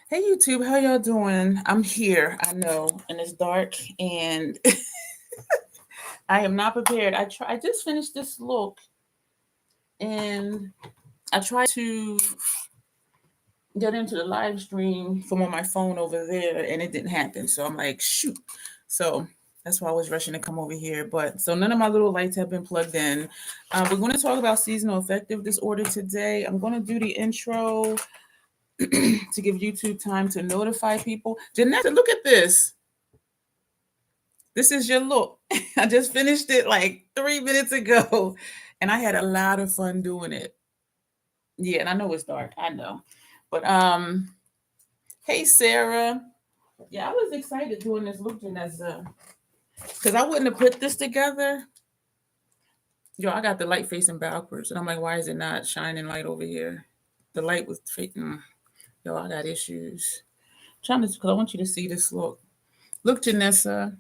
Hey YouTube, how y'all doing? I'm here, I know, and it's dark, and I am not prepared. I just finished this look, and I tried to get into the live stream from on my phone over there, and it didn't happen. So I'm like, shoot. So that's why I was rushing to come over here. But so none of my little lights have been plugged in. We're going to talk about seasonal affective disorder today. I'm going to do the intro to give YouTube time to notify people. Janetta, look at this. This is your look. I just finished it like 3 minutes ago, and I had a lot of fun doing it. Yeah, and I know it's dark. I know, but hey Sarah. Yeah, I was excited doing this look, Janessa, because I wouldn't have put this together. Yo, I got the light facing backwards, and I'm like, why is it not shining light over here? The light was facing. Yo, I got issues. I'm trying to, because I want you to see this look. Look, Janessa.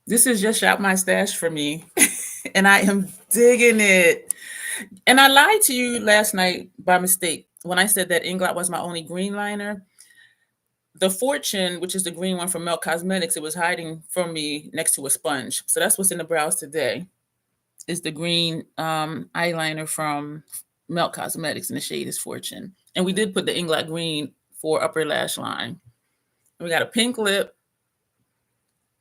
This is just shop my stash for me, and I am digging it. And I lied to you last night by mistake when I said that Inglot was my only green liner. The Fortune, which is the green one from Milk Cosmetics, it was hiding from me next to a sponge. So that's what's in the brows today. Is the green eyeliner from Milk Cosmetics, and the shade is Fortune. And we did put the Inglot green for upper lash line. We got a pink lip,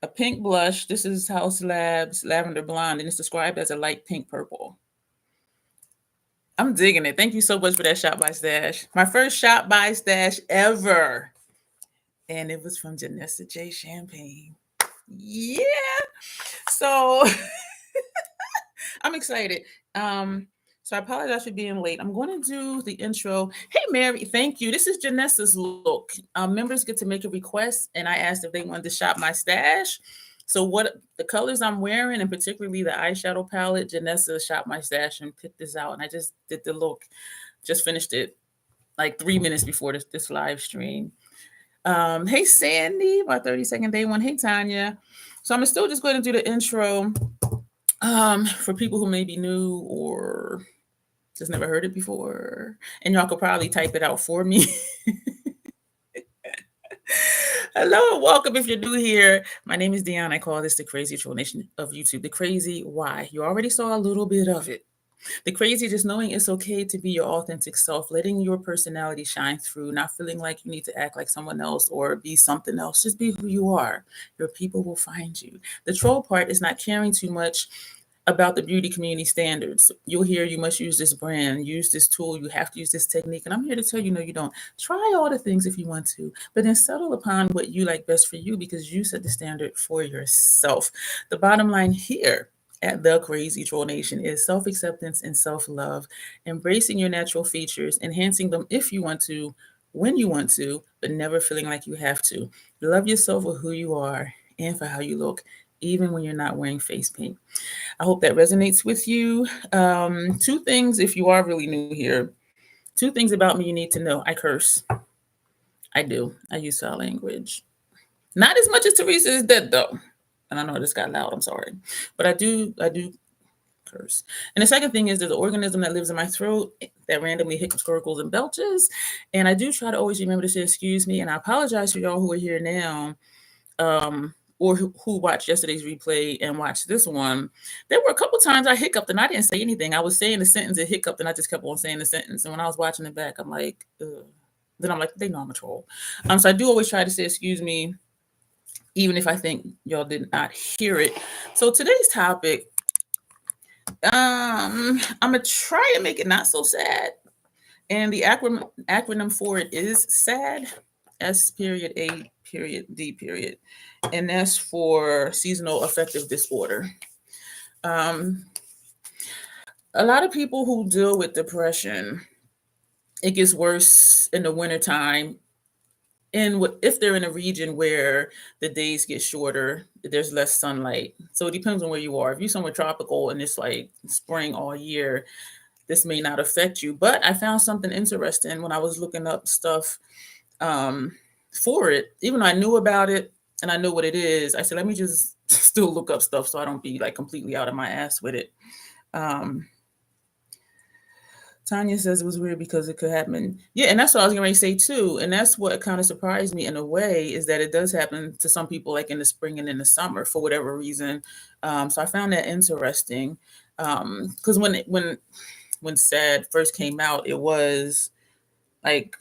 a pink blush. This is House Labs Lavender Blonde, and it's described as a light pink purple. I'm digging it. Thank you so much for that shop by stash. My first shop by stash ever. And it was from Janessa J. Champagne. Yeah. So I'm excited. So I apologize for being late. I'm going to do the intro. Hey, Mary, thank you. This is Janessa's look. Members get to make a request, and I asked if they wanted to shop my stash. So what the colors I'm wearing, and particularly the eyeshadow palette, Janessa shopped my stash and picked this out, and I just did the look. Just finished it like 3 minutes before this live stream. Hey, Sandy, my 30-second day one. Hey, Tanya. So I'm still just going to do the intro for people who may be new or just never heard it before. And y'all could probably type it out for me. Hello and welcome if you're new here. My name is Dion. I call this the crazy troll nation of YouTube. The crazy why. You already saw a little bit of it. The crazy just knowing it's okay to be your authentic self, letting your personality shine through, not feeling like you need to act like someone else or be something else. Just be who you are. Your people will find you. The troll part is not caring too much about the beauty community standards. You'll hear you must use this brand, use this tool, you have to use this technique. And I'm here to tell you, no, you don't. Try all the things if you want to, but then settle upon what you like best for you because you set the standard for yourself. The bottom line here at the Crazy Troll Nation is self-acceptance and self-love, embracing your natural features, enhancing them if you want to, when you want to, but never feeling like you have to. Love yourself for who you are and for how you look, even when you're not wearing face paint. I hope that resonates with you. Two things, if you are really new here, two things about me you need to know. I curse. I do. I use foul language. Not as much as Teresa is dead, though. And I know this got loud. I'm sorry. But I do curse. And the second thing is there's an organism that lives in my throat that randomly hiccups, gurgles, and belches. And I do try to always remember to say excuse me. And I apologize for y'all who are here now. Or who watched yesterday's replay and watched this one. There were a couple times I hiccuped and I didn't say anything. I was saying the sentence and hiccuped and I just kept on saying the sentence. And when I was watching it back, I'm like, ugh. Then I'm like, they know I'm a troll. So I do always try to say excuse me, even if I think y'all did not hear it. So today's topic, I'm gonna try and make it not so sad. And the acronym for it is SAD, S.A.D. And that's for seasonal affective disorder. A lot of people who deal with depression, it gets worse in the wintertime. And if they're in a region where the days get shorter, there's less sunlight. So it depends on where you are. If you're somewhere tropical and it's like spring all year, this may not affect you. But I found something interesting when I was looking up stuff for it. Even though I knew about it and I know what it is, I said, let me just still look up stuff so I don't be like completely out of my ass with it. Tanya says it was weird because it could happen. Yeah, and that's what I was going to say too. And that's what kind of surprised me in a way, is that it does happen to some people, like in the spring and in the summer, for whatever reason. So I found that interesting. Because when S.A.D first came out, it was like,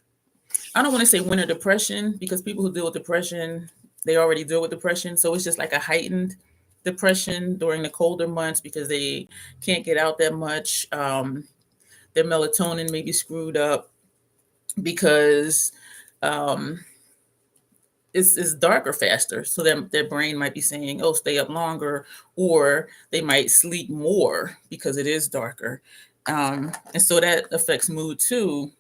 I don't want to say winter depression, because people who deal with depression, they already deal with depression. So it's just like a heightened depression during the colder months because they can't get out that much. Their melatonin may be screwed up because um, it's darker faster. So their brain might be saying, oh, stay up longer, or they might sleep more because it is darker. And so that affects mood too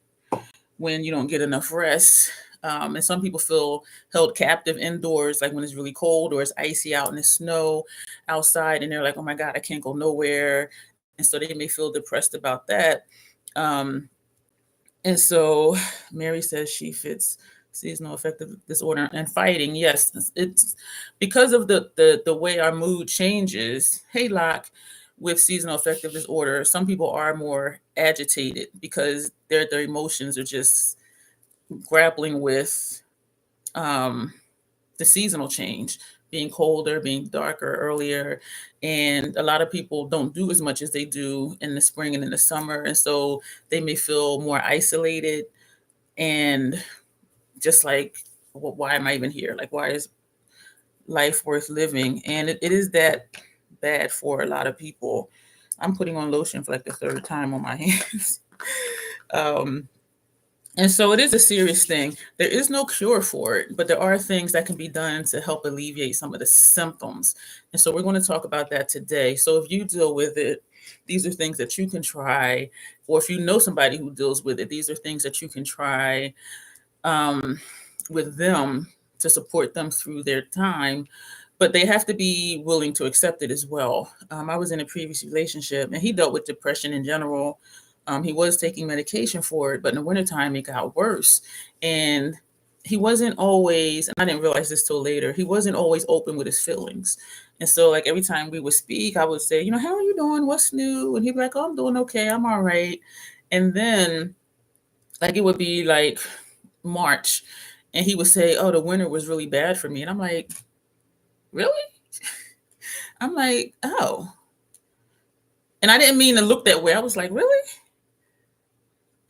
when you don't get enough rest. And some people feel held captive indoors, like when it's really cold or it's icy out and it's snow outside, and they're like, oh my God, I can't go nowhere. And so they may feel depressed about that. Um, and so Mary says she fits seasonal affective disorder and fighting. Yes, it's because of the way our mood changes. Hey, Locke, with seasonal affective disorder, some people are more agitated because their emotions are just grappling with the seasonal change, being colder, being darker earlier. And a lot of people don't do as much as they do in the spring and in the summer. And so they may feel more isolated and just like, well, why am I even here? Like, why is life worth living? And it is that bad for a lot of people. I'm putting on lotion for like the third time on my hands. And so it is a serious thing. There is no cure for it, but there are things that can be done to help alleviate some of the symptoms. And so we're going to talk about that today. So if you deal with it, these are things that you can try. Or if you know somebody who deals with it, these are things that you can try with them to support them through their time. But they have to be willing to accept it as well. I was in a previous relationship and he dealt with depression in general. He was taking medication for it, but in the wintertime, it got worse. And he wasn't always, and I didn't realize this till later, he wasn't always open with his feelings. And so, like, every time we would speak, I would say, you know, how are you doing? What's new? And he'd be like, oh, I'm doing okay. I'm all right. And then, like, it would be like March, and he would say, oh, the winter was really bad for me. And I'm like, really? I'm like, oh. And I didn't mean to look that way. I was like, really?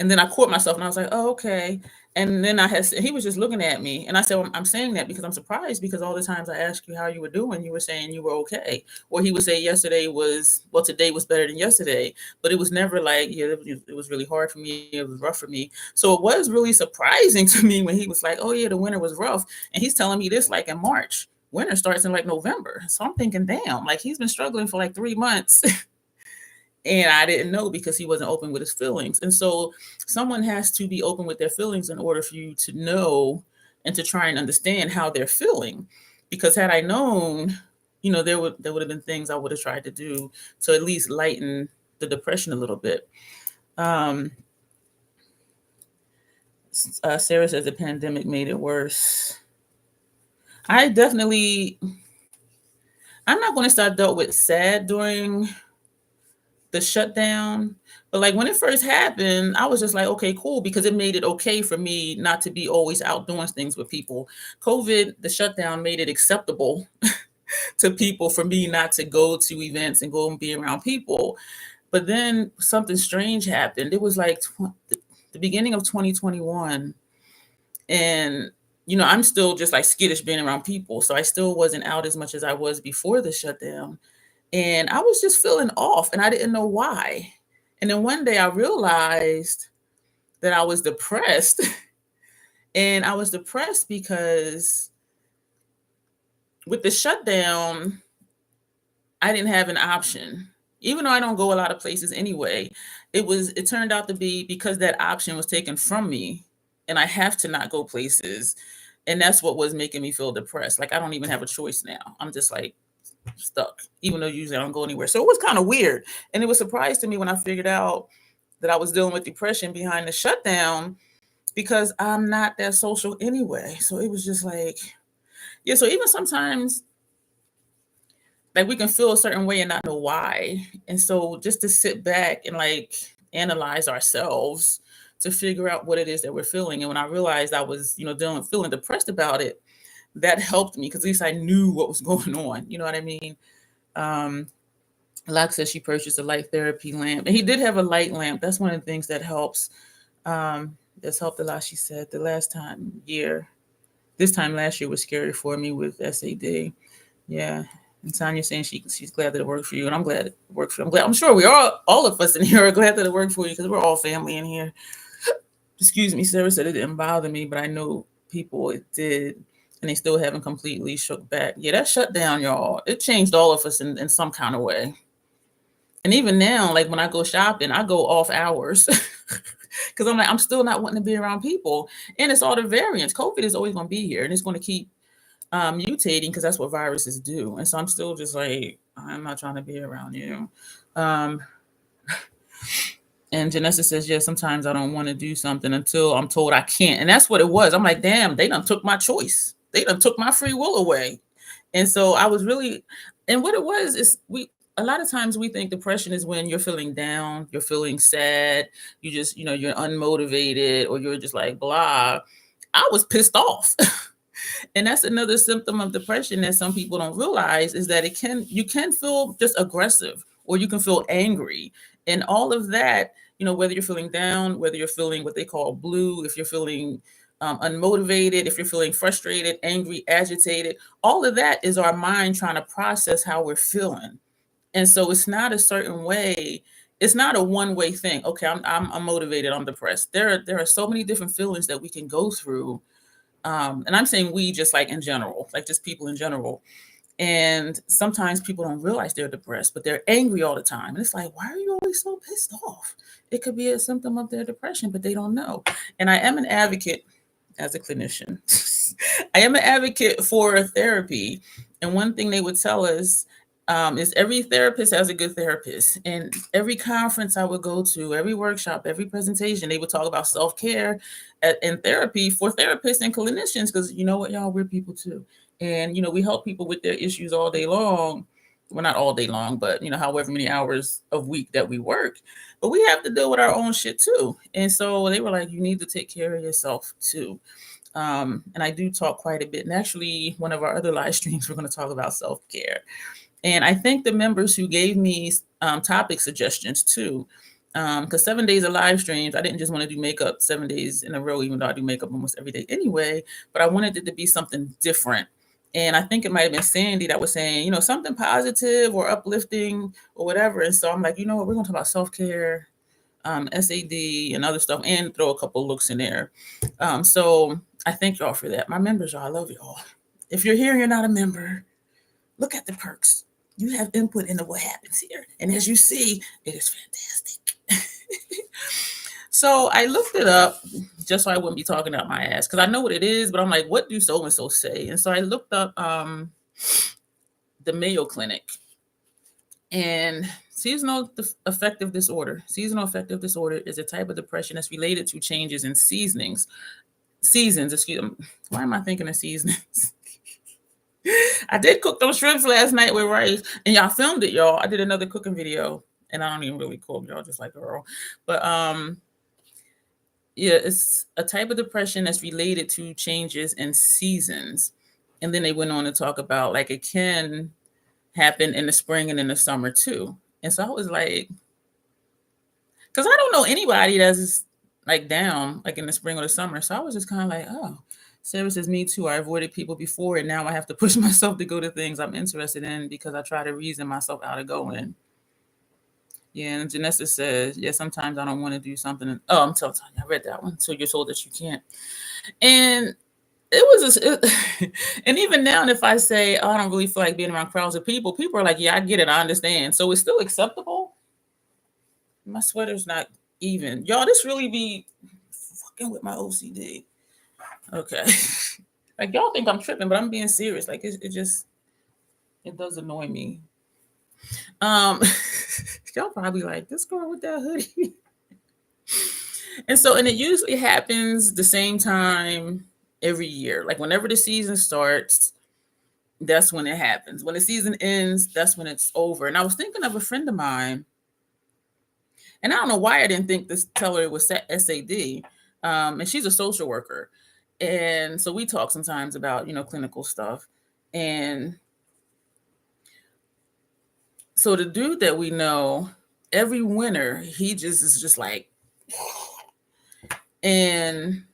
And then I caught myself and I was like, oh, okay. And then he was just looking at me. And I said, well, I'm saying that because I'm surprised, because all the times I asked you how you were doing, you were saying you were okay. Or he would say today was better than yesterday. But it was never like, yeah, it was really hard for me. It was rough for me. So it was really surprising to me when he was like, oh yeah, the winter was rough. And he's telling me this like in March. Winter starts in like November. So I'm thinking, damn, like he's been struggling for like 3 months. And I didn't know because he wasn't open with his feelings. And so someone has to be open with their feelings in order for you to know and to try and understand how they're feeling. Because had I known, you know, there would have been things I would have tried to do to at least lighten the depression a little bit. Sarah says the pandemic made it worse. I'm not going to say I dealt with S.A.D during the shutdown. But like when it first happened, I was just like, okay, cool, because it made it okay for me not to be always out doing things with people. COVID, the shutdown made it acceptable to people for me not to go to events and go and be around people. But then something strange happened. It was like the beginning of 2021. And, you know, I'm still just like skittish being around people. So I still wasn't out as much as I was before the shutdown. And I was just feeling off and I didn't know why. And then one day I realized that I was depressed. And I was depressed because with the shutdown, I didn't have an option. Even though I don't go a lot of places anyway, it turned out to be because that option was taken from me and I have to not go places. And that's what was making me feel depressed. Like I don't even have a choice now. I'm just like stuck, even though usually I don't go anywhere. So it was kind of weird. And it was a surprise to me when I figured out that I was dealing with depression behind the shutdown because I'm not that social anyway. So it was just like, yeah. So even sometimes like we can feel a certain way and not know why. And so just to sit back and like analyze ourselves to figure out what it is that we're feeling. And when I realized I was, feeling depressed about it, that helped me because at least I knew what was going on. You know what I mean? Locke says she purchased a light therapy lamp. And he did have a light lamp. That's one of the things that helps. That's helped a lot, she said. This time last year was scary for me with S.A.D. Yeah. And Tanya saying she's glad that it worked for you. And I'm glad it worked for you. I'm sure we are, all of us in here are glad that it worked for you because we're all family in here. Excuse me, Sarah said it didn't bother me, but I know people it did. And they still haven't completely shook back. Yeah, that shut down, y'all. It changed all of us in some kind of way. And even now, like when I go shopping, I go off hours because I'm like, I'm still not wanting to be around people. And it's all the variants. COVID is always going to be here and it's going to keep mutating because that's what viruses do. And so I'm still just like, I'm not trying to be around you. And Janessa says, yeah, sometimes I don't want to do something until I'm told I can't. And that's what it was. I'm like, damn, they done took my choice. They done took my free will away. And so I was really, and what it was is a lot of times we think depression is when you're feeling down, you're feeling sad, you just, you're unmotivated or you're just like, blah. I was pissed off. And that's another symptom of depression that some people don't realize is that you can feel just aggressive or you can feel angry. And all of that, whether you're feeling down, whether you're feeling what they call blue, if you're feeling unmotivated, if you're feeling frustrated, angry, agitated, all of that is our mind trying to process how we're feeling. And so it's not a certain way. It's not a one-way thing. Okay, I'm motivated, I'm depressed. There are so many different feelings that we can go through. And I'm saying we just like in general, like just people in general. And sometimes people don't realize they're depressed, but they're angry all the time. And it's like, why are you always so pissed off? It could be a symptom of their depression, but they don't know. And I am an advocate as a clinician. I am an advocate for therapy. And one thing they would tell us is every therapist has a good therapist. And every conference I would go to, every workshop, every presentation, they would talk about self-care and therapy for therapists and clinicians. Because you know what, y'all, we're people too. And, we help people with their issues all day long. Well, not all day long, but, however many hours a week that we work. But we have to deal with our own shit too. And so they were like, you need to take care of yourself too. And I do talk quite a bit. And actually, one of our other live streams, we're going to talk about self-care. And I thank the members who gave me topic suggestions too. Because 7 days of live streams, I didn't just want to do makeup 7 days in a row, even though I do makeup almost every day anyway. But I wanted it to be something different. And I think it might have been Sandy that was saying, something positive or uplifting or whatever. And so I'm like, you know what, we're going to talk about self-care, S.A.D. and other stuff, and throw a couple looks in there. So I thank y'all for that. My members, y'all, I love y'all. If you're here and you're not a member, look at the perks. You have input into what happens here. And as you see, it is fantastic. So I looked it up just so I wouldn't be talking out my ass because I know what it is, but I'm like, what do so-and-so say? And so I looked up the Mayo Clinic and seasonal affective disorder. Seasonal affective disorder is a type of depression that's related to changes in seasons. Excuse me. Why am I thinking of seasonings? I did cook those shrimps last night with rice, and y'all filmed it, y'all. I did another cooking video, and I don't even really cook, y'all, just like girl. But yeah, it's a type of depression that's related to changes in seasons. And then they went on to talk about like it can happen in the spring and in the summer too. And so I was like, because I don't know anybody that's like down like in the spring or the summer. So I was just kind of like, oh. Sarah says, me too. I avoided people before, and now I have to push myself to go to things I'm interested in because I try to reason myself out of going. Yeah, and Janessa says, yeah, sometimes I don't want to do something. I'm telling you, I read that one. So you're told that you can't. And it was, and even now, if I say, oh, I don't really feel like being around crowds of people, people are like, yeah, I get it. I understand. So it's still acceptable. My sweater's not even. Y'all, this really be fucking with my OCD. Okay. Like y'all think I'm tripping, but I'm being serious. Like it does annoy me. Y'all probably like this girl with that hoodie. And it usually happens the same time every year. Like whenever the season starts, that's when it happens. When the season ends, that's when it's over. And I was thinking of a friend of mine, And I don't know why I didn't think this, tell her it was S.A.D. And she's a social worker. And so we talk sometimes about, clinical stuff. And so the dude that we know, every winter, he just is just like, and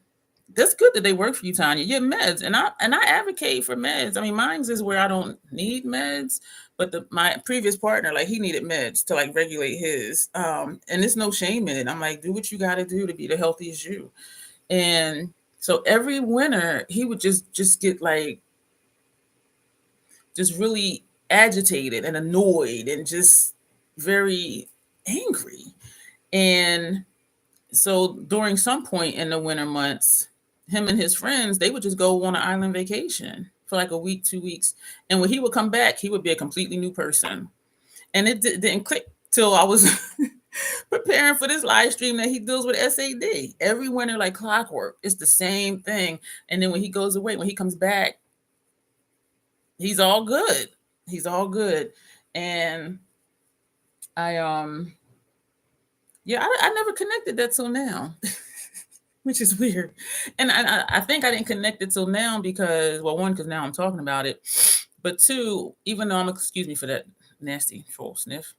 that's good that they work for you, Tanya. Yeah, meds, and I advocate for meds. I mean, mine's is where I don't need meds, but my previous partner, like, he needed meds to like regulate his. And there's no shame in it. I'm like, do what you got to do to be the healthiest you. And so every winter, he would just get like, just really agitated and annoyed and just very angry. And so during some point in the winter months, him and his friends, they would just go on an island vacation for like a week, 2 weeks. And when he would come back, he would be a completely new person. And it didn't click till I was preparing for this live stream that he deals with S.A.D. every winter, like clockwork. It's the same thing. And then when he goes away, when he comes back, he's all good. He's all good. And I never connected that till now. Which is weird. And I think I didn't connect it till now because, well, one, because now I'm talking about it. But two, even though excuse me for that nasty troll sniff,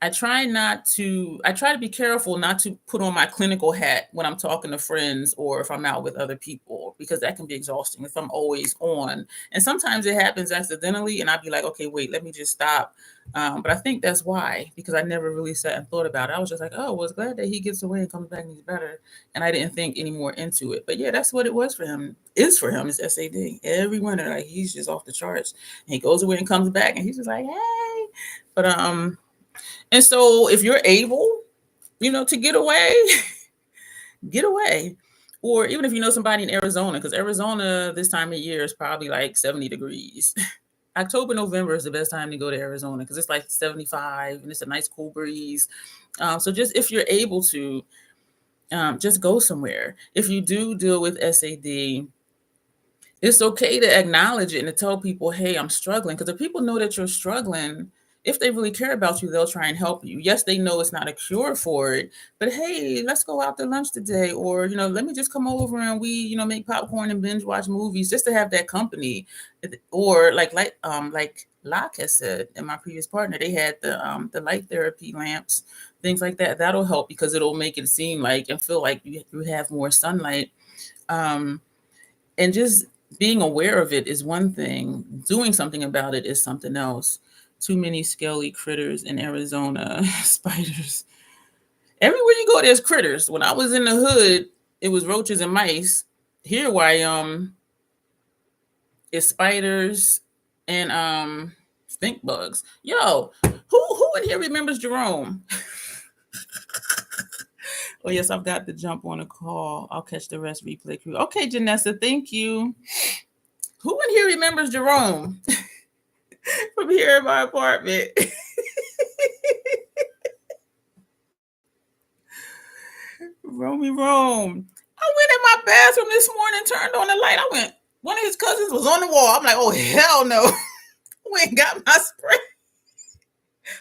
I try to be careful not to put on my clinical hat when I'm talking to friends or if I'm out with other people, because that can be exhausting if I'm always on. And sometimes it happens accidentally and I'd be like, okay, wait, let me just stop. But I think that's why, because I never really sat and thought about it. I was just like, oh, well, it's glad that he gets away and comes back and he's better. And I didn't think any more into it. But yeah, that's what it was for him. Is S.A.D. Every winter, like, he's just off the charts. And he goes away and comes back and he's just like, hey. But and so if you're able, to get away, get away. Or even if you know somebody in Arizona, because Arizona this time of year is probably like 70 degrees. October, November is the best time to go to Arizona because it's like 75 and it's a nice cool breeze. So just if you're able to, just go somewhere. If you do deal with S.A.D., it's okay to acknowledge it and to tell people, hey, I'm struggling. Because if people know that you're struggling, if they really care about you, they'll try and help you. Yes, they know it's not a cure for it, but hey, let's go out to lunch today. Or, let me just come over and we, make popcorn and binge watch movies just to have that company. Or like Locke has said, and my previous partner, they had the light therapy lamps, things like that. That'll help because it'll make it seem like and feel like you have more sunlight. And just being aware of it is one thing. Doing something about it is something else. Too many scaly critters in Arizona. Spiders. Everywhere you go, there's critters. When I was in the hood, it was roaches and mice. Here, it's spiders and stink bugs. Yo, who in here remembers Jerome? Oh yes, I've got to jump on a call. I'll catch the rest replay crew. Okay, Janessa, thank you. Who in here remembers Jerome? From here in my apartment. Rome. I went in my bathroom this morning, turned on the light. One of his cousins was on the wall. I'm like, oh, hell no. Went and got my spray.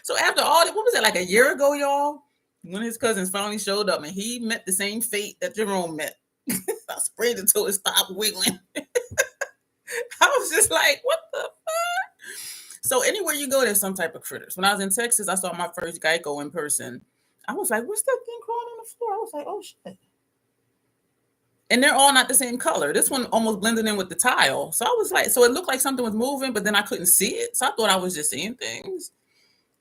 So after all that, what was it, like a year ago, y'all? One of his cousins finally showed up and he met the same fate that Jerome met. I sprayed it till it stopped wiggling. I was just like, what the fuck? So anywhere you go, there's some type of critters. When I was in Texas, I saw my first gecko in person. I was like, what's that thing crawling on the floor? I was like, oh shit. And they're all not the same color. This one almost blended in with the tile. So I was like, so it looked like something was moving, but then I couldn't see it. So I thought I was just seeing things.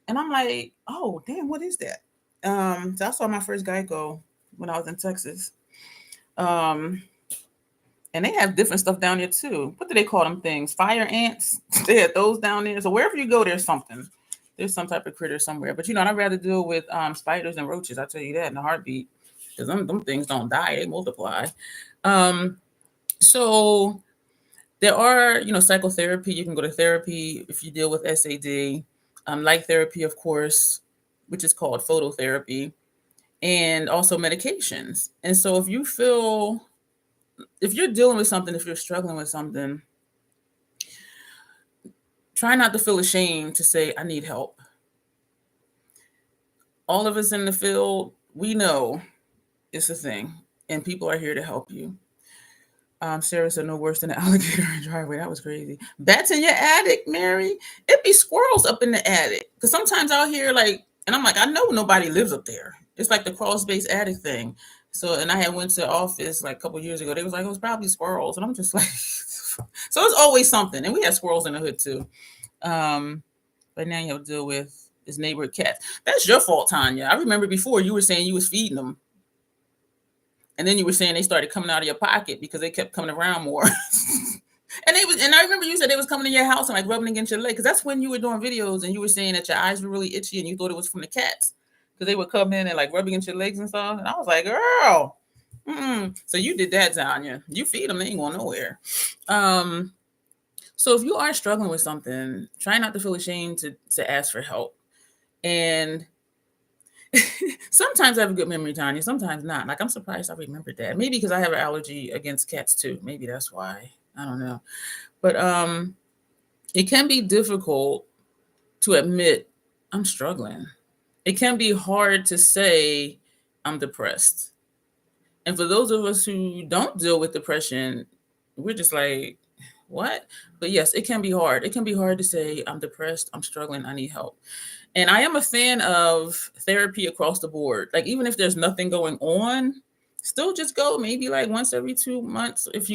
And I'm like, oh, damn, what is that? So I saw my first gecko when I was in Texas. And they have different stuff down there too. What do they call them things? Fire ants. They had those down there. So wherever you go, there's something. There's some type of critter somewhere. But I'd rather deal with spiders and roaches. I tell you that in a heartbeat. Because them things don't die. They multiply. So there are, psychotherapy. You can go to therapy if you deal with S.A.D. Light therapy, of course, which is called phototherapy. And also medications. And so if you're dealing with something, if you're struggling with something, try not to feel ashamed to say, I need help. all of us in the field, we know it's a thing, and people are here to help you. Sarah said no worse than an alligator in the driveway. That was crazy. Bats in your attic, Mary? It'd be squirrels up in the attic. Because sometimes I'll hear like, and I'm like, I know nobody lives up there. It's like the crawl space attic thing. So, and I had went to the office like a couple years ago. They was like, it was probably squirrels. And I'm just like, so it's always something. And we had squirrels in the hood too. But now you have to deal with his neighborhood cats. That's your fault, Tanya. I remember before you were saying you was feeding them. And then you were saying they started coming out of your pocket because they kept coming around more. And I remember you said they was coming to your house and like rubbing against your leg. Because that's when you were doing videos and you were saying that your eyes were really itchy and you thought it was from the cats. Because they would come in and like rub against your legs and stuff. And I was like, girl. So you did that, Tanya. You feed them, they ain't going nowhere. So if you are struggling with something, try not to feel ashamed to ask for help. And sometimes I have a good memory, Tanya. Sometimes not. Like, I'm surprised I remembered that. Maybe because I have an allergy against cats too. Maybe that's why. I don't know. But it can be difficult to admit I'm struggling. It can be hard to say I'm depressed. And for those of us who don't deal with depression, we're just like, what? But yes, it can be hard. It can be hard to say I'm depressed, I'm struggling, I need help. And I am a fan of therapy across the board. Like, even if there's nothing going on, still just go maybe like once every 2 months if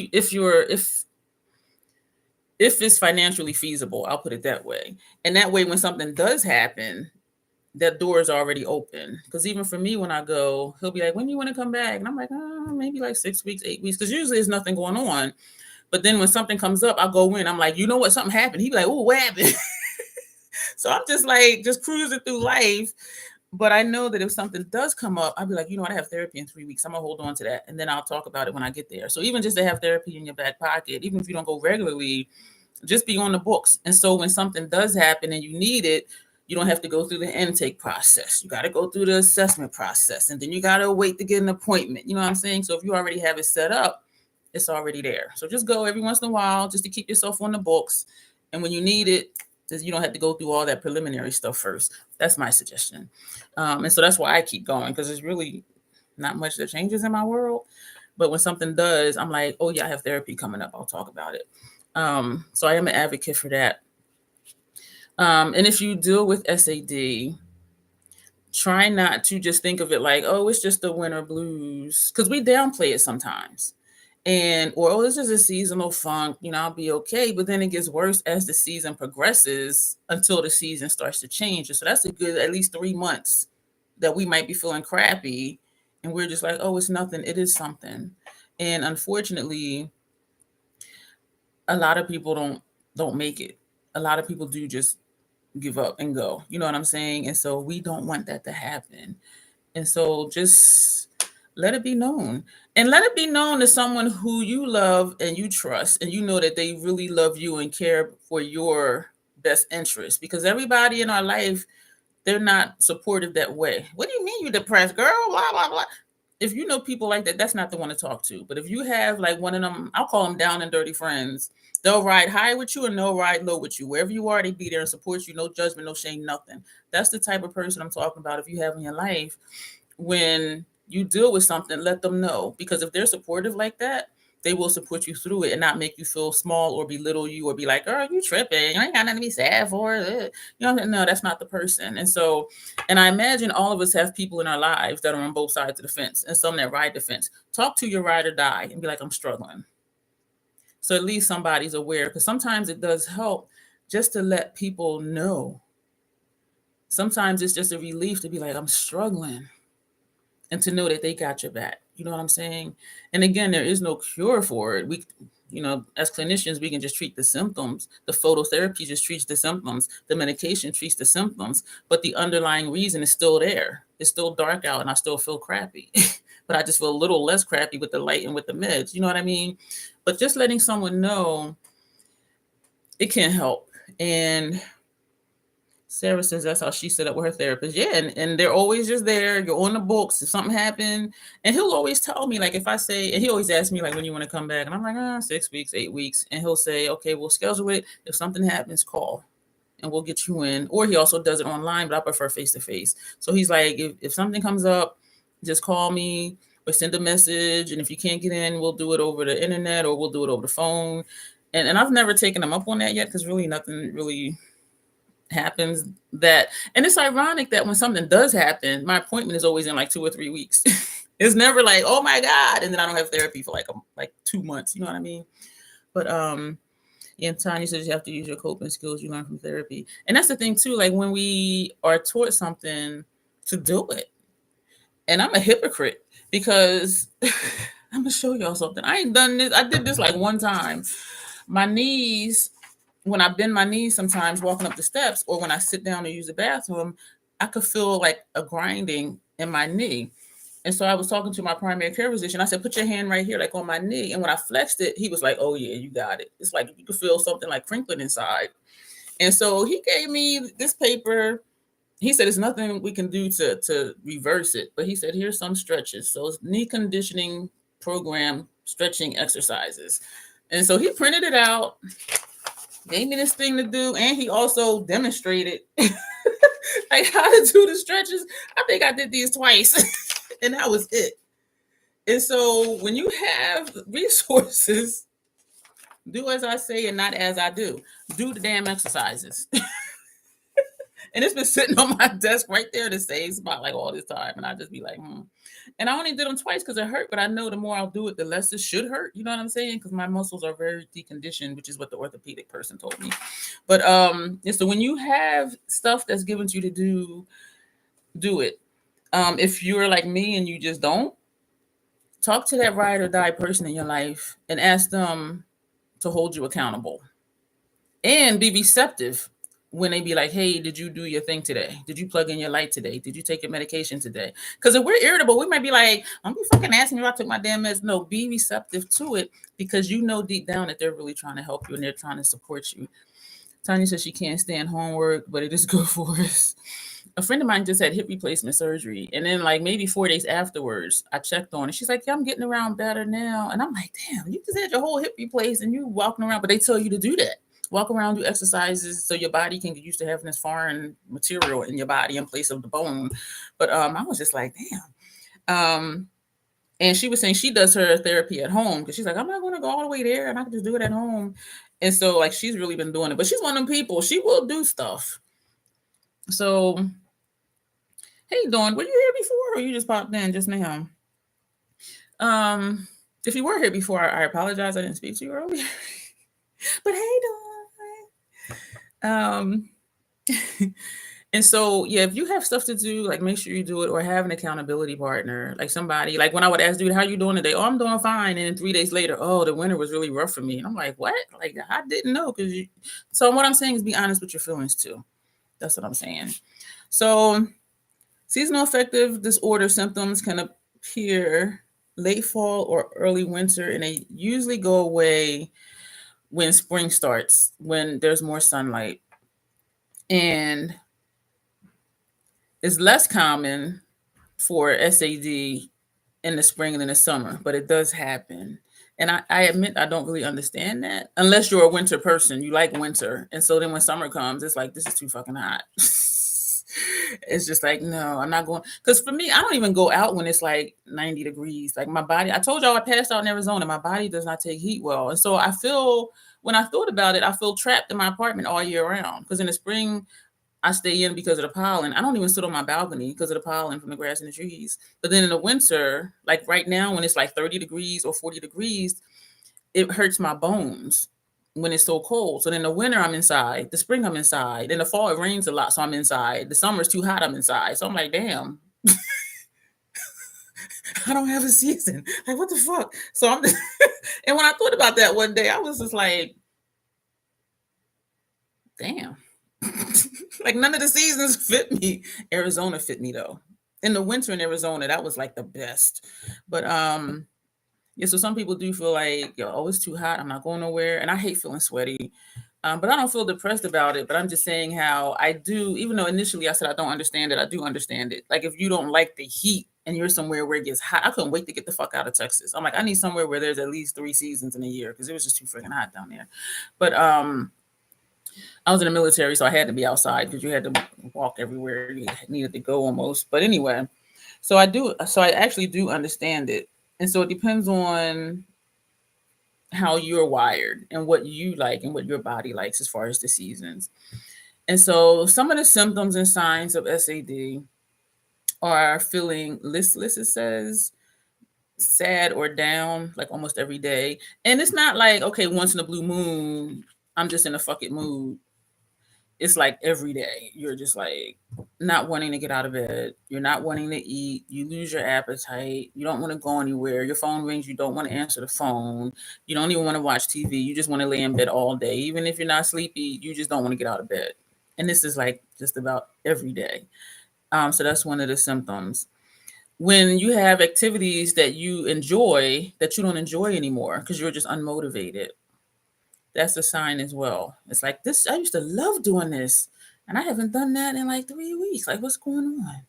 it's financially feasible. I'll put it that way. And that way, when something does happen, that door is already open. Because even for me, when I go, he'll be like, when do you want to come back? And I'm like, maybe like 6 weeks, 8 weeks. Because usually there's nothing going on. But then when something comes up, I'll go in. I'm like, you know what? Something happened. He'd be like, oh, what happened? So I'm just like, just cruising through life. But I know that if something does come up, I'll be like, you know what? I have therapy in 3 weeks. I'm going to hold on to that. And then I'll talk about it when I get there. So even just to have therapy in your back pocket, even if you don't go regularly, just be on the books. And so when something does happen and you need it, you don't have to go through the intake process. You got to go through the assessment process. And then you got to wait to get an appointment. You know what I'm saying? So if you already have it set up, it's already there. So just go every once in a while just to keep yourself on the books. And when you need it, you don't have to go through all that preliminary stuff first. That's my suggestion. And so that's why I keep going, because there's really not much that changes in my world. But when something does, I'm like, oh, yeah, I have therapy coming up. I'll talk about it. So I am an advocate for that. And if you deal with S.A.D, try not to just think of it like, oh, it's just the winter blues, because we downplay it sometimes. Or, oh, this is a seasonal funk, I'll be okay. But then it gets worse as the season progresses until the season starts to change. So that's a good at least 3 months that we might be feeling crappy. And we're just like, oh, it's nothing. It is something. And unfortunately, a lot of people don't make it. A lot of people do just give up and go. You know what I'm saying? And so we don't want that to happen. And so just let it be known. And let it be known to someone who you love and you trust, and you know that they really love you and care for your best interest. Because everybody in our life, they're not supportive that way. What do you mean you depressed, girl? Blah, blah, blah. If you know people like that, that's not the one to talk to. But if you have like one of them, I'll call them down and dirty friends. They'll ride high with you and they'll ride low with you. Wherever you are, they be there and support you. No judgment, no shame, nothing. That's the type of person I'm talking about. If you have in your life, when you deal with something, let them know. Because if they're supportive like that, they will support you through it and not make you feel small or belittle you or be like, oh, you tripping. I ain't got nothing to be sad for. No, that's not the person. And so, and I imagine all of us have people in our lives that are on both sides of the fence and some that ride the fence. Talk to your ride or die and be like, I'm struggling. So at least somebody's aware, because sometimes it does help just to let people know. Sometimes it's just a relief to be like, I'm struggling, and to know that they got your back. You know what I'm saying? And again, there is no cure for it. We, as clinicians, we can just treat the symptoms. The phototherapy just treats the symptoms. The medication treats the symptoms. But the underlying reason is still there. It's still dark out and I still feel crappy. But I just feel a little less crappy with the light and with the meds. You know what I mean? But just letting someone know, it can help. And Sarah says that's how she set up with her therapist. Yeah, and they're always just there. You're on the books. If something happened, and he'll always tell me, like, if I say, and he always asks me, like, when you want to come back? And I'm like, 6 weeks, 8 weeks. And he'll say, okay, we'll schedule it. If something happens, call. and we'll get you in. Or he also does it online, but I prefer face-to-face. So he's like, if something comes up, just call me or send a message. And if you can't get in, we'll do it over the internet or we'll do it over the phone. And I've never taken him up on that yet, because really nothing really happens that. And it's ironic that when something does happen, my appointment is always in like 2 or 3 weeks. It's never like, oh my God, and then I don't have therapy for like 2 months. You know what I mean? But yeah, Tanya says you have to use your coping skills you learn from therapy. And that's the thing too, like when we are taught something, to do it. And I'm a hypocrite because I'm gonna show y'all something. I ain't done this. I did this like one time. My knees, when I bend my knees sometimes walking up the steps, or when I sit down to use the bathroom, I could feel like a grinding in my knee. And so I was talking to my primary care physician. I said, put your hand right here, like on my knee. And when I flexed it, he was like, oh yeah, you got it. It's like you could feel something like crinkling inside. And so he gave me this paper. He said, there's nothing we can do to reverse it. But he said, here's some stretches. So it's knee conditioning program stretching exercises. And so he printed it out, gave me this thing to do. And he also demonstrated like how to do the stretches. I think I did these twice. And that was it. And so when you have resources, do as I say and not as I do. Do the damn exercises. And it's been sitting on my desk right there, the same spot, like all this time. And I just be like, And I only did them twice because it hurt. But I know the more I'll do it, the less it should hurt. You know what I'm saying? Because my muscles are very deconditioned, which is what the orthopedic person told me. But so when you have stuff that's given to you to do it. If you're like me and you just don't, talk to that ride or die person in your life and ask them to hold you accountable. And be receptive when they be like, hey, did you do your thing today? Did you plug in your light today? Did you take your medication today? Because if we're irritable, we might be like, don't be fucking asking me if I took my damn meds. No, be receptive to it, because you know deep down that they're really trying to help you and they're trying to support you. Tanya says she can't stand homework, but it is good for us. A friend of mine just had hip replacement surgery. And then like maybe 4 days afterwards, I checked on her. She's like, yeah, I'm getting around better now. And I'm like, damn, you just had your whole hip replaced and you walking around. But they tell you to do that. Walk around, do exercises so your body can get used to having this foreign material in your body in place of the bone. But I was just like, damn. And she was saying she does her therapy at home because she's like, I'm not going to go all the way there and I can just do it at home. And so like she's really been doing it. But she's one of them people. She will do stuff. So, hey, Dawn, were you here before or you just popped in just now? If you were here before, I apologize. I didn't speak to you earlier. But hey, Dawn. And so, yeah, if you have stuff to do, like make sure you do it, or have an accountability partner, like somebody, like when I would ask, dude, how you doing today? Oh, I'm doing fine. And then 3 days later, oh, the winter was really rough for me. And I'm like, what? Like, I didn't know. So what I'm saying is be honest with your feelings too. That's what I'm saying. So seasonal affective disorder symptoms can appear late fall or early winter, and they usually go away when spring starts, when there's more sunlight. And it's less common for S.A.D in the spring and in the summer, but it does happen. And I admit I don't really understand that, unless you're a winter person. You like winter. And so then when summer comes, it's like, this is too fucking hot. It's just like, no, I'm not going. Because for me, I don't even go out when it's like 90 degrees. Like my body, I told y'all I passed out in Arizona. My body does not take heat well. And so I feel, when I thought about it, I feel trapped in my apartment all year round. Because in the spring, I stay in because of the pollen. I don't even sit on my balcony because of the pollen from the grass and the trees. But then in the winter, like right now, when it's like 30 degrees or 40 degrees, it hurts my bones when it's so cold. So then the winter, I'm inside. The spring, I'm inside. In the fall, it rains a lot, so I'm inside. The summer is too hot, I'm inside. So I'm like, damn. I don't have a season. Like, what the fuck? So I'm just and when I thought about that one day, I was just like, damn. Like none of the seasons fit me. Arizona fit me though. In the winter in Arizona, that was like the best. But yeah, so some people do feel like, oh, it's too hot, I'm not going nowhere. And I hate feeling sweaty. But I don't feel depressed about it. But I'm just saying how I do, even though initially I said I don't understand it, I do understand it. Like if you don't like the heat and you're somewhere where it gets hot, I couldn't wait to get the fuck out of Texas. I'm like, I need somewhere where there's at least 3 seasons in a year because it was just too freaking hot down there. But I was in the military, so I had to be outside because you had to walk everywhere you needed to go almost. But anyway, so I do. So I actually do understand it, and so it depends on how you're wired and what you like and what your body likes as far as the seasons. And so some of the symptoms and signs of SAD are feeling listless. It says sad or down like almost every day, and it's not like okay, once in a blue moon, I'm just in a fuck it mood. It's like every day you're just like not wanting to get out of bed, you're not wanting to eat, you lose your appetite, you don't want to go anywhere, your phone rings, you don't want to answer the phone, you don't even want to watch TV, you just want to lay in bed all day. Even if you're not sleepy, you just don't want to get out of bed. And this is like just about every day. So that's one of the symptoms. When you have activities that you enjoy that you don't enjoy anymore because you're just unmotivated, that's a sign as well. It's like this, I used to love doing this, and I haven't done that in like 3 weeks. Like, what's going on?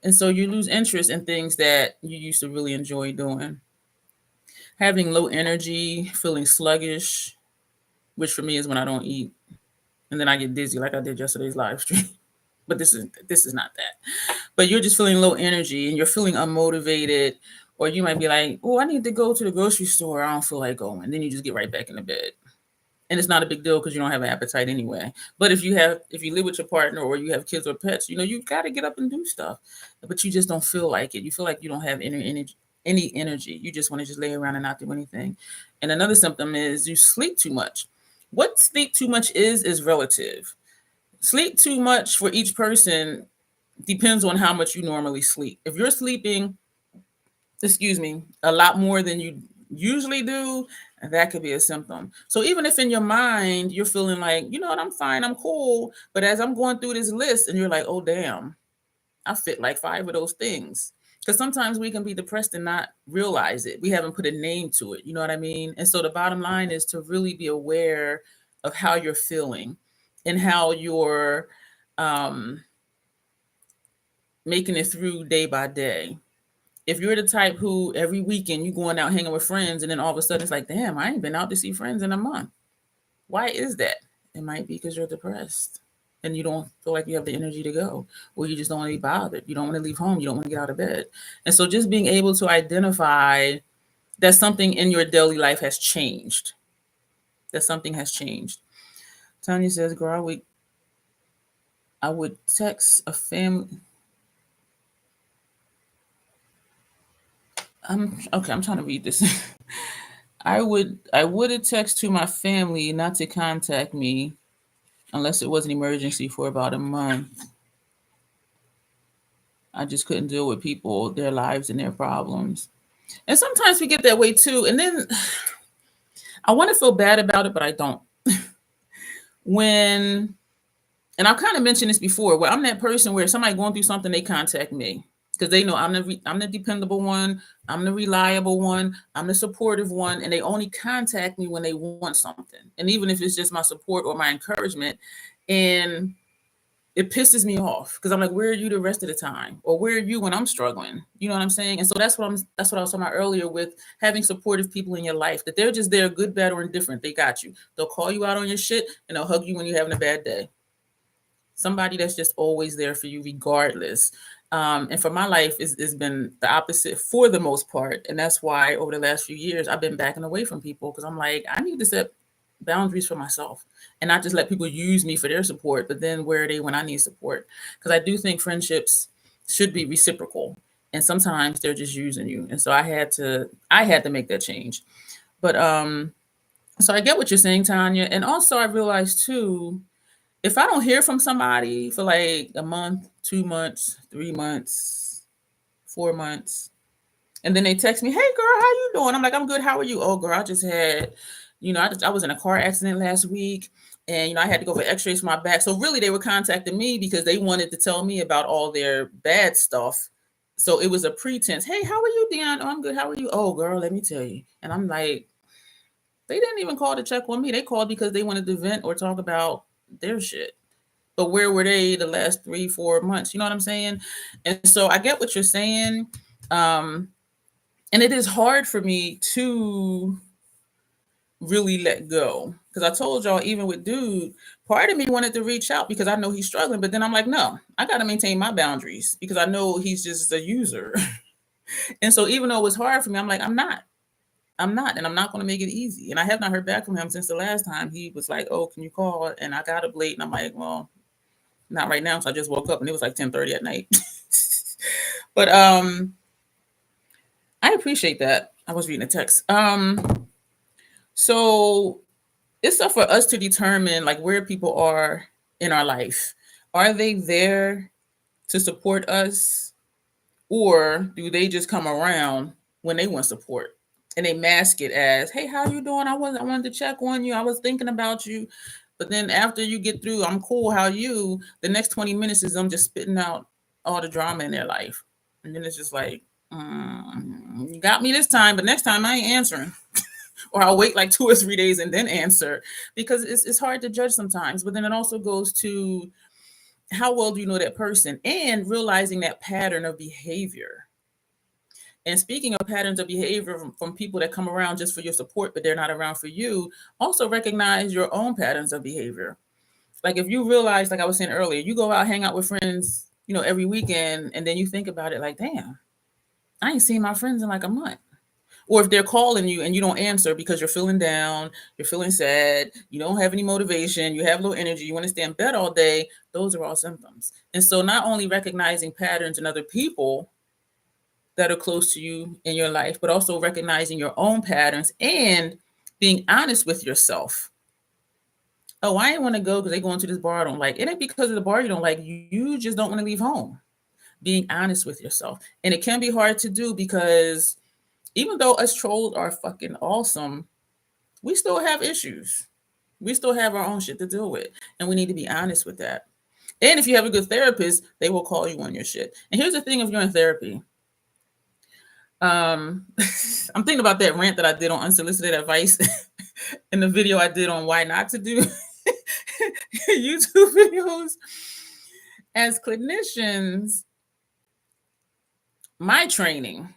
And so you lose interest in things that you used to really enjoy doing. Having low energy, feeling sluggish, which for me is when I don't eat, and then I get dizzy, like I did yesterday's live stream. But this is not that. But you're just feeling low energy and you're feeling unmotivated, or you might be like, "Oh, I need to go to the grocery store. I don't feel like going." And then you just get right back in the bed. And it's not a big deal because you don't have an appetite anyway. But if you live with your partner or you have kids or pets, you got to get up and do stuff, but you just don't feel like it. You feel like you don't have any energy. You just want to just lay around and not do anything. And another symptom is you sleep too much. What sleep too much is relative. Sleep too much for each person depends on how much you normally sleep. If you're sleeping, a lot more than you usually do, that could be a symptom. So even if in your mind you're feeling like, you know what, I'm fine, I'm cool, but as I'm going through this list and you're like, oh damn, I fit like 5 of those things. Because sometimes we can be depressed and not realize it. We haven't put a name to it. You know what I mean? And so the bottom line is to really be aware of how you're feeling and how you're um, making it through day by day. If you're the type who every weekend you going out hanging with friends and then all of a sudden it's like, damn, I ain't been out to see friends in a month. Why is that? It might be because you're depressed and you don't feel like you have the energy to go, or you just don't want to be bothered. You don't want to leave home. You don't want to get out of bed. And so just being able to identify that something in your daily life has changed, that something has changed. Tanya says, girl, I would text a family. I'm trying to read this. I would have text to my family not to contact me unless it was an emergency for about a month. I just couldn't deal with people, their lives and their problems. And sometimes we get that way too. And then I want to feel bad about it, but I don't. when and I've kind of mentioned this before, where I'm that person where somebody going through something, they contact me because they know I'm the dependable one, I'm the reliable one, I'm the supportive one, and they only contact me when they want something. And even if it's just my support or my encouragement, and it pisses me off because I'm like, where are you the rest of the time, or where are you when I'm struggling? You know what I'm saying? And so that's what I was talking about earlier with having supportive people in your life, that they're just there, good, bad, or indifferent. They got you. They'll call you out on your shit and they'll hug you when you're having a bad day. Somebody that's just always there for you regardless. And for my life, it's been the opposite for the most part. And that's why over the last few years, I've been backing away from people because I'm like, I need to set boundaries for myself and not just let people use me for their support, but then where are they when I need support? Because I do think friendships should be reciprocal. And sometimes they're just using you. And so I had to make that change. But so I get what you're saying, Tanya. And also I realized too, if I don't hear from somebody for like a month, 2 months, 3 months, 4 months, and then they text me, "Hey girl, how you doing?" I'm like, "I'm good. How are you?" "Oh girl, I just had, I was in a car accident last week, and I had to go for X-rays for my back." So really, they were contacting me because they wanted to tell me about all their bad stuff. So it was a pretense. "Hey, how are you, Dion?" "Oh, I'm good. How are you?" "Oh girl, let me tell you." And I'm like, they didn't even call to check on me. They called because they wanted to vent or talk about their shit. But where were they the last 3-4 months? You know what I'm saying? And so I get what you're saying. Um, and it is hard for me to really let go. Because I told y'all, even with dude, part of me wanted to reach out because I know he's struggling. But then I'm like, no, I got to maintain my boundaries because I know he's just a user. And so even though it was hard for me, I'm like, I'm not. And I'm not going to make it easy. And I have not heard back from him since the last time. He was like, oh, can you call? And I got up late, and I'm like, well, not right now. So I just woke up, and it was like 10:30 at night. But I appreciate that. I was reading a text. So it's up for us to determine like where people are in our life. Are they there to support us, or do they just come around when they want support and they mask it as, hey, how you doing? I wanted to check on you. I was thinking about you. But then after you get through, I'm cool, how you, the next 20 minutes is them just spitting out all the drama in their life. And then it's just like, you got me this time, but next time I ain't answering. Or I'll wait like 2 or 3 days and then answer, because it's hard to judge sometimes. But then it also goes to how well do you know that person, and realizing that pattern of behavior. And speaking of patterns of behavior from people that come around just for your support, but they're not around for you, also recognize your own patterns of behavior. Like if you realize, like I was saying earlier, you go out, hang out with friends, every weekend, and then you think about it like, damn, I ain't seen my friends in like a month. Or if they're calling you and you don't answer because you're feeling down, you're feeling sad, you don't have any motivation, you have low energy, you want to stay in bed all day, those are all symptoms. And so not only recognizing patterns in other people that are close to you in your life, but also recognizing your own patterns and being honest with yourself. Oh, I ain't want to go because they going to this bar I don't like. It ain't because of the bar you don't like. You just don't want to leave home. Being honest with yourself. And it can be hard to do because even though us trolls are fucking awesome, we still have issues. We still have our own shit to deal with. And we need to be honest with that. And if you have a good therapist, they will call you on your shit. And here's the thing, if you're in therapy, I'm thinking about that rant that I did on unsolicited advice in the video I did on why not to do YouTube videos. As clinicians, my training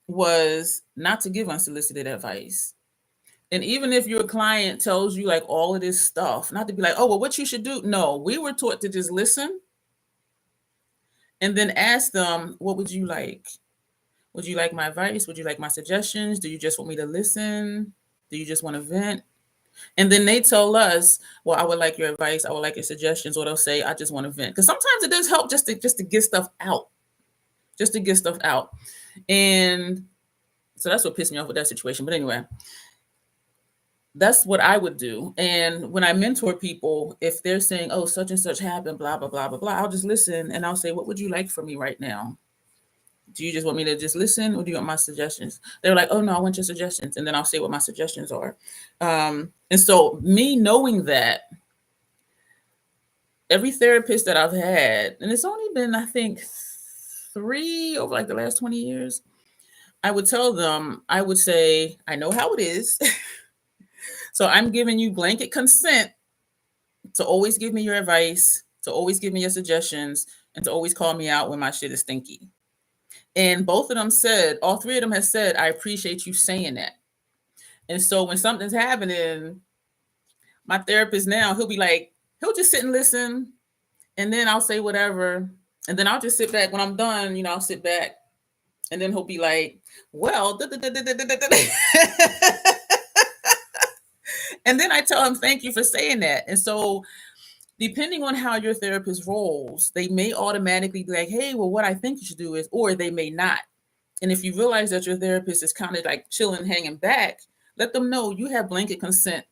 was not to give unsolicited advice. And even if your client tells you like all of this stuff, not to be like, oh, well, what you should do. No, we were taught to just listen and then ask them, what would you like? Would you like my advice? Would you like my suggestions? Do you just want me to listen? Do you just want to vent? And then they tell us, well, I would like your advice. I would like your suggestions. Or they'll say, I just want to vent. Because sometimes it does help just to get stuff out. Just to get stuff out. And so that's what pissed me off with that situation. But anyway, that's what I would do. And when I mentor people, if they're saying, oh, such and such happened, blah, blah, blah, blah, blah, I'll just listen and I'll say, what would you like from me right now? Do you just want me to just listen, or do you want my suggestions? They're like, oh, no, I want your suggestions. And then I'll say what my suggestions are. And so me knowing that, every therapist that I've had, and it's only been, I think, 3 over like the last 20 years, I would tell them, I would say, I know how it is. So I'm giving you blanket consent to always give me your advice, to always give me your suggestions, and to always call me out when my shit is stinky. And both of them said, all 3 of them have said, I appreciate you saying that. And so when something's happening, my therapist now, he'll be like, he'll just sit and listen. And then I'll say whatever. And then I'll just sit back. When I'm done, I'll sit back. And then he'll be like, well, and then I tell him, thank you for saying that. And so depending on how your therapist rolls, they may automatically be like, hey, well, what I think you should do is, or they may not. And if you realize that your therapist is kind of like chilling, hanging back, let them know you have blanket consent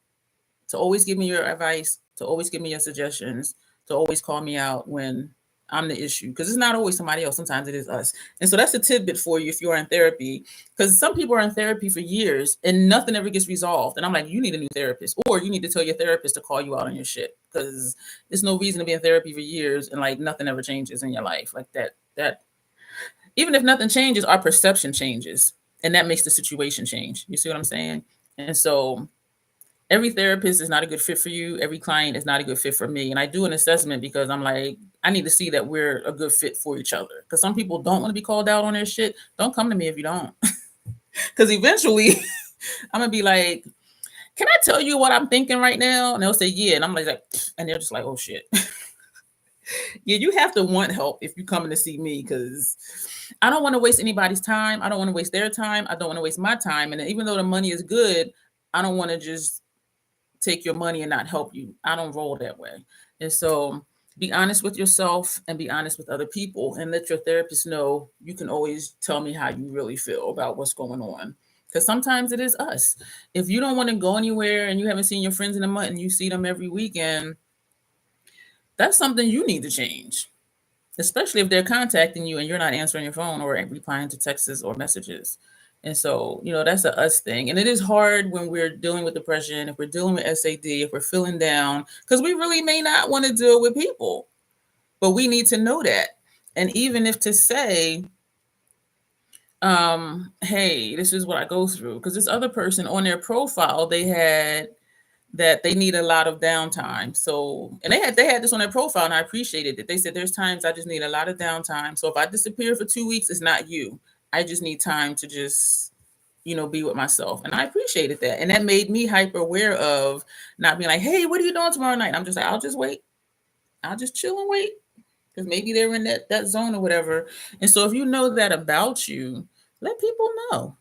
to always give me your advice, to always give me your suggestions, to always call me out when I'm the issue. Because it's not always somebody else. Sometimes it is us. And so that's a tidbit for you if you are in therapy. Because some people are in therapy for years and nothing ever gets resolved. And I'm like, you need a new therapist. Or you need to tell your therapist to call you out on your shit. Because there's no reason to be in therapy for years and like nothing ever changes in your life. Like that. Even if nothing changes, our perception changes. And that makes the situation change. You see what I'm saying? And so every therapist is not a good fit for you. Every client is not a good fit for me. And I do an assessment because I'm like, I need to see that we're a good fit for each other. Because some people don't want to be called out on their shit. Don't come to me if you don't. Because eventually I'm going to be like, can I tell you what I'm thinking right now? And they'll say, yeah. And I'm like, and they're just like, oh shit. Yeah, you have to want help if you're coming to see me, because I don't want to waste anybody's time. I don't want to waste their time. I don't want to waste my time. And even though the money is good, I don't want to just take your money and not help you. I don't roll that way. And so be honest with yourself and be honest with other people, and let your therapist know you can always tell me how you really feel about what's going on. Because sometimes it is us. If you don't want to go anywhere and you haven't seen your friends in a month and you see them every weekend, that's something you need to change, especially if they're contacting you and you're not answering your phone or replying to texts or messages. And so, that's a us thing. And it is hard when we're dealing with depression, if we're dealing with S.A.D, if we're feeling down, because we really may not want to deal with people, but we need to know that. And even if to say, hey, this is what I go through, because this other person on their profile, they had that they need a lot of downtime. So, and they had this on their profile, and I appreciated it. They said there's times I just need a lot of downtime. So if I disappear for 2 weeks, it's not you. I just need time to just, be with myself. And I appreciated that. And that made me hyper aware of not being like, hey, what are you doing tomorrow night? And I'm just like, I'll just wait. I'll just chill and wait. Because maybe they're in that zone or whatever. And so if you know that about you, let people know.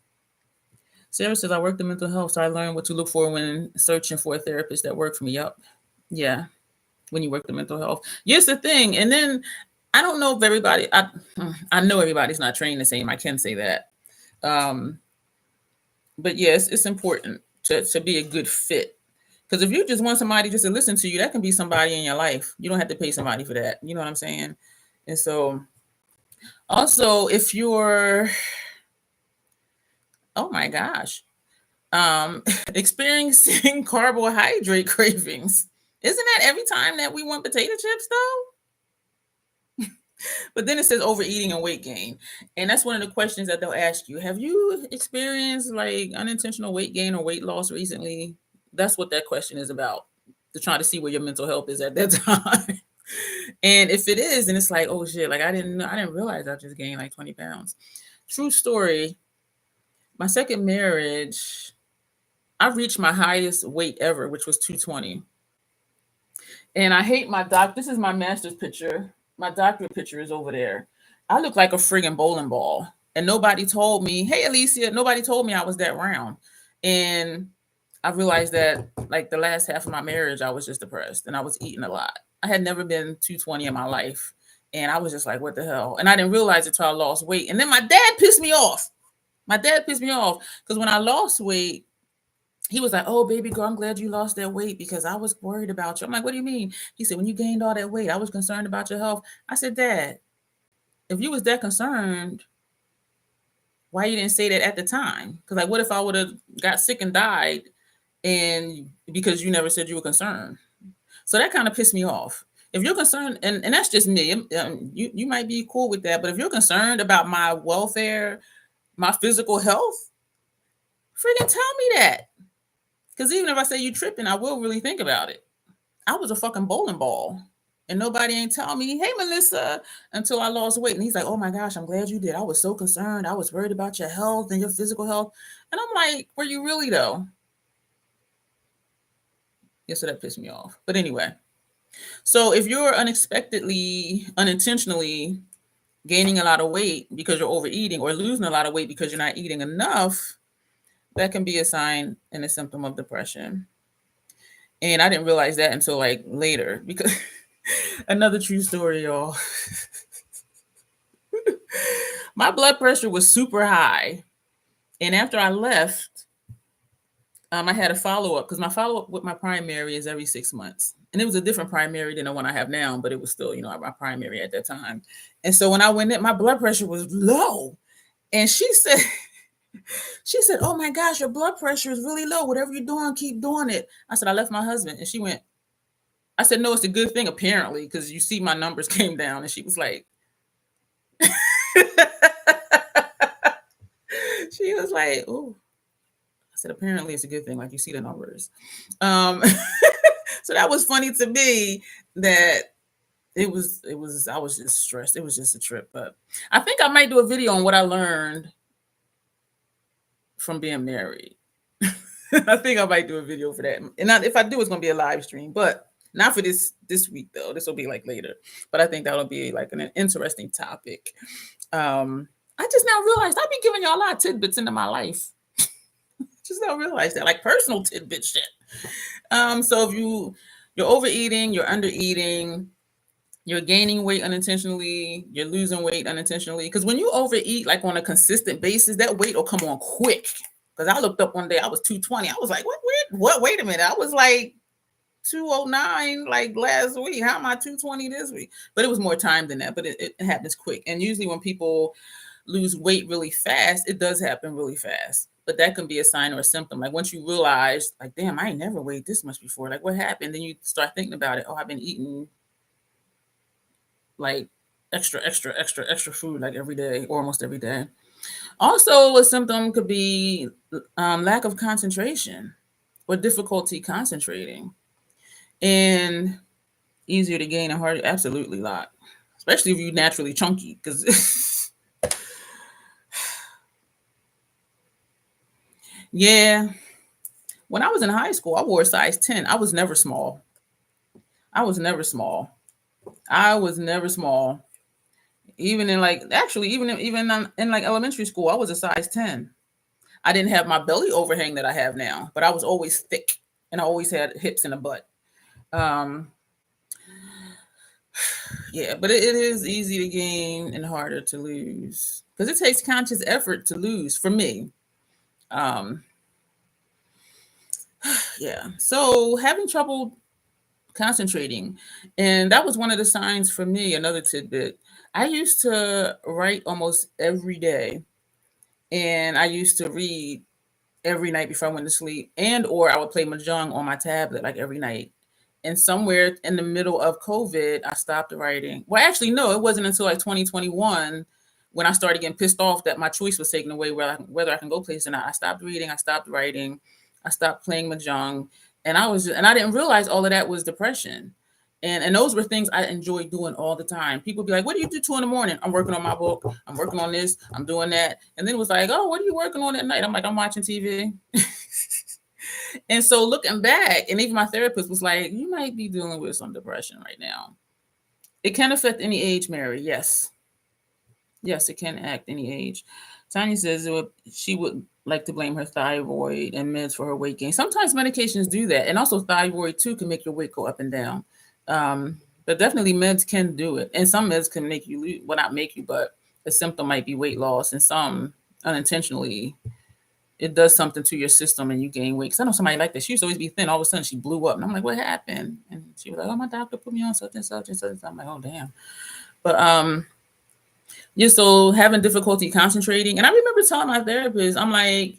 Sarah says, I work in mental health, so I learned what to look for when searching for a therapist that worked for me. Yup. Yeah. When you work in mental health. Yes, the thing. And then I don't know if everybody, I know everybody's not trained the same. I can say that. But yes, it's important to be a good fit. Because if you just want somebody just to listen to you, that can be somebody in your life. You don't have to pay somebody for that. You know what I'm saying? And so also if you're, oh my gosh, experiencing carbohydrate cravings. Isn't that every time that we want potato chips though? But then it says overeating and weight gain. And that's one of the questions that they'll ask you. Have you experienced like unintentional weight gain or weight loss recently? That's what that question is about, to try to see where your mental health is at that time. And if it is, and it's like, oh shit, like I didn't realize I just gained like 20 pounds. True story. My second marriage, I reached my highest weight ever, which was 220. And I hate my this is my master's picture. My doctorate picture is over there. I look like a friggin' bowling ball. And nobody told me, hey, Alicia, nobody told me I was that round. And I realized that like the last half of my marriage, I was just depressed and I was eating a lot. I had never been 220 in my life. And I was just like, what the hell? And I didn't realize it till I lost weight. And then my dad pissed me off. Because when I lost weight, he was like, oh, baby girl, I'm glad you lost that weight because I was worried about you. I'm like, what do you mean? He said, when you gained all that weight, I was concerned about your health. I said, Dad, if you was that concerned, why you didn't say that at the time? Because like, what if I would have got sick and died and because you never said you were concerned? So that kind of pissed me off. If you're concerned, and that's just me, you might be cool with that, but if you're concerned about my welfare, my physical health, freaking tell me that. Because even if I say you tripping, I will really think about it. I was a fucking bowling ball. And nobody ain't tell me, hey, Melissa, until I lost weight. And he's like, oh my gosh, I'm glad you did. I was so concerned. I was worried about your health and your physical health. And I'm like, were you really though? Yeah, so that pissed me off. But anyway, so if you're unintentionally gaining a lot of weight because you're overeating or losing a lot of weight because you're not eating enough, that can be a sign and a symptom of depression. And I didn't realize that until like later, because another true story, y'all. My blood pressure was super high. And after I left, I had a follow-up, because my follow-up with my primary is every 6 months. And it was a different primary than the one I have now, but it was still, my primary at that time. And so when I went in, my blood pressure was low. And she said, oh my gosh, your blood pressure is really low. Whatever you're doing, keep doing it. I said, I left my husband. And she went, I said, no, it's a good thing, apparently, because you see my numbers came down. And she was like, she was like, oh. I said, apparently it's a good thing, like you see the numbers. So that was funny to me that I was just stressed. It was just a trip. But I think I might do a video on what I learned from being married. I think I might do a video for that. And if I do, it's gonna be a live stream, but not for this week though. This will be like later. But I think that'll be like an interesting topic. I just now realized I've been giving y'all a lot of tidbits into my life. Just now realized that, like personal tidbit shit. So if you're overeating, you're undereating, you're gaining weight unintentionally, you're losing weight unintentionally. Because when you overeat like on a consistent basis, that weight will come on quick. Because I looked up one day, I was 220. I was like, what? Wait a minute. I was like 209 like last week. How am I 220 this week? But it was more time than that. But it happens quick. And usually when people lose weight really fast, it does happen really fast. But that can be a sign or a symptom. Like once you realize, like, damn, I ain't never weighed this much before. Like, what happened? Then you start thinking about it. Oh, I've been eating like extra food like every day or almost every day. Also, a symptom could be lack of concentration or difficulty concentrating, and easier to gain and harder. Absolutely, lot, especially if you're naturally chunky. Because yeah, when I was in high school, I wore a size 10. I was never small. Even in like even in like elementary school, I was a size 10. I didn't have my belly overhang that I have now, but I was always thick and I always had hips and a butt. Yeah, but it is easy to gain and harder to lose because it takes conscious effort to lose for me. Yeah. So having trouble concentrating, and that was one of the signs for me. Another tidbit: I used to write almost every day, and I used to read every night before I went to sleep, and or I would play mahjong on my tablet like every night. And somewhere in the middle of COVID, I stopped writing. Well, actually, no, it wasn't until like 2021 when I started getting pissed off that my choice was taken away, whether I can go places or not. I stopped reading. I stopped writing. I stopped playing mahjong, and I didn't realize all of that was depression. And those were things I enjoyed doing all the time. People be like, "What do you do 2 in the morning?" I'm working on my book. I'm working on this. I'm doing that. And then it was like, "Oh, what are you working on at night?" I'm like, "I'm watching TV." And so looking back, and even my therapist was like, "You might be dealing with some depression right now." It can affect any age, Mary. Yes. Yes, it can act any age. Tanya says she would like to blame her thyroid and meds for her weight gain. Sometimes medications do that. And also thyroid too can make your weight go up and down. But definitely meds can do it. And some meds can make you lose, well, not make you, but the symptom might be weight loss. And some unintentionally, it does something to your system and you gain weight. Because I know somebody like that. She used to always be thin. All of a sudden she blew up. And I'm like, what happened? And she was like, oh, my doctor put me on such and such and such. I'm like, oh, damn. But yeah, so having difficulty concentrating. And I remember telling my therapist, I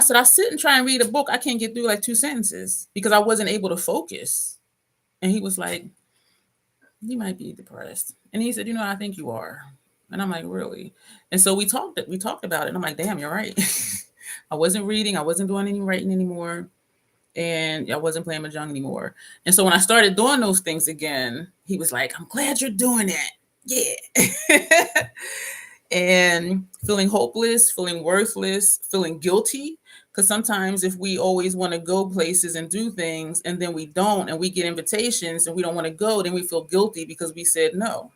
said, I sit and try and read a book. I can't get through like 2 sentences because I wasn't able to focus. And he was like, you might be depressed. And he said, I think you are. And I'm like, really? And so we talked about it. And I'm like, damn, you're right. I wasn't reading. I wasn't doing any writing anymore. And I wasn't playing mahjong anymore. And so when I started doing those things again, he was like, I'm glad you're doing that. Yeah. And feeling hopeless, feeling worthless, feeling guilty. Because sometimes if we always want to go places and do things and then we don't, and we get invitations and we don't want to go, then we feel guilty because we said no.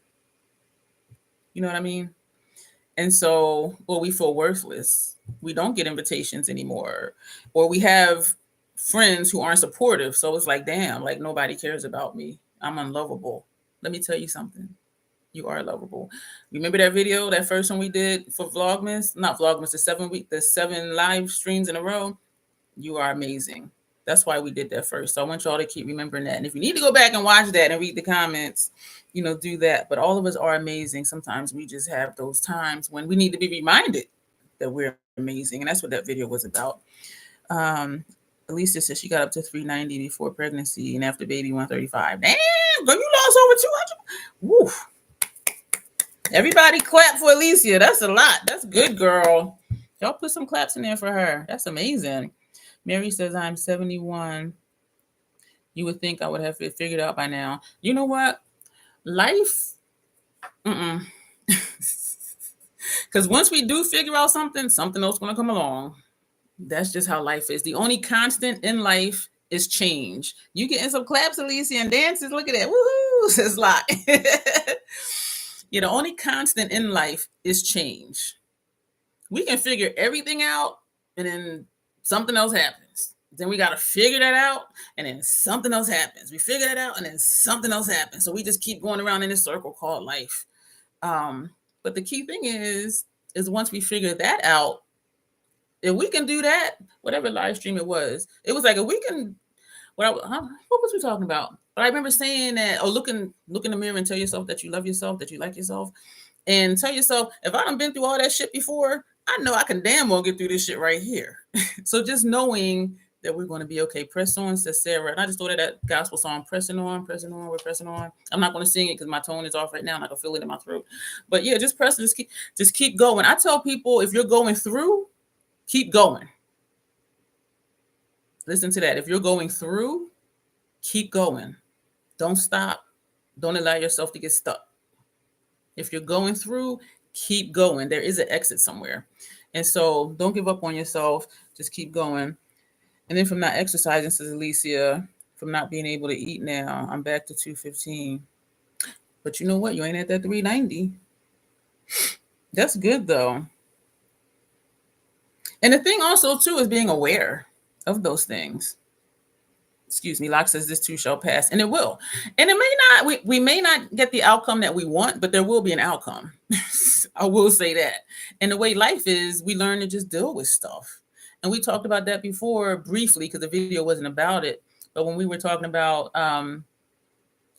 You know what I mean? And so, or we feel worthless. We don't get invitations anymore. Or we have friends who aren't supportive. So it's like, damn, like nobody cares about me. I'm unlovable. Let me tell you something. You are lovable. Remember that video, that first one we did for Vlogmas? Not Vlogmas, the 7 live streams in a row. You are amazing. That's why we did that first. So I want y'all to keep remembering that. And if you need to go back and watch that and read the comments, do that. But all of us are amazing. Sometimes we just have those times when we need to be reminded that we're amazing. And that's what that video was about. Alicia says she got up to 390 before pregnancy and after baby 135. Damn, girl, you lost over 200. Woo. Everybody clap for Alicia. That's a lot. That's good, girl. Y'all put some claps in there for her. That's amazing. Mary says, I'm 71. You would think I would have it figured out by now. You know what? Life, because once we do figure out something else going to come along. That's just how life is. The only constant in life is change. You getting some claps, Alicia, and dances. Look at that. Woohoo! Says Lot. The only constant in life is change. We can figure everything out, and then something else happens. Then we got to figure that out, and then something else happens. We figure that out, and then something else happens. So we just keep going around in this circle called life. But the key thing is once we figure that out, if we can do that, whatever live stream it was like if we can. What was we talking about? But I remember saying that, look in the mirror and tell yourself that you love yourself, that you like yourself, and tell yourself, if I done been through all that shit before, I know I can damn well get through this shit right here. So just knowing that we're going to be okay. Press on, says Sarah. And I just thought of that gospel song, pressing on, we're pressing on. I'm not going to sing it because my tone is off right now and I can feel it in my throat. But yeah, just press, just keep going. I tell people, if you're going through, keep going. Listen to that. If you're going through, keep going. Don't stop. Don't allow yourself to get stuck. If you're going through, keep going. There is an exit somewhere. And so don't give up on yourself. Just keep going. And then from not exercising, says Alicia, from not being able to eat now, I'm back to 215. But you know what? You ain't at that 390. That's good, though. And the thing also, too, is being aware of those things. Excuse me, Locke says this too shall pass, and it will. And it may not, we may not get the outcome that we want, but there will be an outcome. I will say that. And the way life is, we learn to just deal with stuff. And we talked about that before briefly because the video wasn't about it. But when we were talking about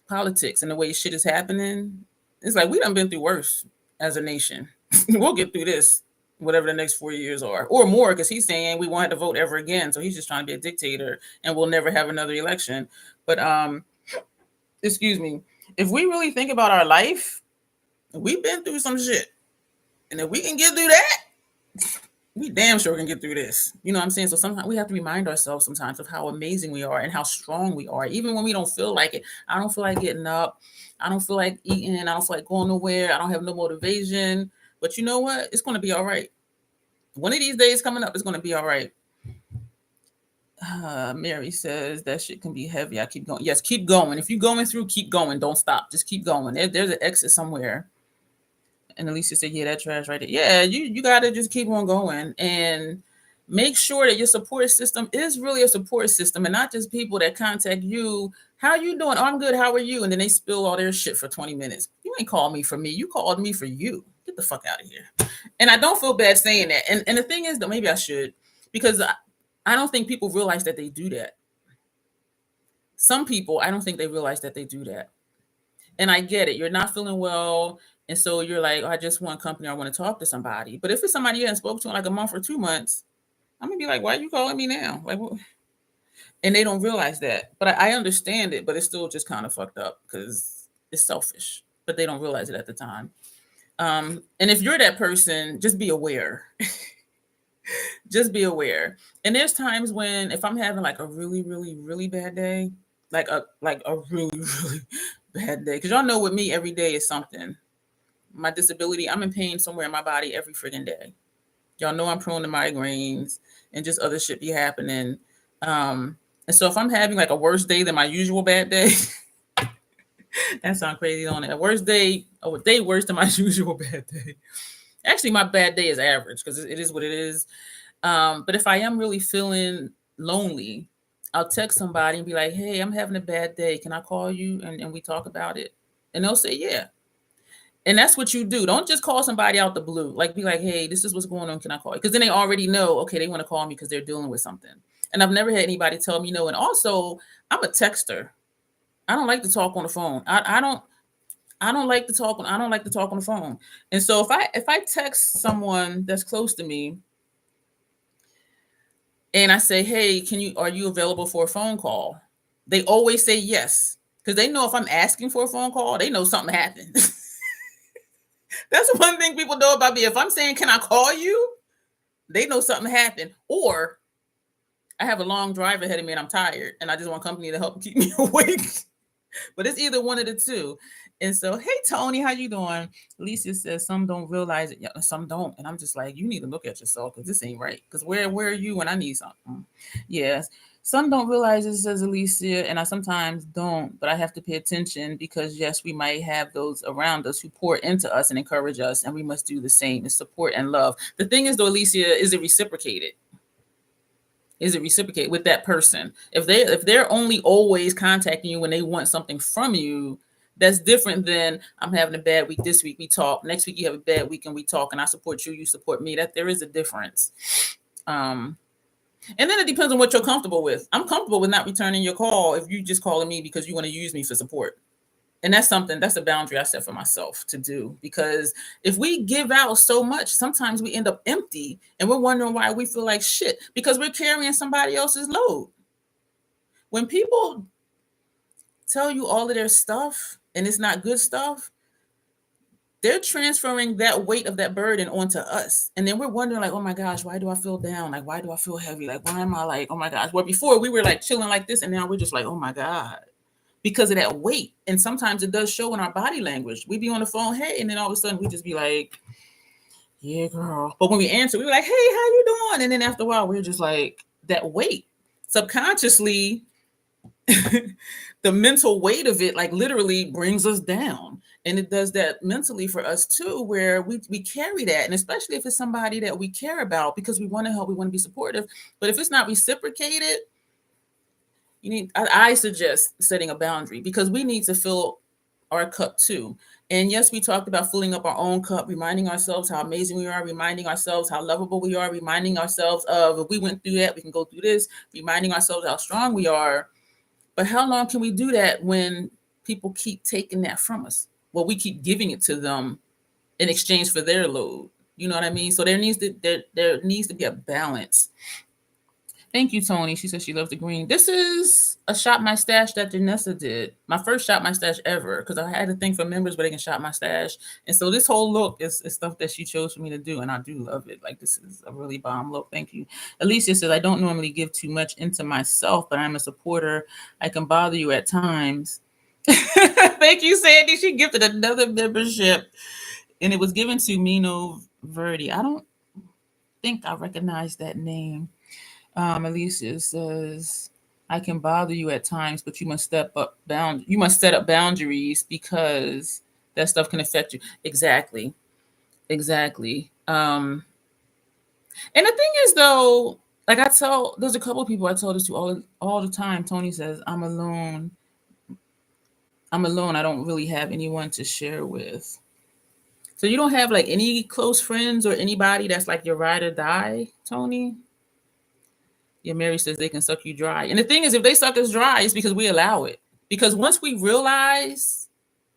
politics and the way shit is happening, it's like we done been through worse as a nation. We'll get through this, whatever the next 4 years are, or more, because he's saying we won't have to vote ever again. So he's just trying to be a dictator and we'll never have another election. But excuse me, if we really think about our life, we've been through some shit. And if we can get through that, we damn sure can get through this. You know what I'm saying? So sometimes we have to remind ourselves sometimes of how amazing we are and how strong we are, even when we don't feel like it. I don't feel like getting up. I don't feel like eating. I don't feel like going nowhere. I don't have no motivation. But you know what? It's going to be all right. One of these days coming up, it's going to be all right. Mary says that shit can be heavy. I keep going. Yes, keep going. If you're going through, keep going. Don't stop. Just keep going. There's an exit somewhere. And Alicia said, yeah, that trash right there. Yeah, you got to just keep on going and make sure that your support system is really a support system and not just people that contact you. How you doing? Oh, I'm good. How are you? And then they spill all their shit for 20 minutes. You ain't called me for me. You called me for you. Get the fuck out of here. And I don't feel bad saying that. And the thing is, though, maybe I should, because I don't think people realize that they do that. Some people, I don't think they realize that they do that. And I get it. You're not feeling well. And so you're like, oh, I just want company. I want to talk to somebody. But if it's somebody you haven't spoken to in like a month or 2 months, I'm going to be like, why are you calling me now? Like, what? And they don't realize that. But I understand it, but it's still just kind of fucked up because it's selfish. But they don't realize it at the time. And if you're that person, just be aware. Just be aware. And there's times when if I'm having like a really, really, really bad day, like a really, really bad day, because y'all know with me, every day is something. My disability, I'm in pain somewhere in my body every friggin' day. Y'all know I'm prone to migraines and just other shit be happening. And so if I'm having like a worse day than my usual bad day, that sounds crazy, don't it? A worse day, a day worse than my usual bad day. Actually, my bad day is average because it is what it is. But if I am really feeling lonely, I'll text somebody and be like, hey, I'm having a bad day. Can I call you? And we talk about it. And they'll say, yeah. And that's what you do. Don't just call somebody out the blue. Like, be like, hey, this is what's going on. Can I call you? Because then they already know, okay, they want to call me because they're dealing with something. And I've never had anybody tell me no. And also, I'm a texter. I don't like to talk on the phone. I don't like to talk on the phone. And so if I text someone that's close to me and I say, hey, are you available for a phone call? They always say yes. Because they know if I'm asking for a phone call, they know something happened. That's one thing people know about me. If I'm saying, can I call you? They know something happened. Or I have a long drive ahead of me and I'm tired and I just want company to help keep me awake. But it's either one of the two. And so, hey Tony, how you doing? Alicia says some don't realize it, yeah, some don't. And I'm just like, you need to look at yourself because this ain't right. Because where are you when I need something? Yes. Some don't realize it, says Alicia, and I sometimes don't, but I have to pay attention because yes, we might have those around us who pour into us and encourage us, and we must do the same and support and love. The thing is though, Alicia, is it reciprocated? Is it reciprocate with that person? If they're only always contacting you when they want something from you, that's different than I'm having a bad week this week, we talk. Next week you have a bad week and we talk, and I support you, you support me. That there is a difference. And then it depends on what you're comfortable with. I'm comfortable with not returning your call if you just calling me because you want to use me for support. And that's a boundary I set for myself to do, because if we give out so much, sometimes we end up empty and we're wondering why we feel like shit because we're carrying somebody else's load. When people tell you all of their stuff and it's not good stuff, they're transferring that weight of that burden onto us. And then we're wondering like, oh my gosh, why do I feel down? Like, why do I feel heavy? Like, why am I like, oh my gosh? Well, before we were like chilling like this, and now we're just like, oh my God. Because of that weight. And sometimes it does show in our body language. We be on the phone, hey, and then all of a sudden we just be like, yeah, girl. But when we answer, we were like, hey, how you doing? And then after a while, we're just like, that weight. Subconsciously, the mental weight of it, like literally brings us down. And it does that mentally for us too, where we carry that. And especially if it's somebody that we care about, because we want to help, we want to be supportive. But if it's not reciprocated, I suggest setting a boundary, because we need to fill our cup too. And yes, we talked about filling up our own cup, reminding ourselves how amazing we are, reminding ourselves how lovable we are, reminding ourselves of if we went through that, we can go through this, reminding ourselves how strong we are. But how long can we do that when people keep taking that from us? Well, we keep giving it to them in exchange for their load. You know what I mean? So there needs to be a balance. Thank you, Tony. She says she loves the green. This is a Shop My Stash that Janessa did. My first Shop My Stash ever, because I had a thing for members where they can shop my stash. And so this whole look is stuff that she chose for me to do, and I do love it. Like, this is a really bomb look. Thank you. Alicia says, I don't normally give too much into myself, but I'm a supporter. I can bother you at times. Thank you, Sandy. She gifted another membership, and it was given to Mino Verdi. I don't think I recognize that name. Alicia says, I can bother you at times, but you must set up boundaries because that stuff can affect you. Exactly. And the thing is though, like there's a couple of people I tell this to all the time. Tony says, I'm alone. I don't really have anyone to share with. So you don't have like any close friends or anybody that's like your ride or die, Tony? Yeah, Mary says they can suck you dry. And the thing is, if they suck us dry, it's because we allow it. Because once we realize,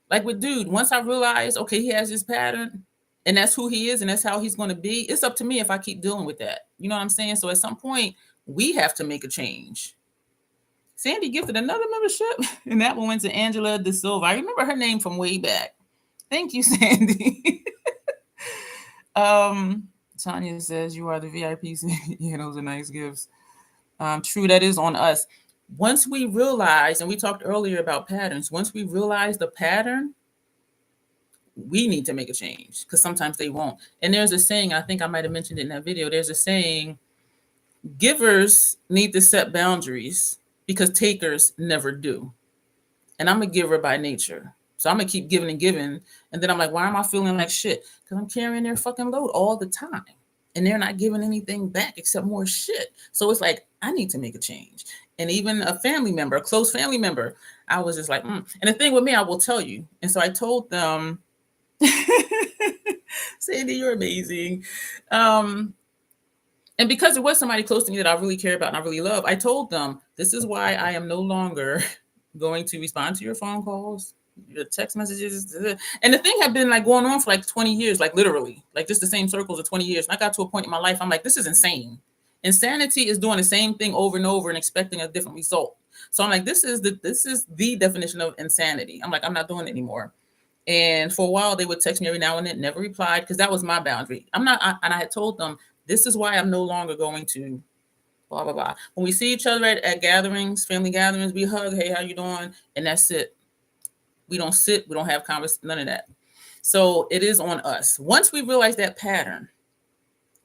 like with dude, once I realize, okay, he has this pattern and that's who he is and that's how he's going to be, it's up to me if I keep dealing with that. You know what I'm saying? So at some point, we have to make a change. Sandy gifted another membership, and that one went to Angela De Silva. I remember her name from way back. Thank you, Sandy. Tanya says, you are the VIPs. Yeah, those are nice gifts. True, that is on us. Once we realize, and we talked earlier about patterns, once we realize the pattern, we need to make a change, because sometimes they won't. And there's a saying, I think I might have mentioned it in that video, there's a saying, givers need to set boundaries because takers never do. And I'm a giver by nature. So I'm going to keep giving and giving. And then I'm like, why am I feeling like shit? Because I'm carrying their fucking load all the time. And they're not giving anything back except more shit. So it's like, I need to make a change. And even a family member, a close family member, I was just like, And the thing with me, I will tell you. And so I told them, Sandy, you're amazing. And because it was somebody close to me that I really care about and I really love, I told them, this is why I am no longer going to respond to your phone calls, your text messages. And the thing had been like going on for like 20 years, like literally, like just the same circles of 20 years. And I got to a point in my life, I'm like, this is insane. Insanity is doing the same thing over and over and expecting a different result. So I'm like, this is the definition of insanity. I'm like, I'm not doing it anymore. And for a while, they would text me every now and then, never replied, because that was my boundary. And I had told them, this is why I'm no longer going to blah, blah, blah. When we see each other at gatherings, family gatherings, we hug, hey, how you doing? And that's it. We don't sit, we don't have conversation, none of that. So it is on us. Once we realize that pattern,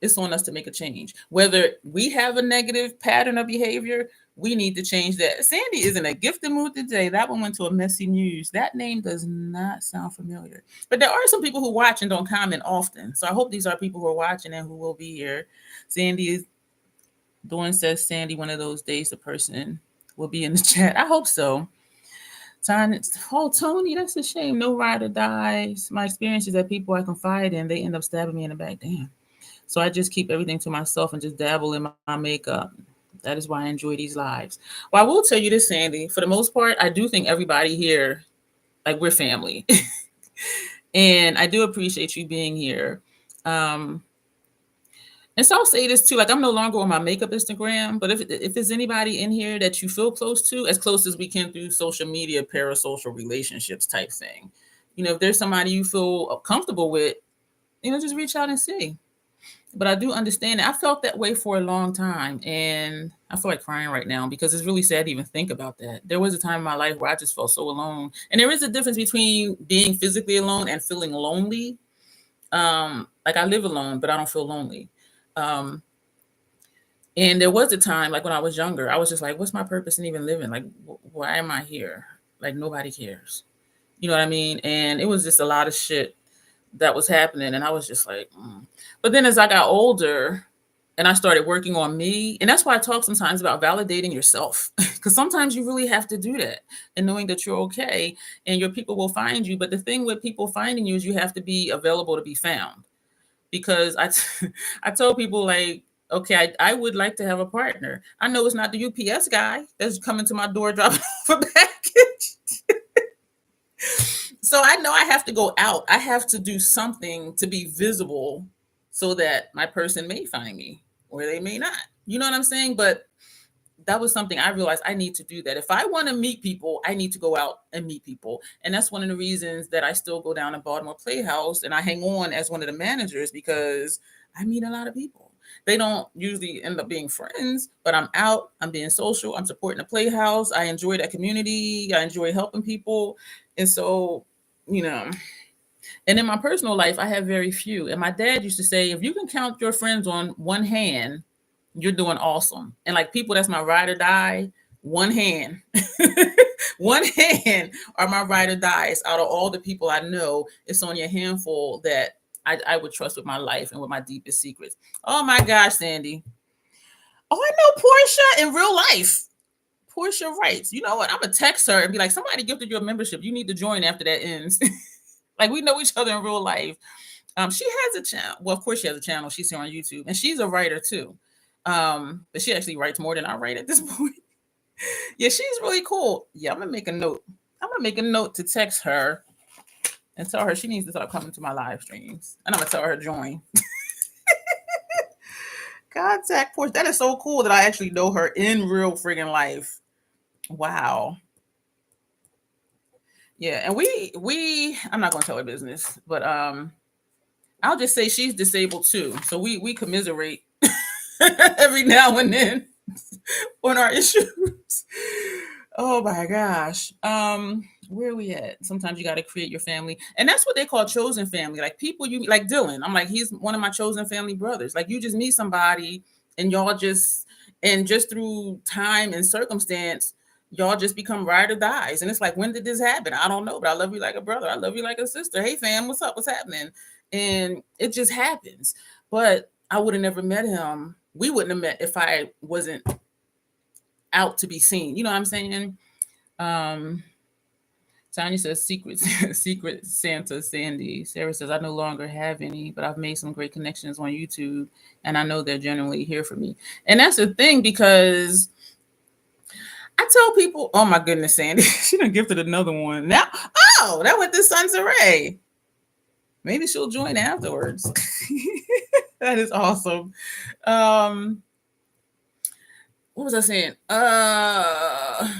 it's on us to make a change. Whether we have a negative pattern of behavior, we need to change that. Sandy is in a gifted mood today. That one went to a messy news. That name does not sound familiar. But there are some people who watch and don't comment often. So I hope these are people who are watching and who will be here. Sandy is Dawn says Sandy, one of those days the person will be in the chat. I hope so. Tony, that's a shame. No ride or dies. My experience is that people I confide in, they end up stabbing me in the back. Damn. So I just keep everything to myself and just dabble in my makeup. That is why I enjoy these lives. Well, I will tell you this, Sandy. For the most part, I do think everybody here, like, we're family. And I do appreciate you being here. And so I'll say this too, like, I'm no longer on my makeup Instagram, but if there's anybody in here that you feel close to, as close as we can through social media, parasocial relationships type thing, if there's somebody you feel comfortable with, just reach out and see. But I do understand that. I felt that way for a long time, and I feel like crying right now because it's really sad to even think about that. There was a time in my life where I just felt so alone. And there is a difference between being physically alone and feeling lonely. Like, I live alone, but I don't feel lonely. And there was a time, like when I was younger, I was just like, what's my purpose in even living? Like, why am I here? Like, nobody cares. You know what I mean? And it was just a lot of shit that was happening. And I was just like, But then as I got older and I started working on me, and that's why I talk sometimes about validating yourself, because sometimes you really have to do that and knowing that you're okay and your people will find you. But the thing with people finding you is you have to be available to be found. Because I told people, like, okay, I would like to have a partner. I know it's not the UPS guy that's coming to my door dropping off a package. So I know I have to go out. I have to do something to be visible so that my person may find me or they may not. You know what I'm saying? But that was something I realized I need to do that. If I want to meet people, I need to go out and meet people. And that's one of the reasons that I still go down to Baltimore Playhouse and I hang on as one of the managers, because I meet a lot of people. They don't usually end up being friends, but I'm out, I'm being social, I'm supporting the Playhouse. I enjoy that community. I enjoy helping people. And so, and in my personal life, I have very few. And my dad used to say, if you can count your friends on one hand, you're doing awesome. And like, people that's my ride or die, one hand. One hand are my ride or dies. Out of all the people I know, it's only a handful that I would trust with my life and with my deepest secrets. Oh my gosh, Sandy. Oh, I know Portia in real life. Portia writes, you know what? I'm going to text her and be like, somebody gifted you a membership. You need to join after that ends. Like, we know each other in real life. She has a channel. Well, of course she has a channel. She's here on YouTube. And she's a writer too. But she actually writes more than I write at this point. Yeah, she's really cool. Yeah, I'm going to make a note. I'm going to make a note to text her and tell her she needs to start coming to my live streams. And I'm going to tell her to join. Contact Portia. That is so cool that I actually know her in real friggin' life. Wow. Yeah, and we I'm not gonna tell her business, but I'll just say she's disabled too. So we commiserate every now and then on our issues. Oh my gosh. Where are we at? Sometimes you got to create your family, and that's what they call chosen family. Like, people you like Dylan. I'm like, he's one of my chosen family brothers. Like, you just meet somebody, and just through time and circumstance, y'all just become ride or dies. And it's like, when did this happen? I don't know, but I love you like a brother. I love you like a sister. Hey fam, what's up? What's happening? And it just happens. But I would have never met him. We wouldn't have met if I wasn't out to be seen. You know what I'm saying? Tanya says, secret Santa, Sandy. Sarah says, I no longer have any, but I've made some great connections on YouTube, and I know they're genuinely here for me. And that's the thing, because I tell people, oh my goodness, Sandy, she done gifted another one. Now, that went to Sunsaray. Maybe she'll join afterwards. That is awesome. What was I saying?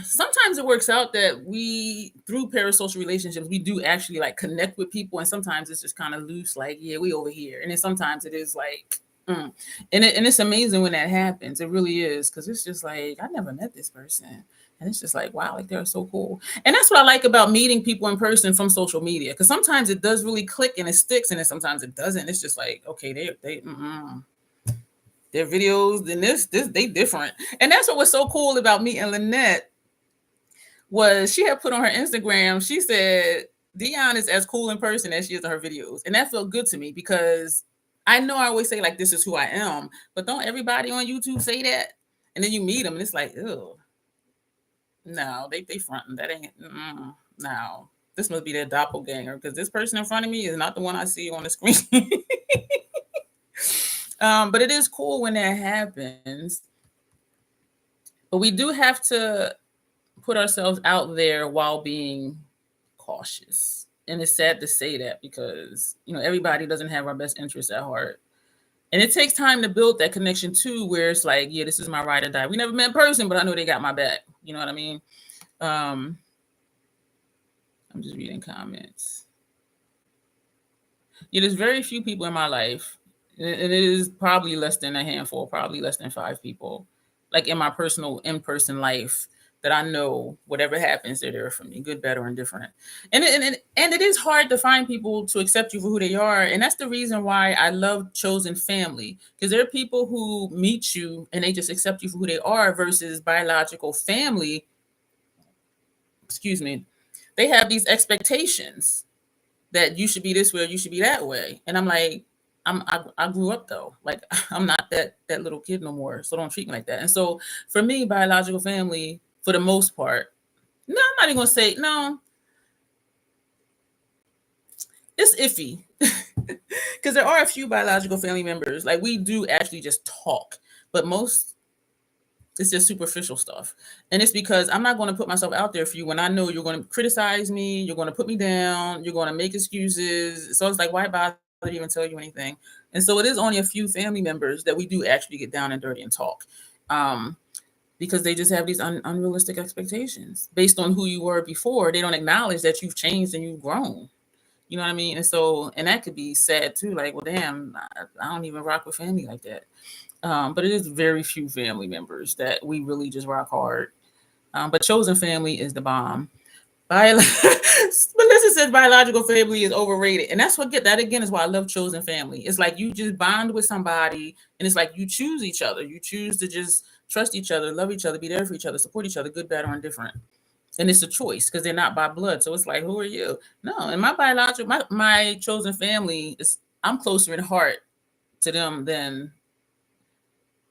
Sometimes it works out that we, through parasocial relationships, we do actually like connect with people, and sometimes it's just kind of loose, like, yeah, we over here. And then sometimes it is like And it's amazing when that happens. It really is, because it's just like, I never met this person. And it's just like, wow, like they're so cool. And that's what I like about meeting people in person from social media. Because sometimes it does really click and it sticks, and then sometimes it doesn't. It's just like, okay, their videos, then this they different. And that's what was so cool about meeting Lynette, was she had put on her Instagram, she said, Dion is as cool in person as she is in her videos. And that felt good to me, because I know I always say, like, this is who I am, but don't everybody on YouTube say that? And then you meet them and it's like, ew. No, they fronting. That ain't, no. This must be their doppelganger, because this person in front of me is not the one I see on the screen. But it is cool when that happens. But we do have to put ourselves out there while being cautious. And it's sad to say that, because, everybody doesn't have our best interests at heart. And it takes time to build that connection too, where it's like, yeah, this is my ride or die. We never met in person, but I know they got my back. You know what I mean? I'm just reading comments. Yeah, there's very few people in my life, and it is probably less than a handful, probably less than 5 people, like in my personal in-person life, that I know whatever happens, they're there for me, good, bad, or indifferent. And it is hard to find people to accept you for who they are. And that's the reason why I love chosen family, because there are people who meet you and they just accept you for who they are, versus biological family. Excuse me. They have these expectations that you should be this way or you should be that way. And I'm like, I grew up though. Like, I'm not that little kid no more. So don't treat me like that. And so for me, biological family, for the most part, no, I'm not even gonna say no. It's iffy. Because there are a few biological family members, like, we do actually just talk, but most, it's just superficial stuff. And it's because I'm not going to put myself out there for you when I know you're going to criticize me, you're going to put me down, you're going to make excuses. So it's like, why bother to even tell you anything? And so it is only a few family members that we do actually get down and dirty and talk, because they just have these unrealistic expectations based on who you were before. They don't acknowledge that you've changed and you've grown. You know what I mean? And so, and that could be sad too. Like, well, damn, I don't even rock with family like that. But it is very few family members that we really just rock hard. But chosen family is the bomb. Melissa says biological family is overrated. And that's what that again is why I love chosen family. It's like you just bond with somebody, and it's like you choose each other. You choose to just trust each other, love each other, be there for each other, support each other, good, bad, or indifferent. And it's a choice, because they're not by blood. So it's like, who are you? No, and my chosen family is, I'm closer in heart to them than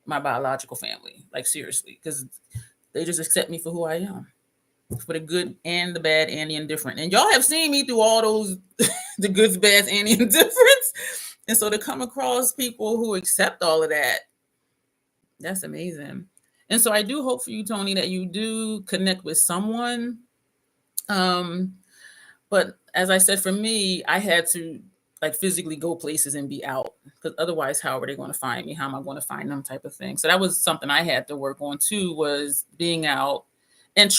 my biological family. Like, seriously, because they just accept me for who I am, for the good and the bad and the indifferent. And y'all have seen me through all those, the goods, bads, and the indifference. And so to come across people who accept all of that, that's amazing. And so I do hope for you, Tony, that you do connect with someone. But as I said, for me, I had to like physically go places and be out, because otherwise, how are they going to find me? How am I going to find them, type of thing? So that was something I had to work on too, was being out and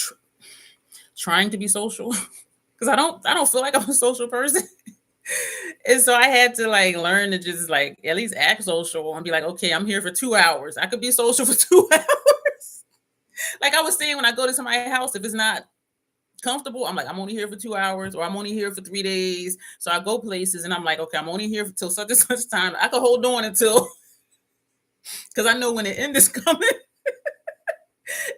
trying to be social, because I don't feel like I'm a social person. And so I had to like learn to just like at least act social and be like, okay, I'm here for 2 hours. I could be social for 2 hours. Like I was saying, when I go to somebody's house, if it's not comfortable, I'm like, I'm only here for 2 hours, or I'm only here for 3 days. So I go places and I'm like, okay, I'm only here until such and such time. I could hold on until, because I know when the end is coming.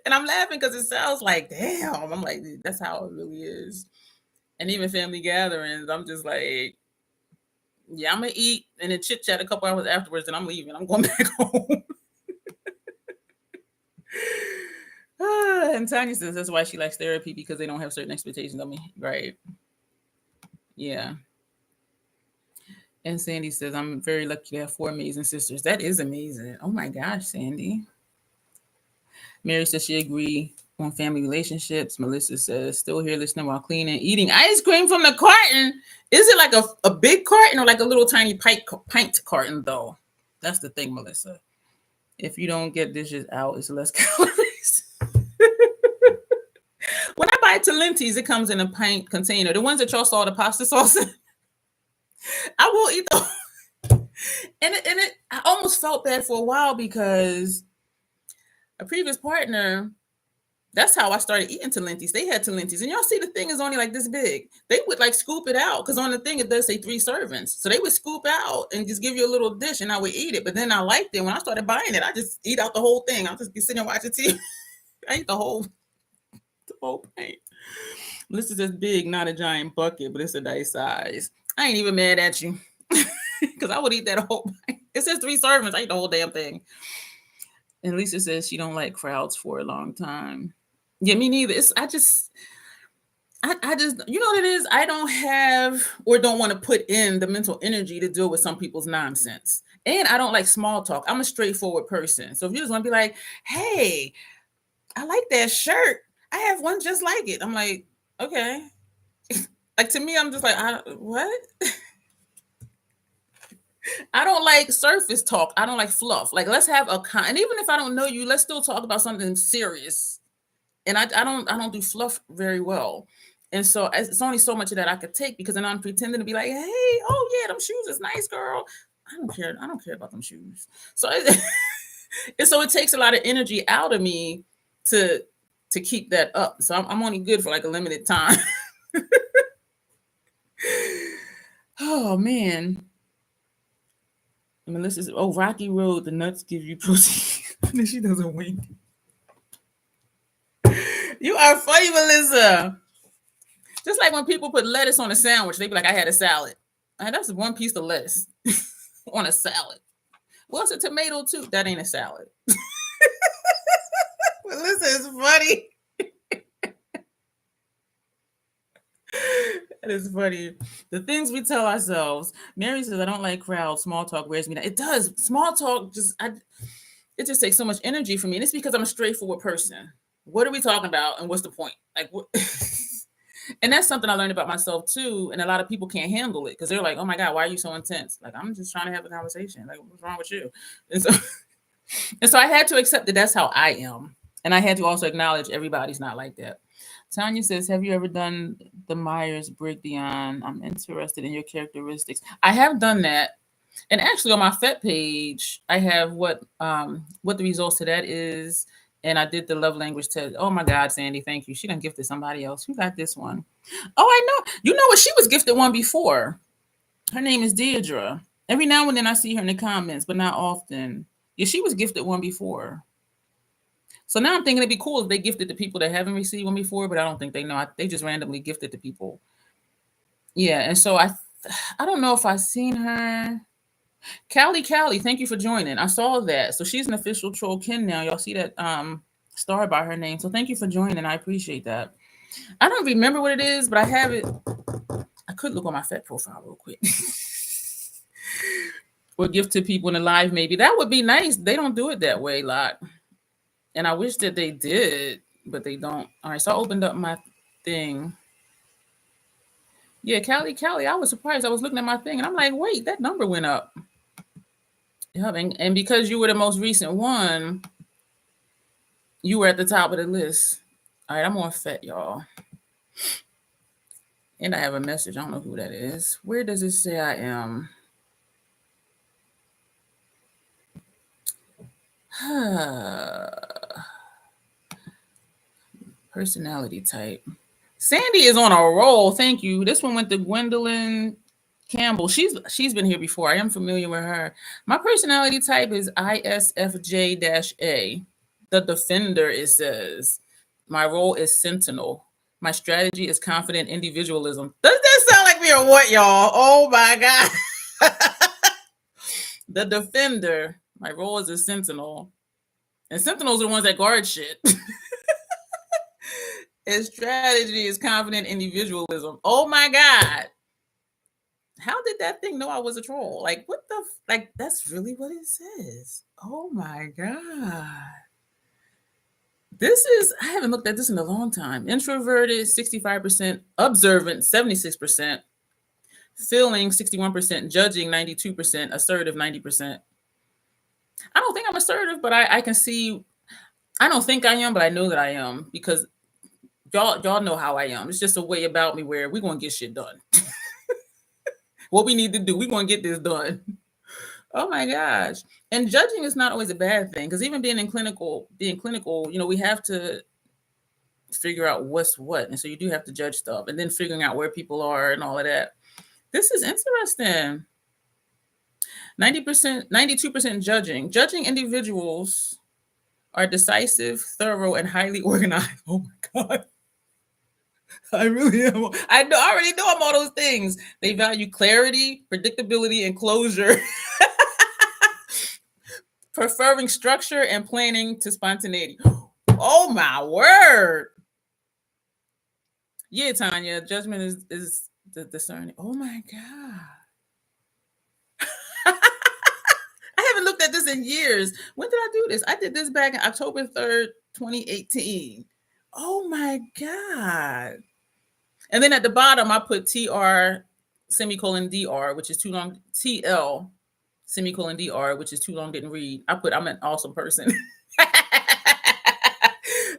And I'm laughing because it sounds like, damn. I'm like, that's how it really is. And even family gatherings, I'm just like, yeah, I'm gonna eat and then chit chat a couple hours afterwards, and I'm leaving. I'm going back home. And Tanya says that's why she likes therapy, because they don't have certain expectations of me. Right. Yeah. And Sandy says, I'm very lucky to have 4 amazing sisters. That is amazing. Oh my gosh, Sandy. Mary says she agree on family relationships. Melissa says, still here listening while cleaning, eating ice cream from the carton. Is it like a big carton or like a little tiny pint carton, though? That's the thing, Melissa. If you don't get dishes out, it's less calories. When I buy Talenti's, it comes in a pint container. The ones that y'all saw the pasta sauce in, I will eat those. I almost felt bad for a while because a previous partner, that's how I started eating Talentis. They had Talentis. And y'all see the thing is only like this big. They would like scoop it out because on the thing it does say 3 servings. So they would scoop out and just give you a little dish and I would eat it. But then I liked it. When I started buying it, I just eat out the whole thing. I'll just be sitting and watching TV. I eat the whole thing. This is just big, not a giant bucket, but it's a nice size. I ain't even mad at you because I would eat that whole bite. It says 3 servings. I eat the whole damn thing. And Lisa says she don't like crowds for a long time. Yeah, me neither. I just, you know what it is? I don't have or don't want to put in the mental energy to deal with some people's nonsense. And I don't like small talk. I'm a straightforward person. So if you just want to be like, hey, I like that shirt. I have one just like it. I'm like, okay. Like to me, I'm just like, what? I don't like surface talk. I don't like fluff. Like let's have and even if I don't know you, let's still talk about something serious. And I don't do fluff very well. And so it's only so much of that I could take because then I'm pretending to be like, hey, oh yeah, them shoes is nice, girl. I don't care about them shoes. So and so it takes a lot of energy out of me to keep that up. So I'm only good for like a limited time. Oh man. Melissa's Rocky Road, the nuts give you protein. She doesn't wink. You are funny, Melissa. Just like when people put lettuce on a sandwich, they be like, I had a salad. That's one piece of lettuce on a salad. Well, it's a tomato too. That ain't a salad. Melissa is funny. That is funny. The things we tell ourselves. Mary says, I don't like crowds. Small talk wears me down. It does. Small talk it just takes so much energy from me. And it's because I'm a straightforward person. What are we talking about? And what's the point? Like what? And that's something I learned about myself too. And a lot of people can't handle it because they're like, oh my God, why are you so intense? Like, I'm just trying to have a conversation. Like, what's wrong with you? And so I had to accept that that's how I am. And I had to also acknowledge everybody's not like that. Tanya says, have you ever done the Myers-Briggs, Dion? I'm interested in your characteristics. I have done that. And actually on my FET page, I have what the results to that is. And I did the love language test. Oh my God, Sandy, thank you. She done gifted somebody else. Who got this one? Oh, I know. You know what? She was gifted one before. Her name is Deirdre. Every now and then I see her in the comments, but not often. Yeah, she was gifted one before. So now I'm thinking it'd be cool if they gifted to people that haven't received one before, but I don't think they know. They just randomly gifted to people. Yeah, and so I don't know if I've seen her. Callie, thank you for joining. I saw that. So she's an official troll kin now. Y'all see that star by her name. So thank you for joining. I appreciate that. I don't remember what it is, but I have it. I could look on my FET profile real quick. Or gift to people in the live, maybe. That would be nice. They don't do it that way a lot. And I wish that they did, but they don't. All right, so I opened up my thing. Yeah, Callie, I was surprised. I was looking at my thing, and I'm like, wait, that number went up. Yep, and because you were the most recent one, you were at the top of the list. All right, I'm on FET, y'all. And I have a message. I don't know who that is. Where does it say I am? Personality type. Sandy is on a roll. Thank you. This one went to Gwendolyn Campbell. She's been here before. I am familiar with her. My personality type is ISFJ-A. The defender, it says. My role is sentinel. My strategy is confident individualism. Does that sound like me or what, y'all? Oh my God. The defender. My role is a sentinel. And sentinels are the ones that guard shit. His strategy is confident individualism. Oh my God. How did that thing know I was a troll? Like, what the, like, that's really what it says. Oh my God. I haven't looked at this in a long time. Introverted, 65%, observant, 76%, feeling, 61%, judging, 92%, assertive, 90%. I don't think I'm assertive, but I can see, I don't think I am, but I know that I am because y'all know how I am. It's just a way about me where we're going to get shit done. What we need to do, we're going to get this done. Oh my gosh. And judging is not always a bad thing, because even being clinical, we have to figure out what's what. And so you do have to judge stuff, and then figuring out where people are and all of that. This is interesting. 90%, 92% judging. Judging individuals are decisive, thorough, and highly organized. Oh my God. I really am. I already know I'm all those things. They value clarity, predictability, and closure, preferring structure and planning to spontaneity. Oh my word. Yeah, Tanya, judgment is the discerning. Oh my God. I haven't looked at this in years. When did I do this? I did this back in October 3rd, 2018. Oh my God. And then at the bottom, I put TR semicolon DR, which is too long, TL semicolon DR, which is too long, didn't read. I'm an awesome person.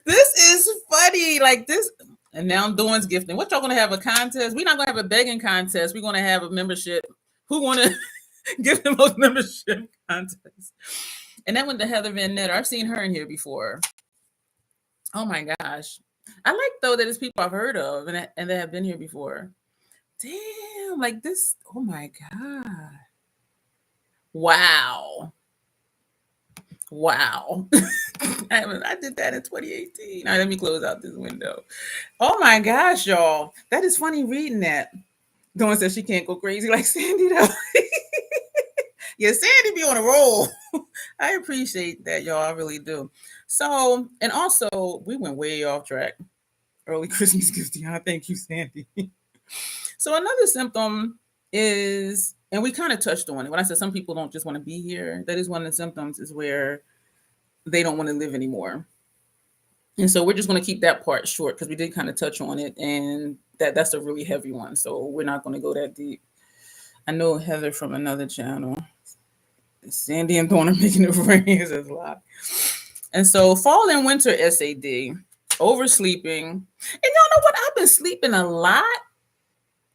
This is funny. Like this. And now I'm doing gifting. What y'all gonna have a contest? We're not gonna have a begging contest. We're gonna have a membership. Who wanna give the most membership contest? And that went to Heather Van Netter. I've seen her in here before. Oh my gosh. I like though that it's people I've heard of and that have been here before. Damn, like this. Oh my God. Wow. Wow. I did that in 2018. All right, let me close out this window. Oh my gosh, y'all. That is funny reading that. Dawn says she can't go crazy like Sandy though. Yeah, Sandy be on a roll. I appreciate that, y'all. I really do. So, and also, we went way off track. Early Christmas gifts, Dion. Thank you, Sandy. So another symptom is, and we kind of touched on it when I said some people don't just want to be here. That is one of the symptoms, is where they don't want to live anymore. And so we're just going to keep that part short because we did kind of touch on it, and that's a really heavy one. So we're not going to go that deep. I know Heather from another channel. Sandy and Dawn are making it rain. It's a lot. And so fall and winter S.A.D, oversleeping. And y'all know what? I've been sleeping a lot.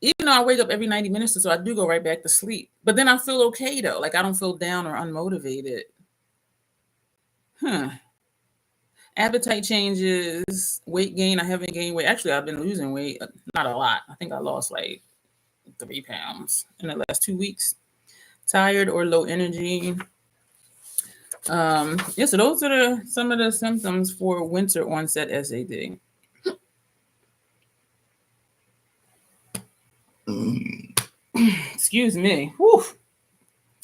Even though I wake up every 90 minutes or so, I do go right back to sleep. But then I feel okay though. Like I don't feel down or unmotivated. Appetite changes, weight gain. I haven't gained weight. Actually, I've been losing weight. Not a lot. I think I lost like 3 pounds in the last 2 weeks. Tired or low energy. Yeah, so those are some of the symptoms for winter onset S.A.D. Excuse me. Whew.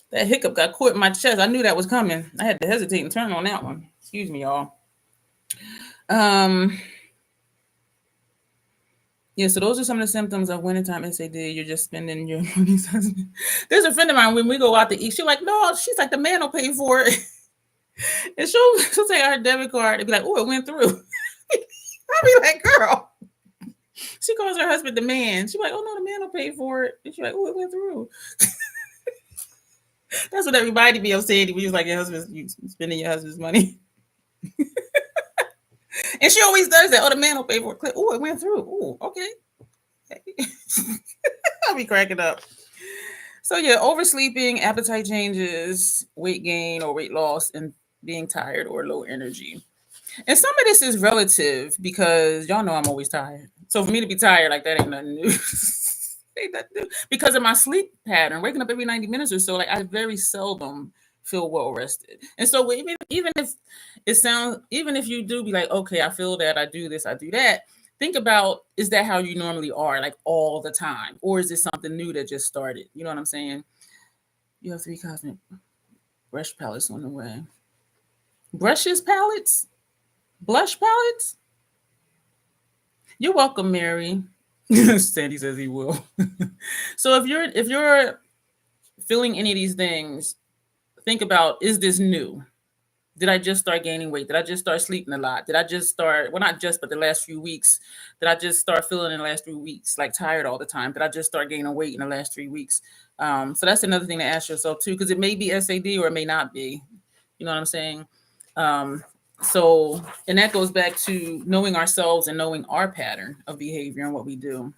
That hiccup got caught in my chest. I knew that was coming. I had to hesitate and turn on that one. Excuse me, y'all. Yeah, so those are some of the symptoms of wintertime S.A.D. You're just spending your money. There's a friend of mine, when we go out to eat, she's like, no, she's like, the man will pay for it. And she'll take her debit card and be like, oh, it went through. I'll be like, girl. She calls her husband the man. She's like, oh, no, the man will pay for it. And she's like, oh, it went through. That's what everybody be saying. We was like, your husband's, you spending your husband's money. And she always does that. Oh, the man will pay for it. Oh, it went through. Oh, okay. I'll be cracking up. So yeah, oversleeping, appetite changes, weight gain or weight loss, and being tired or low energy. And some of this is relative because y'all know I'm always tired. So for me to be tired, like that ain't nothing new. Ain't nothing new. Because of my sleep pattern, waking up every 90 minutes or so, like I very seldom feel well rested. And so even if it sounds, even if you do be like, okay, I feel that, I do this, I do that. Think about, is that how you normally are, like all the time? Or is this something new that just started? You know what I'm saying? You have 3 cosmic brush palettes on the way. Brushes palettes? Blush palettes? You're welcome, Mary. Sandy says he will. So if you're feeling any of these things, think about, is this new? Did I just start gaining weight? Did I just start sleeping a lot? Did I just start, well, not just, but the last few weeks, did I just start feeling in the last 3 weeks, like tired all the time? Did I just start gaining weight in the last 3 weeks? So that's another thing to ask yourself too, because it may be S.A.D. or it may not be. You know what I'm saying? So, and that goes back to knowing ourselves and knowing our pattern of behavior and what we do.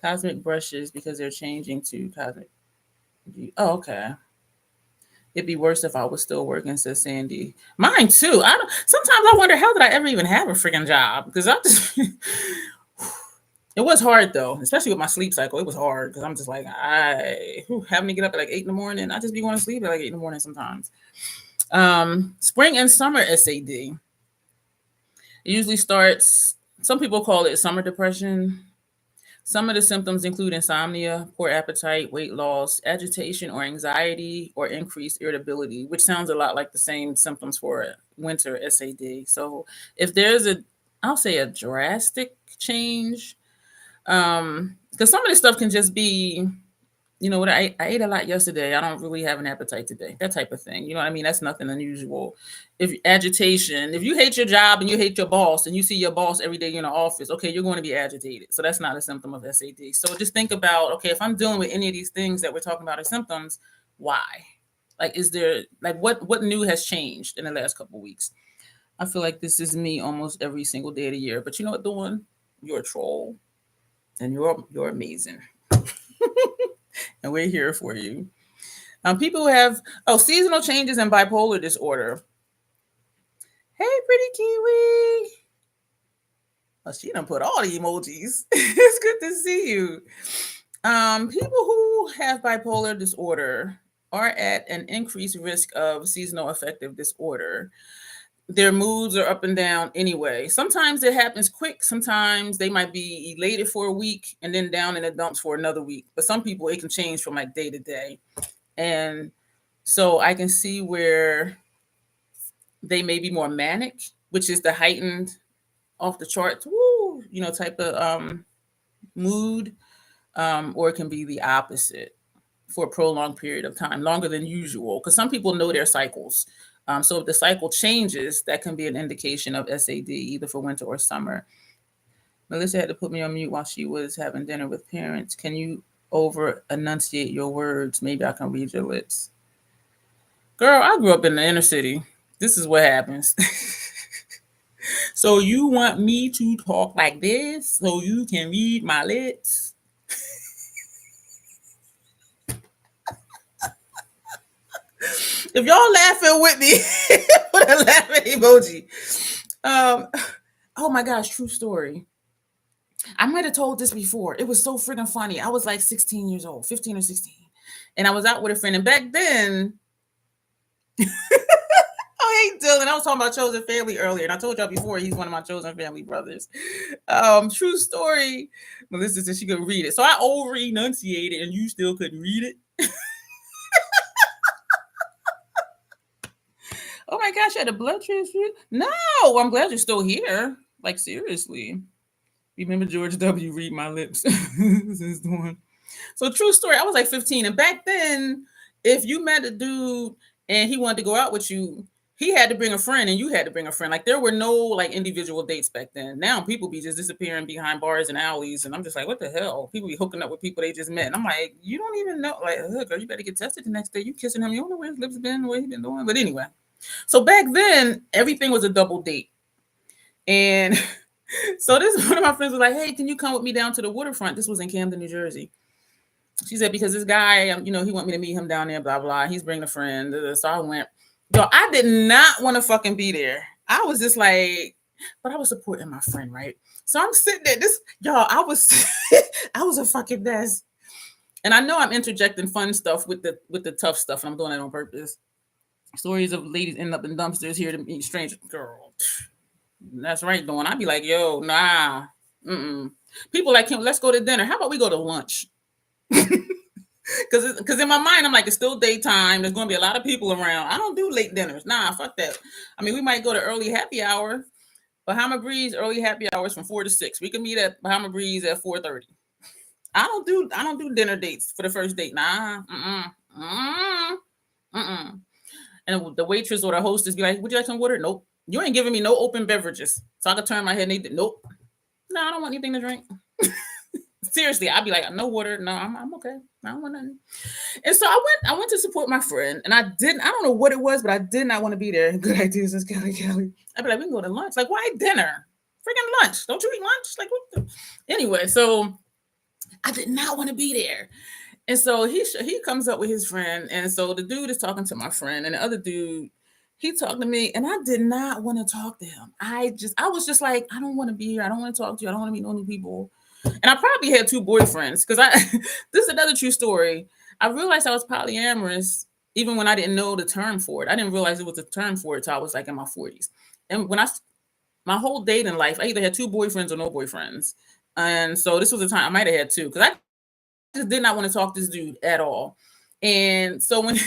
Cosmic brushes, because they're changing to cosmic. Oh, okay. It'd be worse if I was still working, says Sandy. Mine too. Sometimes I wonder, how did I ever even have a freaking job? Because I just it was hard though, especially with my sleep cycle. It was hard because I'm just like, having to get up at like 8 in the morning. I just be going to sleep at like 8 in the morning sometimes. Spring and summer S.A.D. It usually starts, some people call it summer depression. Some of the symptoms include insomnia, poor appetite, weight loss, agitation or anxiety, or increased irritability, which sounds a lot like the same symptoms for winter S.A.D. So if there's I'll say a drastic change, because some of this stuff can just be, you know what, I ate a lot yesterday, I don't really have an appetite today, that type of thing. You know what I mean? That's nothing unusual. If agitation, if you hate your job and you hate your boss and you see your boss every day in the office, okay, you're going to be agitated. So that's not a symptom of S.A.D. So just think about, okay, if I'm dealing with any of these things that we're talking about as symptoms, why? Like, is there, like, what new has changed in the last couple of weeks? I feel like this is me almost every single day of the year. But you know what, Dawn? You're a troll, and you're amazing. And we're here for you. People who have seasonal changes and bipolar disorder. Hey, pretty Kiwi. Oh, she done put all the emojis. It's good to see you. People who have bipolar disorder are at an increased risk of seasonal affective disorder. Their moods are up and down anyway. Sometimes it happens quick. Sometimes they might be elated for a week and then down in the dumps for another week. But some people, it can change from like day to day. And so I can see where they may be more manic, which is the heightened, off the charts, type of mood, or it can be the opposite for a prolonged period of time, longer than usual, because some people know their cycles. So if the cycle changes, that can be an indication of S.A.D, either for winter or summer. Melissa had to put me on mute while she was having dinner with parents. Can you over enunciate your words? Maybe I can read your lips. Girl, I grew up in the inner city. This is what happens. So you want me to talk like this so you can read my lips? If y'all laughing with me, put a laughing emoji. Oh my gosh, true story. I might have told this before. It was so freaking funny. I was like 16 years old, 15 or 16. And I was out with a friend. And back then, oh, hey, Dylan. I was talking about chosen family earlier. And I told y'all before, he's one of my chosen family brothers. True story. Melissa said she could read it. So I over enunciated and you still couldn't read it. Oh my gosh, I had a blood transfusion? No, I'm glad you're still here. Like, seriously. Remember George W. Read my lips. This is the one. So true story. I was like 15. And back then, if you met a dude and he wanted to go out with you, he had to bring a friend and you had to bring a friend. Like, there were no like individual dates back then. Now people be just disappearing behind bars and alleys. And I'm just like, what the hell? People be hooking up with people they just met. And I'm like, you don't even know. Like, girl, you better get tested the next day. You kissing him. You don't know where his lips been, what he been doing. But anyway. So back then, everything was a double date. And so this one of my friends was like, hey, can you come with me down to the waterfront? This was in Camden, New Jersey. She said, because this guy, he want me to meet him down there, blah, blah. He's bringing a friend. So I went. Yo, I did not want to fucking be there. I was just like, but I was supporting my friend, right? So I'm sitting there. I was a fucking mess. And I know I'm interjecting fun stuff with the tough stuff, and I'm doing that on purpose. Stories of ladies ending up in dumpsters here to meet strangers. Girl, that's right, Dawn. I'd be like, yo, nah. People like, let's go to dinner. How about we go to lunch? Because in my mind, I'm like, it's still daytime. There's going to be a lot of people around. I don't do late dinners. Nah, fuck that. I mean, we might go to early happy hour. Bahama Breeze, early happy hours from 4 to 6. We can meet at Bahama Breeze at 4:30. I don't do dinner dates for the first date. Nah. And the waitress or the hostess be like, would you like some water? Nope. You ain't giving me no open beverages. So I could turn my head and nope. No, I don't want anything to drink. Seriously, I'd be like, no water. No, I'm okay. I don't want nothing. And so I went to support my friend, and I don't know what it was, but I did not want to be there. Good idea, says Kelly. I'd be like, we can go to lunch. Like, why dinner? Freaking lunch. Don't you eat lunch? Like, what the? Anyway, so I did not want to be there. And so he comes up with his friend, and so the dude is talking to my friend, and the other dude, he talked to me, and I did not want to talk to him. I was just like, I don't want to be here. I don't want to talk to you. I don't want to meet no new people. And I probably had 2 boyfriends because I this is another true story. I realized I was polyamorous even when I didn't know the term for it. I didn't realize it was a term for it till I was like in my 40s. And my whole dating life, I either had 2 boyfriends or no boyfriends. And so this was a time I might have had 2 because I just did not want to talk to this dude at all. And so when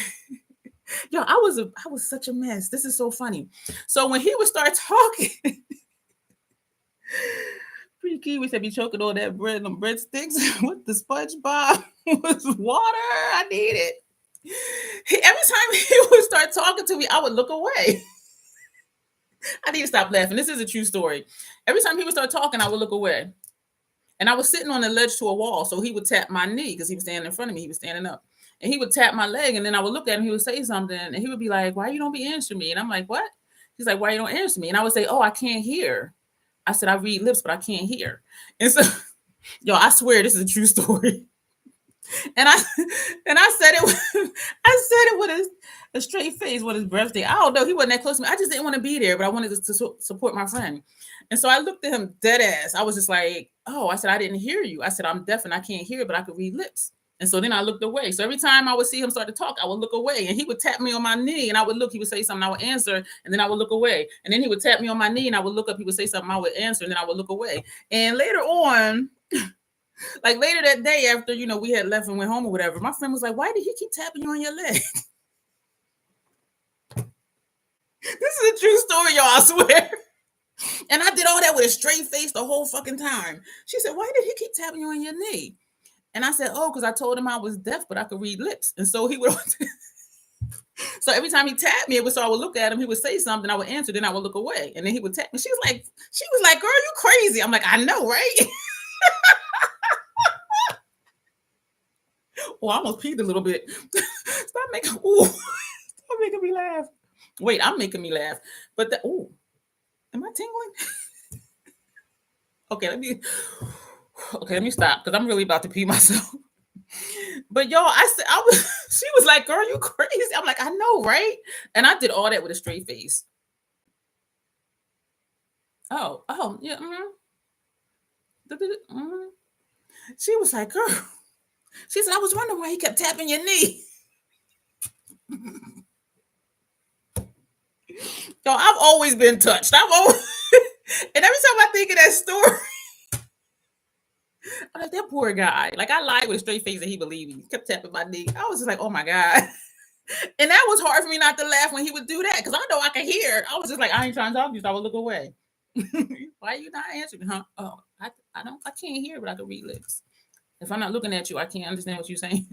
I was such a mess. This is so funny. So when he would start talking, Pretty Kiwi said be choking on that bread and them breadsticks with the SpongeBob with water. I need it. Every time he would start talking to me, I would look away. I need to stop laughing. This is a true story. Every time he would start talking, I would look away. And I was sitting on the ledge to a wall. So he would tap my knee because he was standing in front of me. He was standing up. And he would tap my leg. And then I would look at him. He would say something. And he would be like, why you don't be answering me? And I'm like, what? He's like, why you don't answer me? And I would say, oh, I can't hear. I said, I read lips, but I can't hear. And so, yo, I swear this is a true story. And I said it with a straight face with his birthday. I don't know. He wasn't that close to me. I just didn't want to be there, but I wanted to support my friend. And so I looked at him dead ass. I was just like, oh, I said, I didn't hear you. I said, I'm deaf and I can't hear, but I could read lips. And so then I looked away. So every time I would see him start to talk, I would look away. And he would tap me on my knee and I would look. He would say something, I would answer. And then I would look away. And then he would tap me on my knee and I would look up. He would say something, I would answer. And then I would look away. And later on, like later that day after, we had left and went home or whatever, my friend was like, why did he keep tapping you on your leg? This is a true story, y'all, I swear. And I did all that with a straight face the whole fucking time. She said, why did he keep tapping you on your knee? And I said, oh, because I told him I was deaf, but I could read lips. And so he would. So every time he tapped me, I would look at him. He would say something. I would answer. Then I would look away. And then he would tap me. She was like, girl, you crazy. I'm like, I know, right? Oh, I almost peed a little bit. Stop making me laugh. Wait, I'm making me laugh. But am I tingling? Okay, let me stop because I'm really about to pee myself. But y'all, she was like, girl, you crazy. I'm like, I know, right? And I did all that with a straight face. Oh, yeah. She was like, girl. She said, I was wondering why he kept tapping your knee. Yo, I've always been touched. And every time I think of that story, I'm like, that poor guy. Like, I lied with a straight face and he believed me. He kept tapping my knee. I was just like, oh my God. And that was hard for me not to laugh when he would do that because I know I could hear. I was just like, I ain't trying to talk to you, so I would look away. Why are you not answering, huh? Oh, I can't hear, but I can read lips. If I'm not looking at you, I can't understand what you're saying.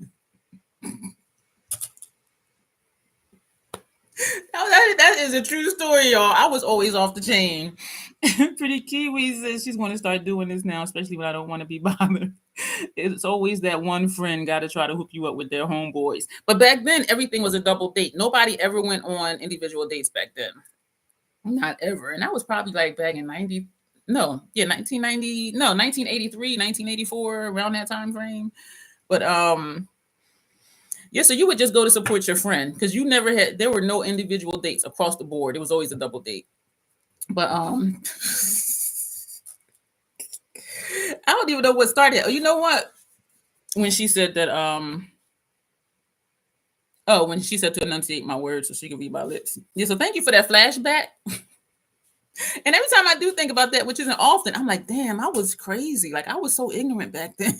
That is a true story, y'all. I was always off the chain. Pretty Kiwi says she's going to start doing this now, especially when I don't want to be bothered. It's always that one friend got to try to hook you up with their homeboys. But back then, everything was a double date. Nobody ever went on individual dates back then. Not ever. And that was probably like back in 1983, 1984, around that time frame. But yeah, so you would just go to support your friend because there were no individual dates across the board. It was always a double date. But I don't even know what started. You know what? When she said that when she said to enunciate my words so she could read my lips. Yeah, so thank you for that flashback. And every time I do think about that, which isn't often, I'm like, damn, I was crazy. Like I was so ignorant back then.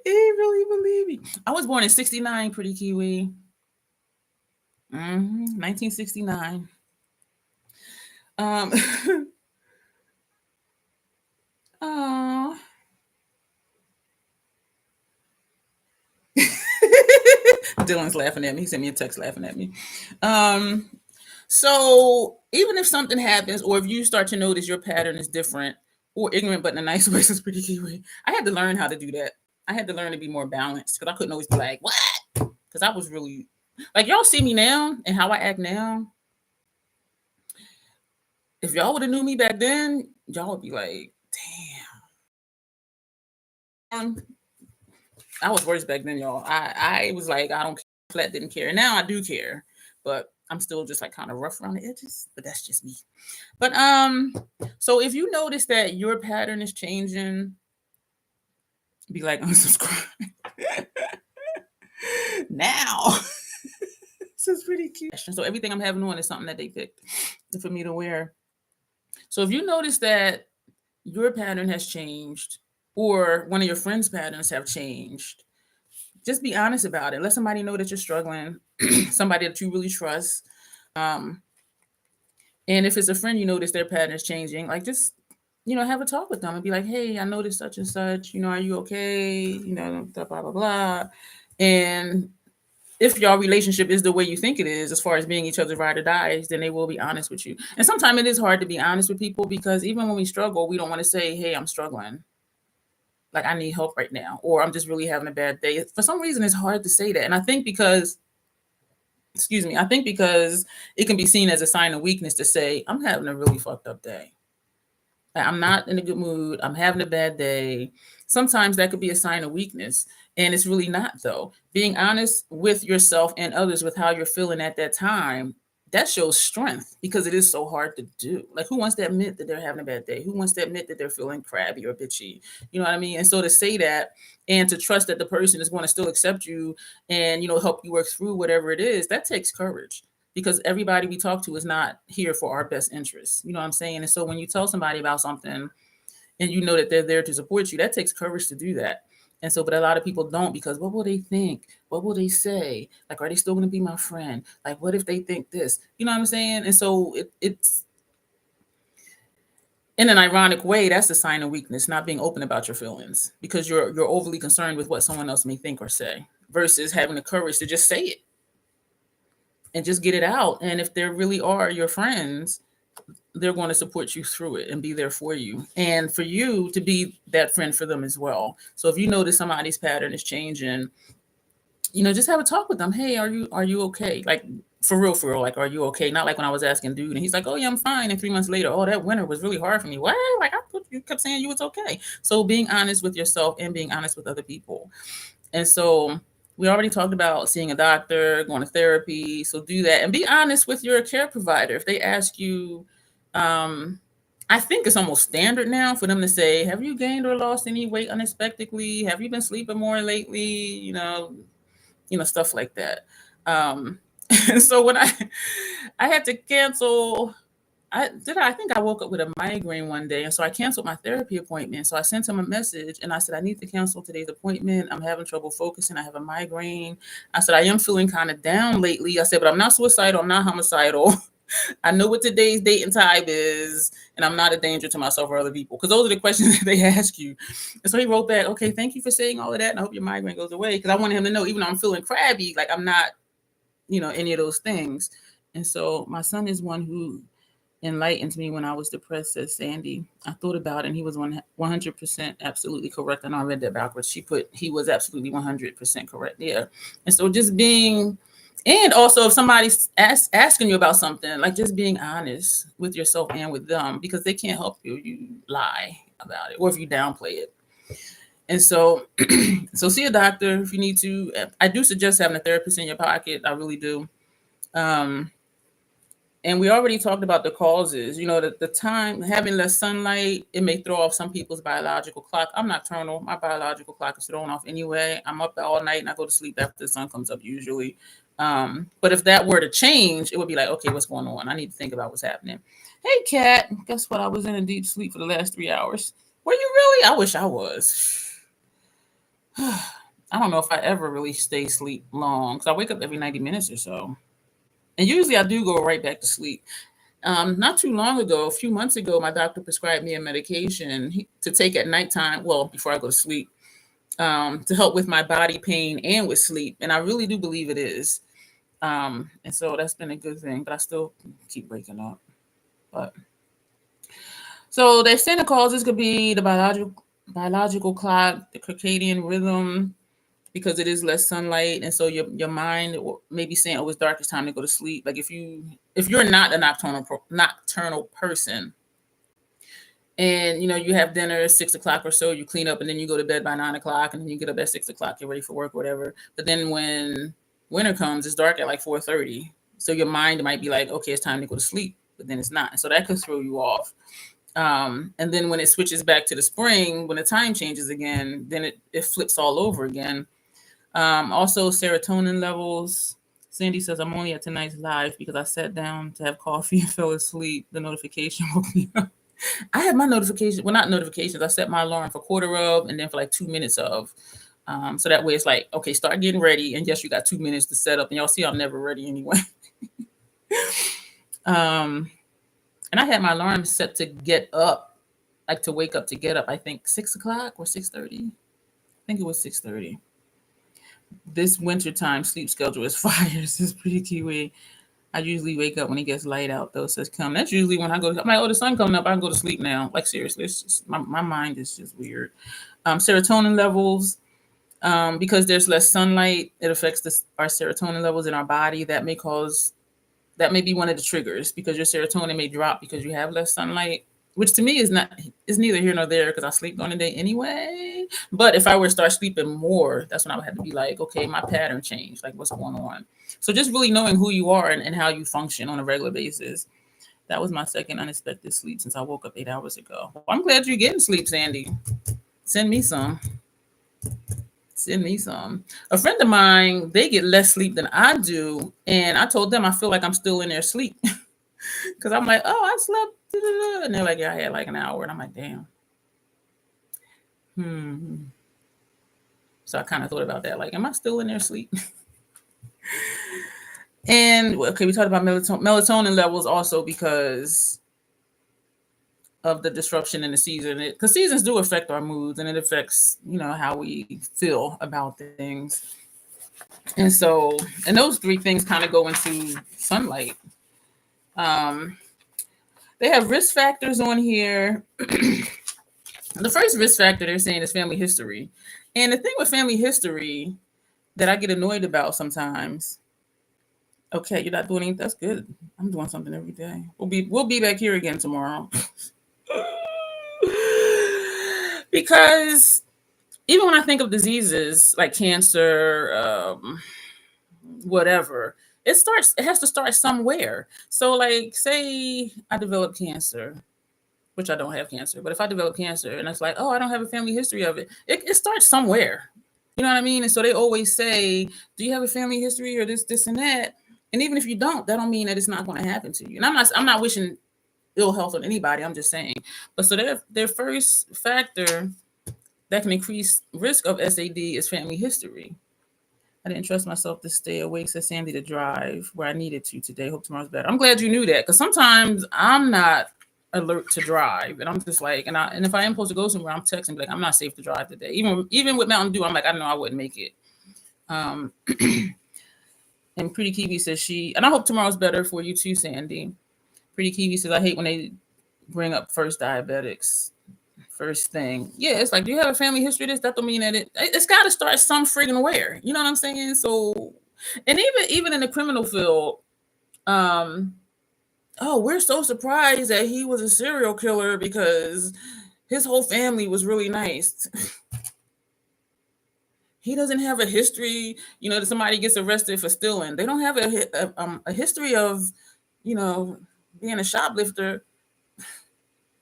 He really believed me. I was born in 69, Pretty Kiwi. 1969. Oh. Dylan's laughing at me. He sent me a text laughing at me. So even if something happens, or if you start to notice your pattern is different or ignorant, but in a nice way, is Pretty Kiwi. I had to learn how to do that. I had to learn to be more balanced because I couldn't always be like, what? Because I was really like, y'all see me now and how I act now. If y'all would have knew me back then, y'all would be like, damn. I was worse back then, y'all. I was like, I don't care. Flat didn't care. Now I do care, but I'm still just like kind of rough around the edges. But that's just me. But so if you notice that your pattern is changing, be like unsubscribe now. This is pretty cute. So everything I'm having on is something that they picked for me to wear. So if you notice that your pattern has changed, or one of your friends' patterns have changed, just be honest about it. Let somebody know that you're struggling, somebody that you really trust. And if it's a friend you notice their pattern is changing, like just, have a talk with them and be like, hey, I noticed such and such, are you okay? Blah, blah, blah, blah. And if your relationship is the way you think it is, as far as being each other's ride or dies, then they will be honest with you. And sometimes it is hard to be honest with people because even when we struggle, we don't want to say, hey, I'm struggling. Like, I need help right now, or I'm just really having a bad day. For some reason, it's hard to say that. And I think because it can be seen as a sign of weakness to say, I'm having a really fucked up day. I'm not in a good mood. I'm having a bad day. Sometimes that could be a sign of weakness. And it's really not, though. Being honest with yourself and others with how you're feeling at that time, that shows strength because it is so hard to do. Like, who wants to admit that they're having a bad day? Who wants to admit that they're feeling crabby or bitchy? You know what I mean? And so to say that and to trust that the person is going to still accept you and, help you work through whatever it is, that takes courage. Because everybody we talk to is not here for our best interests. You know what I'm saying? And so when you tell somebody about something and you know that they're there to support you, that takes courage to do that. And so, but a lot of people don't because what will they think? What will they say? Like, are they still going to be my friend? Like, what if they think this? You know what I'm saying? And so it's in an ironic way, that's a sign of weakness, not being open about your feelings because you're overly concerned with what someone else may think or say versus having the courage to just say it and just get it out. And if there really are your friends, they're going to support you through it and be there for you and for you to be that friend for them as well. So if you notice somebody's pattern is changing, just have a talk with them. Hey, are you okay? Like for real, like, are you okay? Not like when I was asking dude and he's like, oh yeah, I'm fine. And 3 months later, oh, that winter was really hard for me. What? Like I thought you kept saying you was okay. So being honest with yourself and being honest with other people. And so we already talked about seeing a doctor, going to therapy. So do that and be honest with your care provider. If they ask you, I think it's almost standard now for them to say, have you gained or lost any weight unexpectedly? Have you been sleeping more lately? Stuff like that. So when I had to cancel, I think I woke up with a migraine one day. And so I canceled my therapy appointment. So I sent him a message and I said, I need to cancel today's appointment. I'm having trouble focusing. I have a migraine. I said, I am feeling kind of down lately. I said, but I'm not suicidal. I'm not homicidal. I know what today's date and time is, and I'm not a danger to myself or other people. Because those are the questions that they ask you. And so he wrote back, okay, thank you for saying all of that. And I hope your migraine goes away. Because I wanted him to know, even though I'm feeling crabby, like I'm not, any of those things. And so my son is one who enlightened me when I was depressed, says Sandy. I thought about it, and he was 100% absolutely correct. I know I read that backwards. He was absolutely 100% correct there. And so just being... And also, if somebody's asking you about something, like just being honest with yourself and with them, because they can't help you. You lie about it, or if you downplay it. And so, so see a doctor if you need to. I do suggest having a therapist in your pocket. I really do. And we already talked about the causes. The time having less sunlight, it may throw off some people's biological clock. I'm nocturnal. My biological clock is thrown off anyway. I'm up all night and I go to sleep after the sun comes up usually. But if that were to change, it would be like, okay, what's going on? I need to think about what's happening. Hey, Kat, guess what? I was in a deep sleep for the last 3 hours. Were you really? I wish I was. I don't know if I ever really stay asleep long because I wake up every 90 minutes or so. And usually I do go right back to sleep. Not too long ago, a few months ago, my doctor prescribed me a medication to take at nighttime, well, before I go to sleep, to help with my body pain and with sleep. And I really do believe it is. And so that's been a good thing, but I still keep waking up. But so they're saying the causes could be the biological clock, the circadian rhythm, because it is less sunlight, and so your mind may be saying, "Oh, it's dark. It's time to go to sleep." Like if you're not a nocturnal person, And you have dinner at 6 o'clock or so, you clean up, and then you go to bed by 9 o'clock, and then you get up at 6 o'clock, get ready for work, whatever. But then when winter comes, it's dark at like 4:30. So your mind might be like, okay, it's time to go to sleep, but then it's not. So that could throw you off. And then when it switches back to the spring, when the time changes again, then it flips all over again. Also, serotonin levels. Sandy says, I'm only at tonight's live because I sat down to have coffee and fell asleep. The notification woke me up. I had my notification. Well, not notifications. I set my alarm for quarter of and then for like 2 minutes of. So that way it's like, okay, start getting ready. And yes, you got 2 minutes to set up. And y'all see I'm never ready anyway. And I had my alarm set to get up, like to wake up to get up, I think 6 o'clock or 6:30. I think it was 6:30. This wintertime sleep schedule is fire. This is pretty kiwi. I usually wake up when it gets light out, though. Says come. That's usually when I go. I'm like, oh, the sun coming up. I can go to sleep now. Like seriously, it's just my mind is just weird. Serotonin levels, because there's less sunlight, it affects our serotonin levels in our body. That may be one of the triggers, because your serotonin may drop because you have less sunlight, which to me is neither here nor there because I sleep during the day anyway. But if I were to start sleeping more, that's when I would have to be like, okay, my pattern changed. Like, what's going on? So just really knowing who you are and how you function on a regular basis. That was my second unexpected sleep since I woke up 8 hours ago. Well, I'm glad you're getting sleep, Sandy. Send me some. Send me some. A friend of mine, they get less sleep than I do. And I told them I feel like I'm still in their sleep. Because I'm like, oh, I slept. And they're like, yeah, I had like an hour. And I'm like, damn. So I kind of thought about that. Like, am I still in their sleep? And, okay, we talked about melatonin levels also because of the disruption in the season. Because seasons do affect our moods, and it affects, how we feel about things. And so, and those three things kind of go into sunlight. They have risk factors on here. The first risk factor they're saying is family history. And the thing with family history that I get annoyed about sometimes. Okay, you're not doing anything. That's good. I'm doing something every day. We'll be back here again tomorrow. Because even when I think of diseases like cancer, whatever, it has to start somewhere. So like, say I develop cancer, which I don't have cancer, but if I develop cancer and it's like, oh, I don't have a family history of it, it starts somewhere. You know what I mean? And so they always say, do you have a family history or this and that? And even if you don't, that don't mean that it's not going to happen to you. And I'm not wishing ill health on anybody. I'm just saying. But so their first factor that can increase risk of S.A.D is family history. I didn't trust myself to stay awake, said Sandy, to drive where I needed to today. Hope tomorrow's better. I'm glad you knew that, because sometimes I'm not alert to drive, and I'm just like, and if I am supposed to go somewhere, I'm texting like, I'm not safe to drive today. Even with Mountain Dew, I'm like, I know I wouldn't make it. And Pretty Kiwi says and I hope tomorrow's better for you too, Sandy. Pretty Kiwi says, I hate when they bring up first diabetics. First thing. Yeah, it's like, do you have a family history of this? That don't mean that it's got to start some friggin' where. You know what I'm saying? So, and even in the criminal field, we're so surprised that he was a serial killer because his whole family was really nice. He doesn't have a history, that somebody gets arrested for stealing. They don't have a history of, being a shoplifter.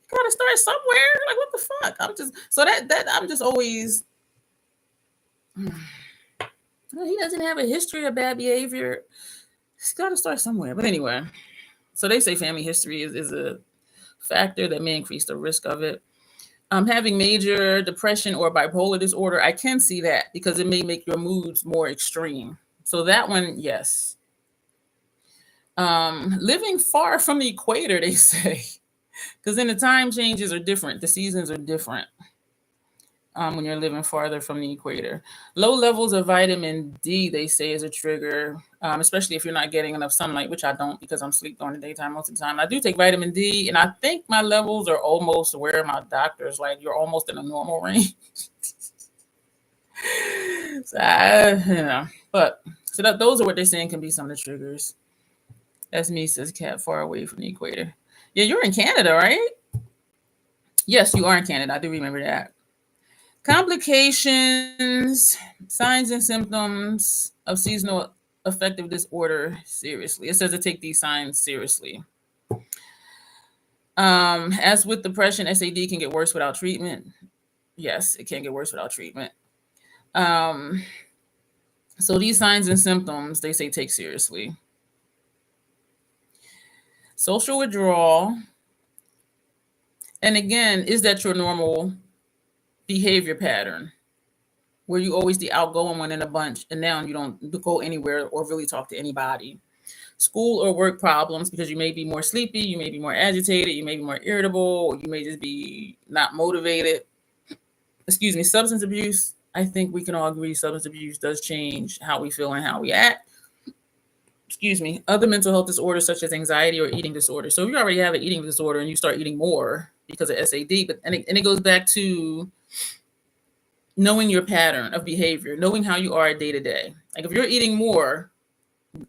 Gotta start somewhere. Like, what the fuck? I'm just always. He doesn't have a history of bad behavior. He's got to start somewhere. But anyway, so they say family history is a factor that may increase the risk of it. Having major depression or bipolar disorder, I can see that because it may make your moods more extreme. So that one, yes. Living far from the equator, they say. Because then the time changes are different. The seasons are different when you're living farther from the equator. Low levels of vitamin D, they say, is a trigger, especially if you're not getting enough sunlight, which I don't because I'm asleep during the daytime most of the time. I do take vitamin D, and I think my levels are almost where my doctor's like, you're almost in a normal range. So, those are what they're saying can be some of the triggers. That's me, says Cat, far away from the equator. Yeah, you're in Canada, right? Yes, you are in Canada. I do remember that. Complications, signs and symptoms of seasonal affective disorder seriously. It says to take these signs seriously. As with depression, S.A.D can get worse without treatment. Yes, it can get worse without treatment. Um, so these signs and symptoms, they say take seriously. Social withdrawal. And again, is that your normal behavior pattern? Where you always the outgoing one in a bunch and now you don't go anywhere or really talk to anybody. School or work problems because you may be more sleepy, you may be more agitated, you may be more irritable, or you may just be not motivated. Excuse me, substance abuse. I think we can all agree substance abuse does change how we feel and how we act. Excuse me. Other mental health disorders such as anxiety or eating disorder. So if you already have an eating disorder and you start eating more because of S.A.D, and it goes back to knowing your pattern of behavior, knowing how you are day to day. Like if you're eating more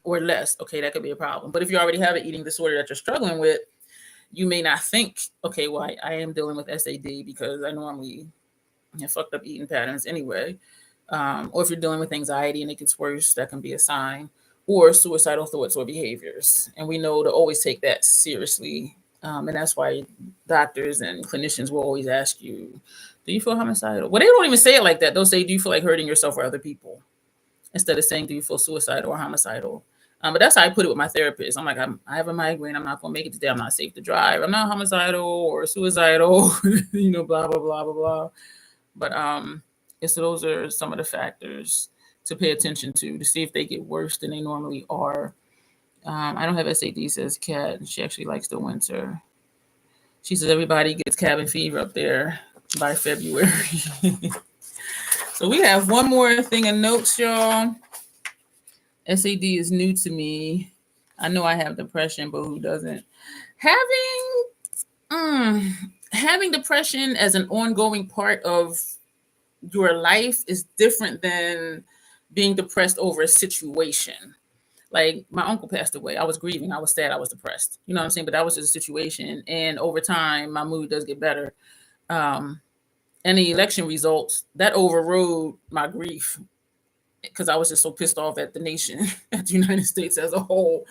or less, okay, that could be a problem. But if you already have an eating disorder that you're struggling with, you may not think, okay, well, I am dealing with S.A.D because I normally have fucked up eating patterns anyway. Or if you're dealing with anxiety and it gets worse, that can be a sign. Or suicidal thoughts or behaviors. And we know to always take that seriously. And that's why doctors and clinicians will always ask you, do you feel homicidal? Well, they don't even say it like that. They'll say, do you feel like hurting yourself or other people? Instead of saying, do you feel suicidal or homicidal? But that's how I put it with my therapist. I'm like, I have a migraine. I'm not going to make it today. I'm not safe to drive. I'm not homicidal or suicidal, blah, blah, blah, blah, blah. But so those are some of the factors to pay attention to see if they get worse than they normally are. I don't have S.A.D, says Kat. She actually likes the winter. She says everybody gets cabin fever up there by February. So we have one more thing of notes, y'all. S.A.D is new to me. I know I have depression, but who doesn't? Having depression as an ongoing part of your life is different than being depressed over a situation. Like my uncle passed away. I was grieving. I was sad. I was depressed. You know what I'm saying? But that was just a situation. And over time, my mood does get better. And the election results, that overrode my grief because I was just so pissed off at the nation, at the United States as a whole.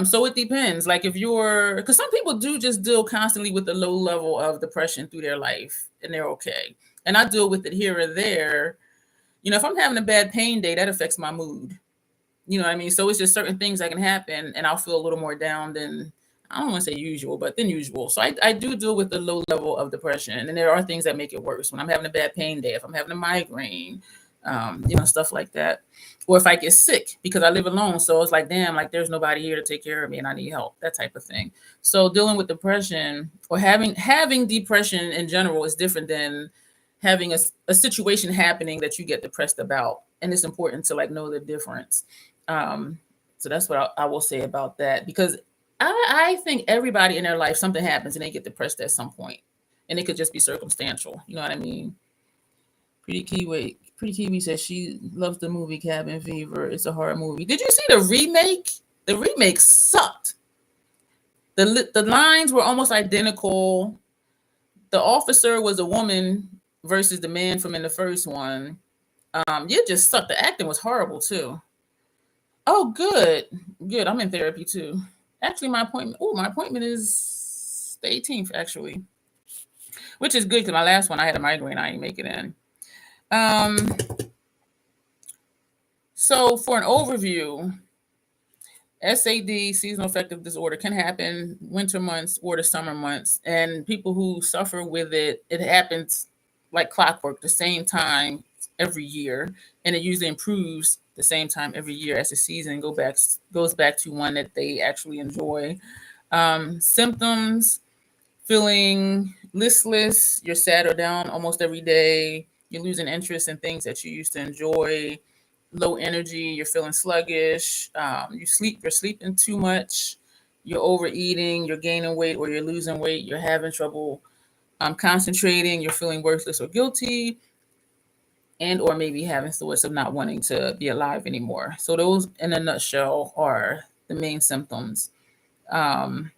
So it depends. Like if you're, because some people do just deal constantly with a low level of depression through their life and they're okay. And I deal with it here or there. If I'm having a bad pain day, that affects my mood. You know what I mean? So it's just certain things that can happen and I'll feel a little more down than, I don't want to say usual, but than usual. So I do deal with the low level of depression. And there are things that make it worse. When I'm having a bad pain day, if I'm having a migraine, stuff like that. Or if I get sick because I live alone. So it's like, damn, like there's nobody here to take care of me and I need help, that type of thing. So dealing with depression or having depression in general is different than having a situation happening that you get depressed about. And it's important to like know the difference. So that's what I will say about that, because I think everybody in their life, something happens and they get depressed at some point, and it could just be circumstantial. You know what I mean? Pretty Kiwi says she loves the movie Cabin Fever. It's a horror movie. Did you see the remake? The remake sucked. The lines were almost identical. The officer was a woman versus the man from in the first one. It just sucked. The acting was horrible too. Oh, good. Good. I'm in therapy too. Actually, my appointment is the 18th, actually. Which is good because my last one I had a migraine, I ain't make it in. So for an overview, S.A.D, seasonal affective disorder, can happen winter months or the summer months. And people who suffer with it, it happens like clockwork, the same time every year. And it usually improves the same time every year as the season goes back to one that they actually enjoy. Symptoms: feeling listless, you're sad or down almost every day, you're losing interest in things that you used to enjoy, low energy, you're feeling sluggish, you're sleeping too much, you're overeating, you're gaining weight or you're losing weight, you're having trouble concentrating, you're feeling worthless or guilty, and or maybe having thoughts of not wanting to be alive anymore. So those, in a nutshell, are the main symptoms. And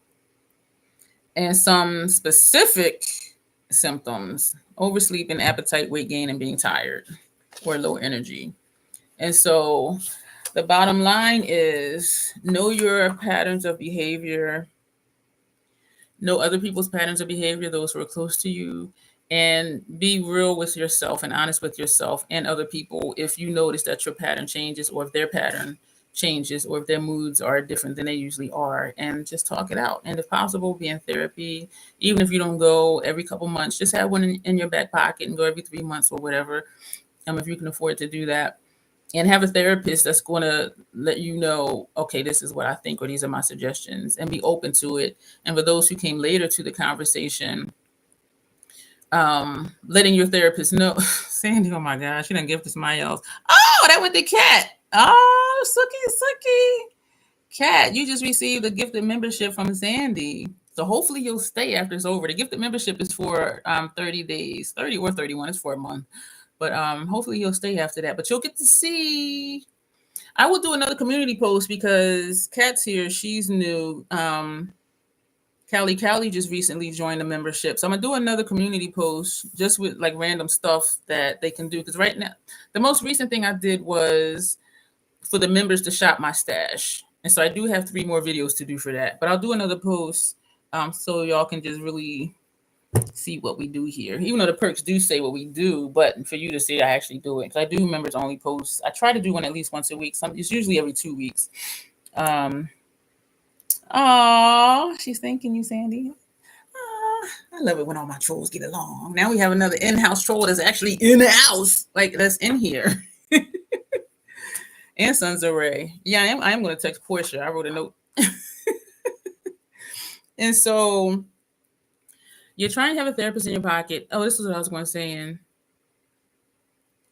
some specific symptoms: oversleeping, appetite, weight gain, and being tired or low energy. And so the bottom line is know your patterns of behavior, know other people's patterns of behavior, those who are close to you, and be real with yourself and honest with yourself and other people if you notice that your pattern changes, or if their pattern changes, or if their moods are different than they usually are, and just talk it out. And if possible, be in therapy. Even if you don't go every couple months, just have one in your back pocket and go every 3 months or whatever, if you can afford to do that. And have a therapist that's going to let you know, okay, this is what I think, or these are my suggestions, and be open to it. And for those who came later to the conversation, letting your therapist know. Sandy, oh my gosh, she done give to somebody else. Oh, that went the cat. Oh, Sookie. Cat, you just received a gifted membership from Sandy. So hopefully you'll stay after it's over. The gifted membership is for 30 days, 30 or 31. It's for a month. But hopefully you'll stay after that. But you'll get to see. I will do another community post because Kat's here. She's new. Callie just recently joined the membership. So I'm going to do another community post just with like random stuff that they can do. Because right now, the most recent thing I did was for the members to shop my stash. And so I do have 3 more videos to do for that. But I'll do another post so y'all can just really see what we do here. Even though the perks do say what we do, but for you to see I actually do it. Because I do members only posts. I try to do one at least once a week. It's usually every 2 weeks. She's thanking you, Sandy. I love it when all my trolls get along. Now we have another in-house troll that's actually in the house, like that's in here. And Sons of Ray. Yeah, I am going to text Portia. I wrote a note. And so you're trying to have a therapist in your pocket. Oh, this is what I was going to say.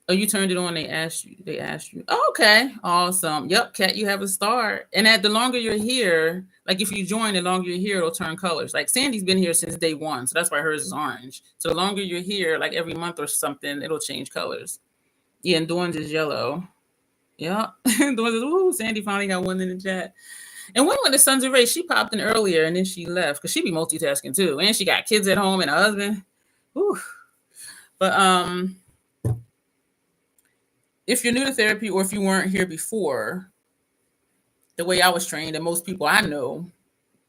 Oh, you turned it on. They asked you. Oh, okay. Awesome. Yep, Kat, you have a star. And the longer you're here, like if you join, the longer you're here, it'll turn colors. Like Sandy's been here since day 1. So that's why hers is orange. So the longer you're here, like every month or something, it'll change colors. Yeah, and Dawn's is yellow. Yeah. Dawn's is, ooh, Sandy finally got one in the chat. And when the Sons of Ray, she popped in earlier and then she left because she be multitasking too. And she got kids at home and a husband. Ooh. But if you're new to therapy or if you weren't here before, the way I was trained, and most people I know,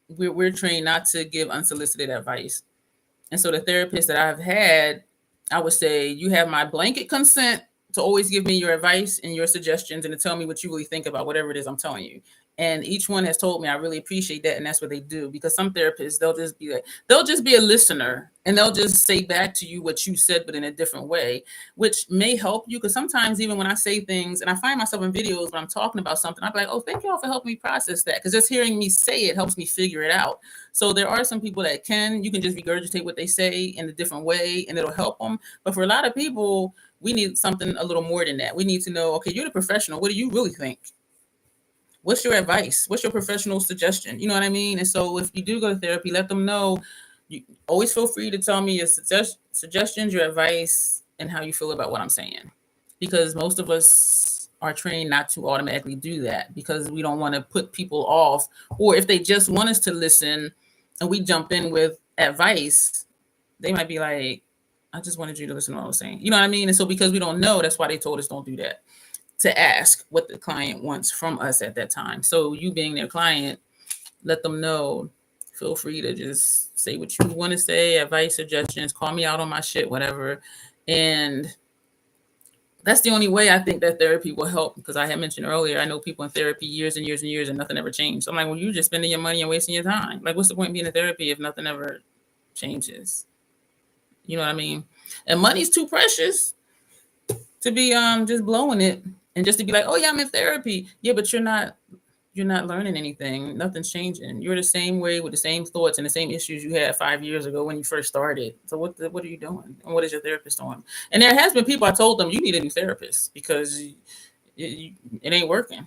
we're trained not to give unsolicited advice. And so the therapist that I've had, I would say, you have my blanket consent to always give me your advice and your suggestions and to tell me what you really think about whatever it is I'm telling you. And each one has told me I really appreciate that, and that's what they do. Because some therapists, they'll just be a listener, and they'll just say back to you what you said, but in a different way, which may help you. Because sometimes even when I say things, and I find myself in videos when I'm talking about something, I'm like, oh, thank y'all for helping me process that. Because just hearing me say it helps me figure it out. So there are some people that you can just regurgitate what they say in a different way, and it'll help them. But for a lot of people, we need something a little more than that. We need to know, okay, you're the professional. What do you really think? What's your advice? What's your professional suggestion? You know what I mean? And so if you do go to therapy, let them know. You always feel free to tell me your suggestions, your advice, and how you feel about what I'm saying. Because most of us are trained not to automatically do that because we don't want to put people off. Or if they just want us to listen and we jump in with advice, they might be like, I just wanted you to listen to what I was saying. You know what I mean? And so because we don't know, that's why they told us don't do that. To ask what the client wants from us at that time. So you being their client, let them know. Feel free to just say what you want to say, advice, suggestions, call me out on my shit, whatever. And that's the only way I think that therapy will help. Because I had mentioned earlier, I know people in therapy years and years and years and nothing ever changed. So I'm like, well, you're just spending your money and wasting your time. Like, what's the point in being in therapy if nothing ever changes? You know what I mean? And money's too precious to be just blowing it. And just to be like, oh yeah, I'm in therapy. Yeah, but you're not learning anything. Nothing's changing. You're the same way with the same thoughts and the same issues you had 5 years ago when you first started. So what are you doing? And what is your therapist doing? And there has been people I told them you need a new therapist because it ain't working.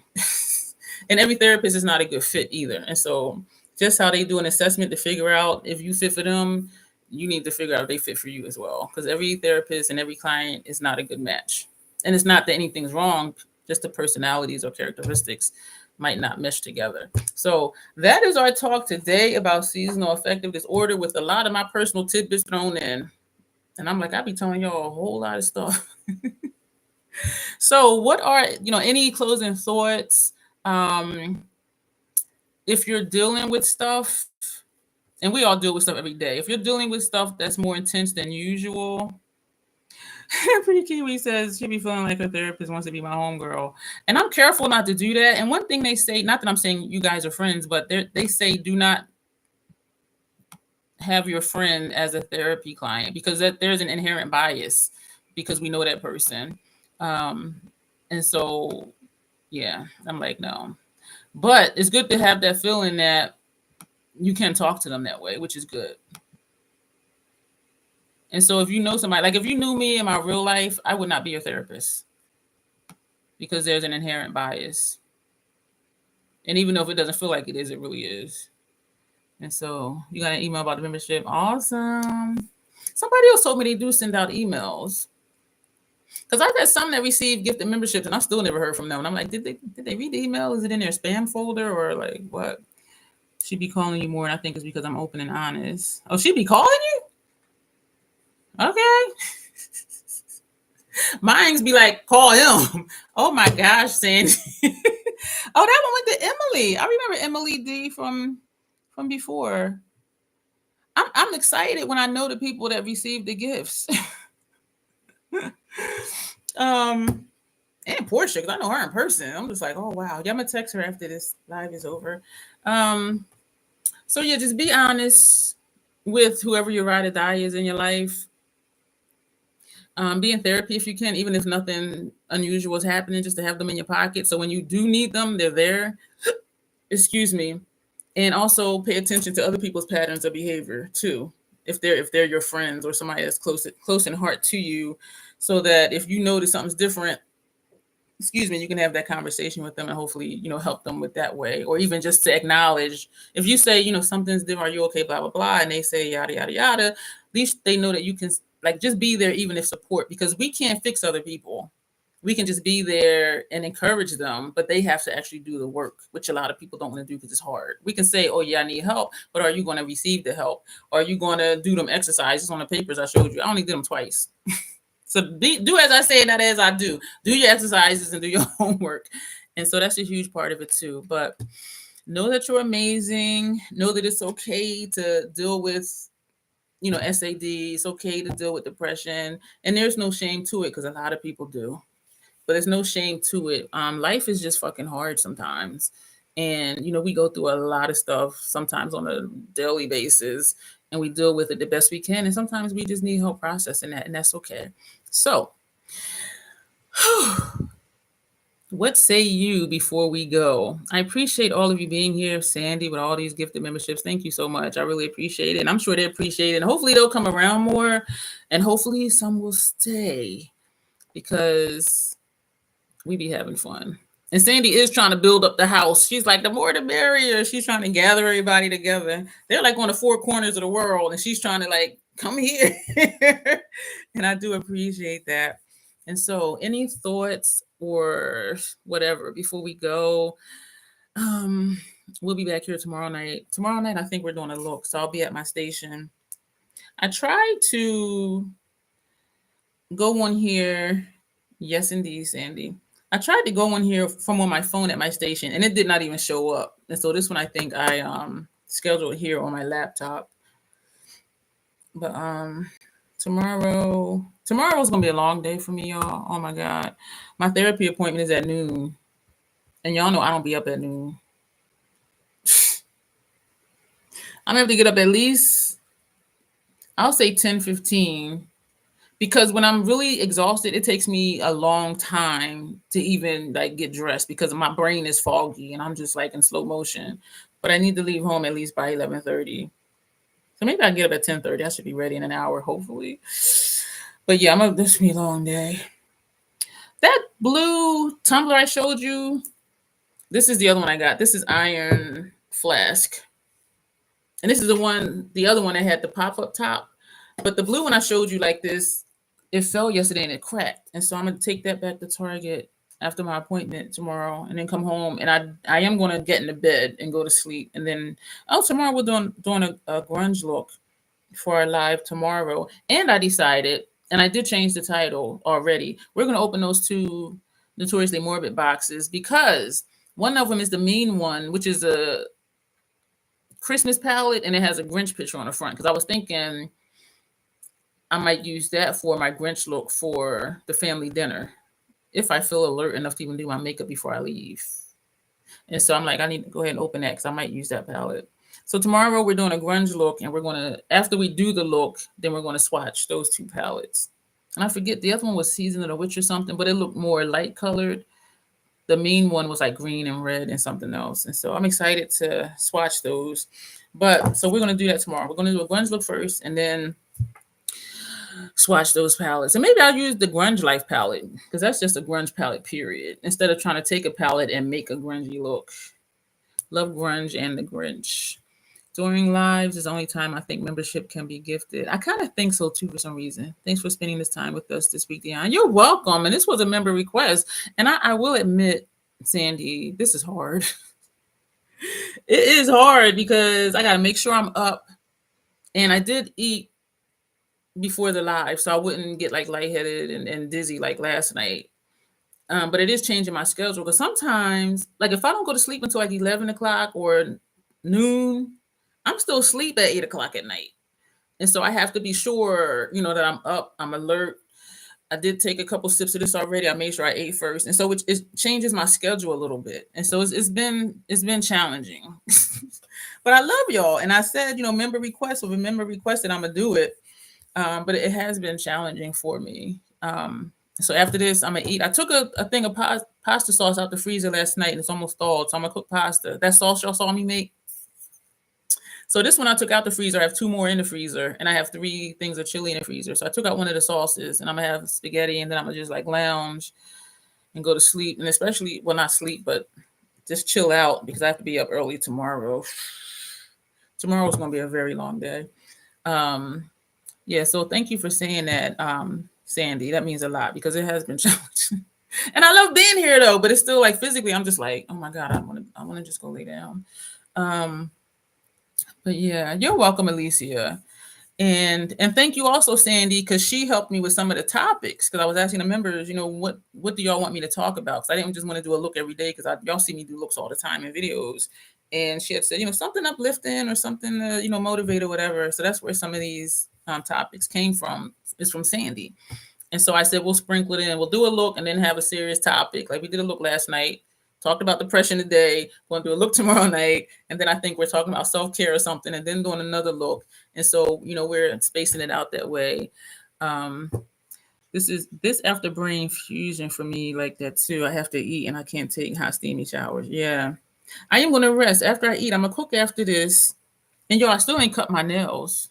And every therapist is not a good fit either. And so just how they do an assessment to figure out if you fit for them, you need to figure out if they fit for you as well. Because every therapist and every client is not a good match. And it's not that anything's wrong, just the personalities or characteristics might not mesh together. So that is our talk today about seasonal affective disorder with a lot of my personal tidbits thrown in. And I'm like, I be telling y'all a whole lot of stuff. So what are, any closing thoughts? If you're dealing with stuff, and we all deal with stuff every day, if you're dealing with stuff that's more intense than usual, Pretty Kiwi says she be feeling like her therapist wants to be my homegirl. And I'm careful not to do that. And one thing they say, not that I'm saying you guys are friends, but they say do not have your friend as a therapy client because there's an inherent bias because we know that person. Um, and so, yeah, I'm like, no. But it's good to have that feeling that you can talk to them that way, which is good. And so if you know somebody, like if you knew me in my real life, I would not be your therapist because there's an inherent bias. And even though if it doesn't feel like it is, it really is. And so you got an email about the membership. Awesome. Somebody else told me they do send out emails. Because I've had some that receive gifted memberships and I still never heard from them. And I'm like, did they read the email? Is it in their spam folder or like what? She be calling you more, and I think it's because I'm open and honest. Oh, she be calling you? Okay. Mine's be like, call him. Oh my gosh, Sandy. Oh, that one went to Emily. I remember Emily D from before. I'm excited when I know the people that received the gifts. And Portia, because I know her in person. I'm just like, oh wow. Yeah, I'm gonna text her after this live is over. So yeah, just be honest with whoever your ride or die is in your life. Be in therapy if you can, even if nothing unusual is happening, just to have them in your pocket. So when you do need them, they're there. Excuse me. And also pay attention to other people's patterns of behavior too. If they're your friends or somebody that's close in heart to you, so that if you notice something's different, excuse me, you can have that conversation with them and hopefully, help them with that way. Or even just to acknowledge, if you say, something's different, are you okay, blah, blah, blah, and they say yada, yada, yada, at least they know that you can like just be there even if support, because we can't fix other people. We can just be there and encourage them, but they have to actually do the work, which a lot of people don't want to do because it's hard. We can say, oh yeah, I need help, but are you going to receive the help? Are you going to do them exercises on the papers I showed you? I only did them twice. So do as I say, not as I do. Do your exercises and do your homework. And so that's a huge part of it too. But know that you're amazing. Know that it's okay to deal with, S.A.D. It's okay to deal with depression. And there's no shame to it because a lot of people do. But there's no shame to it. Life is just fucking hard sometimes. And, we go through a lot of stuff sometimes on a daily basis and we deal with it the best we can. And sometimes we just need help processing that, and that's okay. So, what say you before we go? I appreciate all of you being here, Sandy, with all these gifted memberships. Thank you so much. I really appreciate it. And I'm sure they appreciate it. And hopefully they'll come around more. And hopefully some will stay because we be having fun. And Sandy is trying to build up the house. She's like, the more the merrier. She's trying to gather everybody together. They're like on the four corners of the world. And she's trying to like, come here. And I do appreciate that. And so any thoughts or whatever before we go? We'll be back here tomorrow night. Tomorrow night, I think we're doing a look. So I'll be at my station. I tried to go on here. Yes, indeed, Sandy. I tried to go on here from on my phone at my station and it did not even show up. And so this one I think I scheduled here on my laptop. But tomorrow's gonna be a long day for me, y'all. Oh my God. My therapy appointment is at noon. And y'all know I don't be up at noon. I'm gonna have to get up at least, I'll say 10:15. Because when I'm really exhausted, it takes me a long time to even like get dressed because my brain is foggy and I'm just like in slow motion. But I need to leave home at least by 11:30. So maybe I can get up at 10:30. I should be ready in an hour, hopefully. But yeah, this will be a long day. That blue tumbler I showed you, this is the other one I got. This is Iron Flask. And this is the other one that had the pop-up top. But the blue one I showed you like this, it fell yesterday and it cracked. And so I'm going to take that back to Target after my appointment tomorrow and then come home. And I am going to get into bed and go to sleep. And then, tomorrow we're doing a grunge look. for our live tomorrow. And I decided, and I did change the title already. We're going to open those two Notoriously Morbid boxes because one of them is the mean one, which is a Christmas palette, and it has a Grinch picture on the front. Because I was thinking I might use that for my Grinch look for the family dinner if I feel alert enough to even do my makeup before I leave. And so I'm like, I need to go ahead and open that because I might use that palette. So tomorrow we're doing a grunge look, and we're going to, after we do the look, then we're going to swatch those two palettes. And I forget, the other one was Season of the Witch or something, but it looked more light colored. The mean one was like green and red and something else. And so I'm excited to swatch those. But so we're going to do that tomorrow. We're going to do a grunge look first and then swatch those palettes. And maybe I'll use the Grunge Life palette because that's just a grunge palette, period. Instead of trying to take a palette and make a grungy look. Love grunge and the Grinch. During lives is the only time I think membership can be gifted. I kind of think so too for some reason. Thanks for spending this time with us this week, Dion. You're welcome. And this was a member request. And I will admit, Sandy, this is hard. It is hard because I got to make sure I'm up. And I did eat before the live, so I wouldn't get like lightheaded and dizzy like last night. But it is changing my schedule because sometimes, like if I don't go to sleep until like 11 o'clock or noon, I'm still asleep at 8 o'clock at night. And so I have to be sure, that I'm up, I'm alert. I did take a couple sips of this already. I made sure I ate first. And so it changes my schedule a little bit. And so it's been challenging. But I love y'all. And I said, member request, if a member requested, I'm going to do it. But it has been challenging for me. So after this, I'm going to eat. I took a thing of pasta sauce out the freezer last night, and it's almost thawed. So I'm going to cook pasta. That sauce y'all saw me make. So this one I took out the freezer. I have 2 more in the freezer, and I have 3 things of chili in the freezer. So I took out one of the sauces, and I'm going to have spaghetti, and then I'm going to just like lounge and go to sleep. And especially, well, not sleep, but just chill out because I have to be up early tomorrow. Tomorrow's going to be a very long day. Yeah, so thank you for saying that, Sandy. That means a lot because it has been challenging. And I love being here though, but it's still like physically, I'm just like, oh my God, I want to just go lay down. But yeah, you're welcome, Alicia. And thank you also, Sandy, because she helped me with some of the topics. Because I was asking the members, what do y'all want me to talk about? Because I didn't just want to do a look every day because y'all see me do looks all the time in videos. And she had said, something uplifting or something to, motivate or whatever. So that's where some of these topics came from. Is from Sandy. And so I said, we'll sprinkle it in. We'll do a look and then have a serious topic. Like we did a look last night. Talked about depression today. We'll do a look tomorrow night. And then I think we're talking about self-care or something and then doing another look. And so, we're spacing it out that way. This after brain fusion for me like that too. I have to eat and I can't take hot steamy showers. Yeah. I am going to rest. After I eat, I'm going to cook after this. And y'all, I still ain't cut my nails.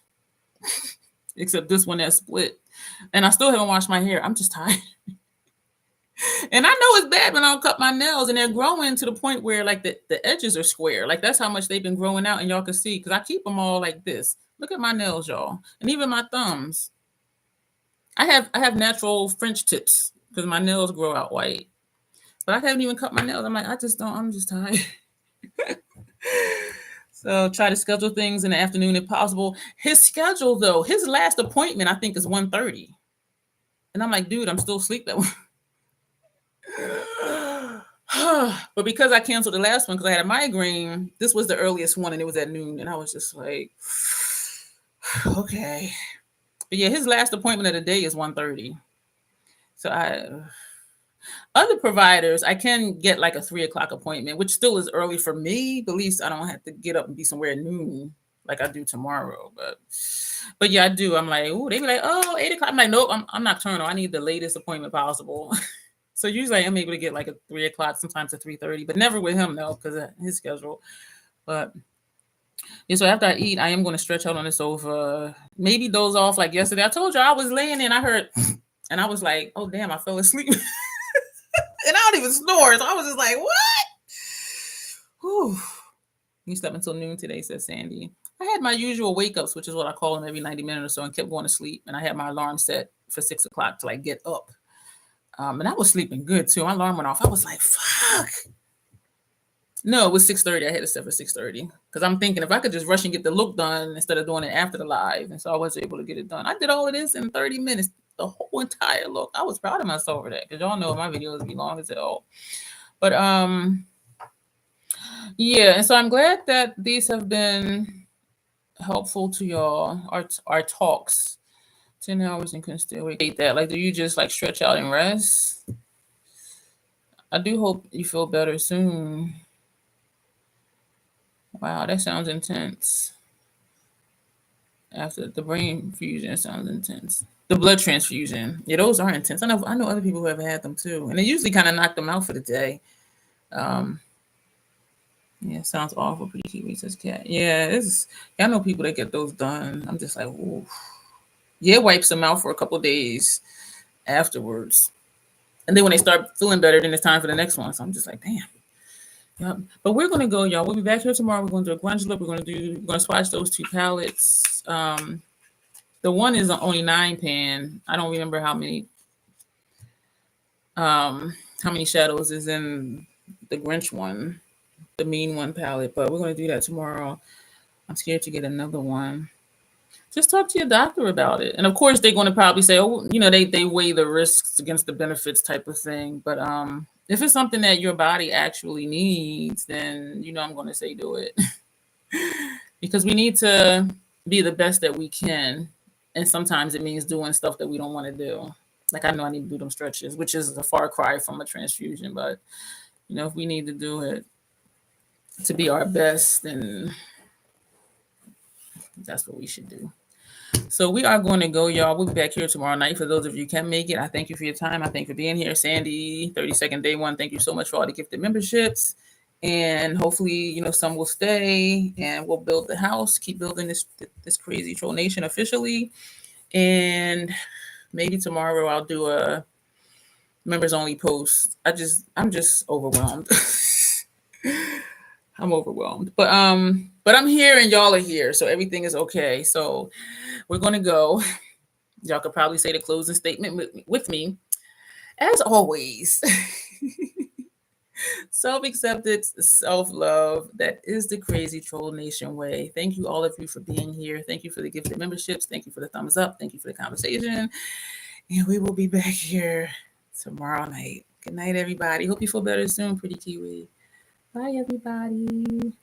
Except this one that split. And I still haven't washed my hair. I'm just tired. And I know it's bad when I don't cut my nails and they're growing to the point where like the edges are square. Like that's how much they've been growing out, and y'all can see because I keep them all like this. Look at my nails, y'all. And even my thumbs. I have natural French tips because my nails grow out white. But I haven't even cut my nails. I'm like, I'm just tired. So try to schedule things in the afternoon if possible. His schedule though, his last appointment I think is 1:30. And I'm like, dude, I'm still asleep that one. But because I canceled the last one because I had a migraine, this was the earliest one and it was at noon. And I was just like, okay. But yeah, his last appointment of the day is 1:30. So other providers, I can get like a 3 o'clock appointment, which still is early for me. But at least I don't have to get up and be somewhere at noon like I do tomorrow. But yeah, I do. I'm like, oh, they be like, oh, 8 o'clock. I'm like, nope, I'm nocturnal. I need the latest appointment possible. So usually I'm able to get like a 3 o'clock, sometimes a 3:30, but never with him though, because of his schedule. But yeah, so after I eat, I am going to stretch out on the sofa, maybe doze off like yesterday. I told you I was laying in, I heard, and I was like, oh damn, I fell asleep. And I don't even snore. So I was just like, what? Whew. You slept until noon today, says Sandy. I had my usual wake ups, which is what I call them every 90 minutes or so, and kept going to sleep. And I had my alarm set for 6 o'clock to like get up. And I was sleeping good too. My alarm went off. I was like, fuck. No, it was 6:30. I had to set for 6:30 because I'm thinking if I could just rush and get the look done instead of doing it after the live, and so I was able to get it done. I did all of this in 30 minutes, the whole entire look. I was proud of myself for that because y'all know my videos be long as hell. But yeah, and so I'm glad that these have been helpful to y'all. Our talks. 10 hours and couldn't stay awake. That like, do you just like stretch out and rest? I do hope you feel better soon. Wow, that sounds intense. After the brain fusion sounds intense. The blood transfusion, yeah, those are intense. I know other people who have had them too, and they usually kind of knock them out for the day. Um, yeah, sounds awful. Pretty Kiwi says cat. Yeah, it's. I know people that get those done. I'm just like, ooh. Yeah, it wipes them out for a couple of days afterwards, and then when they start feeling better, then it's time for the next one. So I'm just like, damn. Yep. But we're gonna go, y'all. We'll be back here tomorrow. We're gonna do a grunge look. We're gonna swatch those two palettes. The one is only 9 pan. I don't remember how many shadows is in the Grinch one, the mean one palette. But we're gonna do that tomorrow. I'm scared to get another one. Just talk to your doctor about it. And of course they're gonna probably say, oh, they weigh the risks against the benefits type of thing. But if it's something that your body actually needs, then I'm gonna say do it. Because we need to be the best that we can. And sometimes it means doing stuff that we don't want to do. Like I know I need to do them stretches, which is a far cry from a transfusion. But, if we need to do it to be our best, then that's what we should do. So we are going to go, y'all. We'll be back here tomorrow night. For those of you who can make it, I thank you for your time. I thank you for being here. Sandy, 32nd Day One, thank you so much for all the gifted memberships. And hopefully, some will stay and we'll build the house, keep building this crazy troll nation officially. And maybe tomorrow I'll do a members only post. I'm just overwhelmed. I'm overwhelmed. But I'm here and y'all are here, so everything is okay. So we're gonna go. Y'all could probably say the closing statement with me. As always. Self-acceptance, self-love. That is the crazy troll nation way. Thank you, all of you, for being here. Thank you for the gifted memberships. Thank you for the thumbs up. Thank you for the conversation. And we will be back here tomorrow night. Good night, everybody. Hope you feel better soon, Pretty Kiwi. Bye, everybody.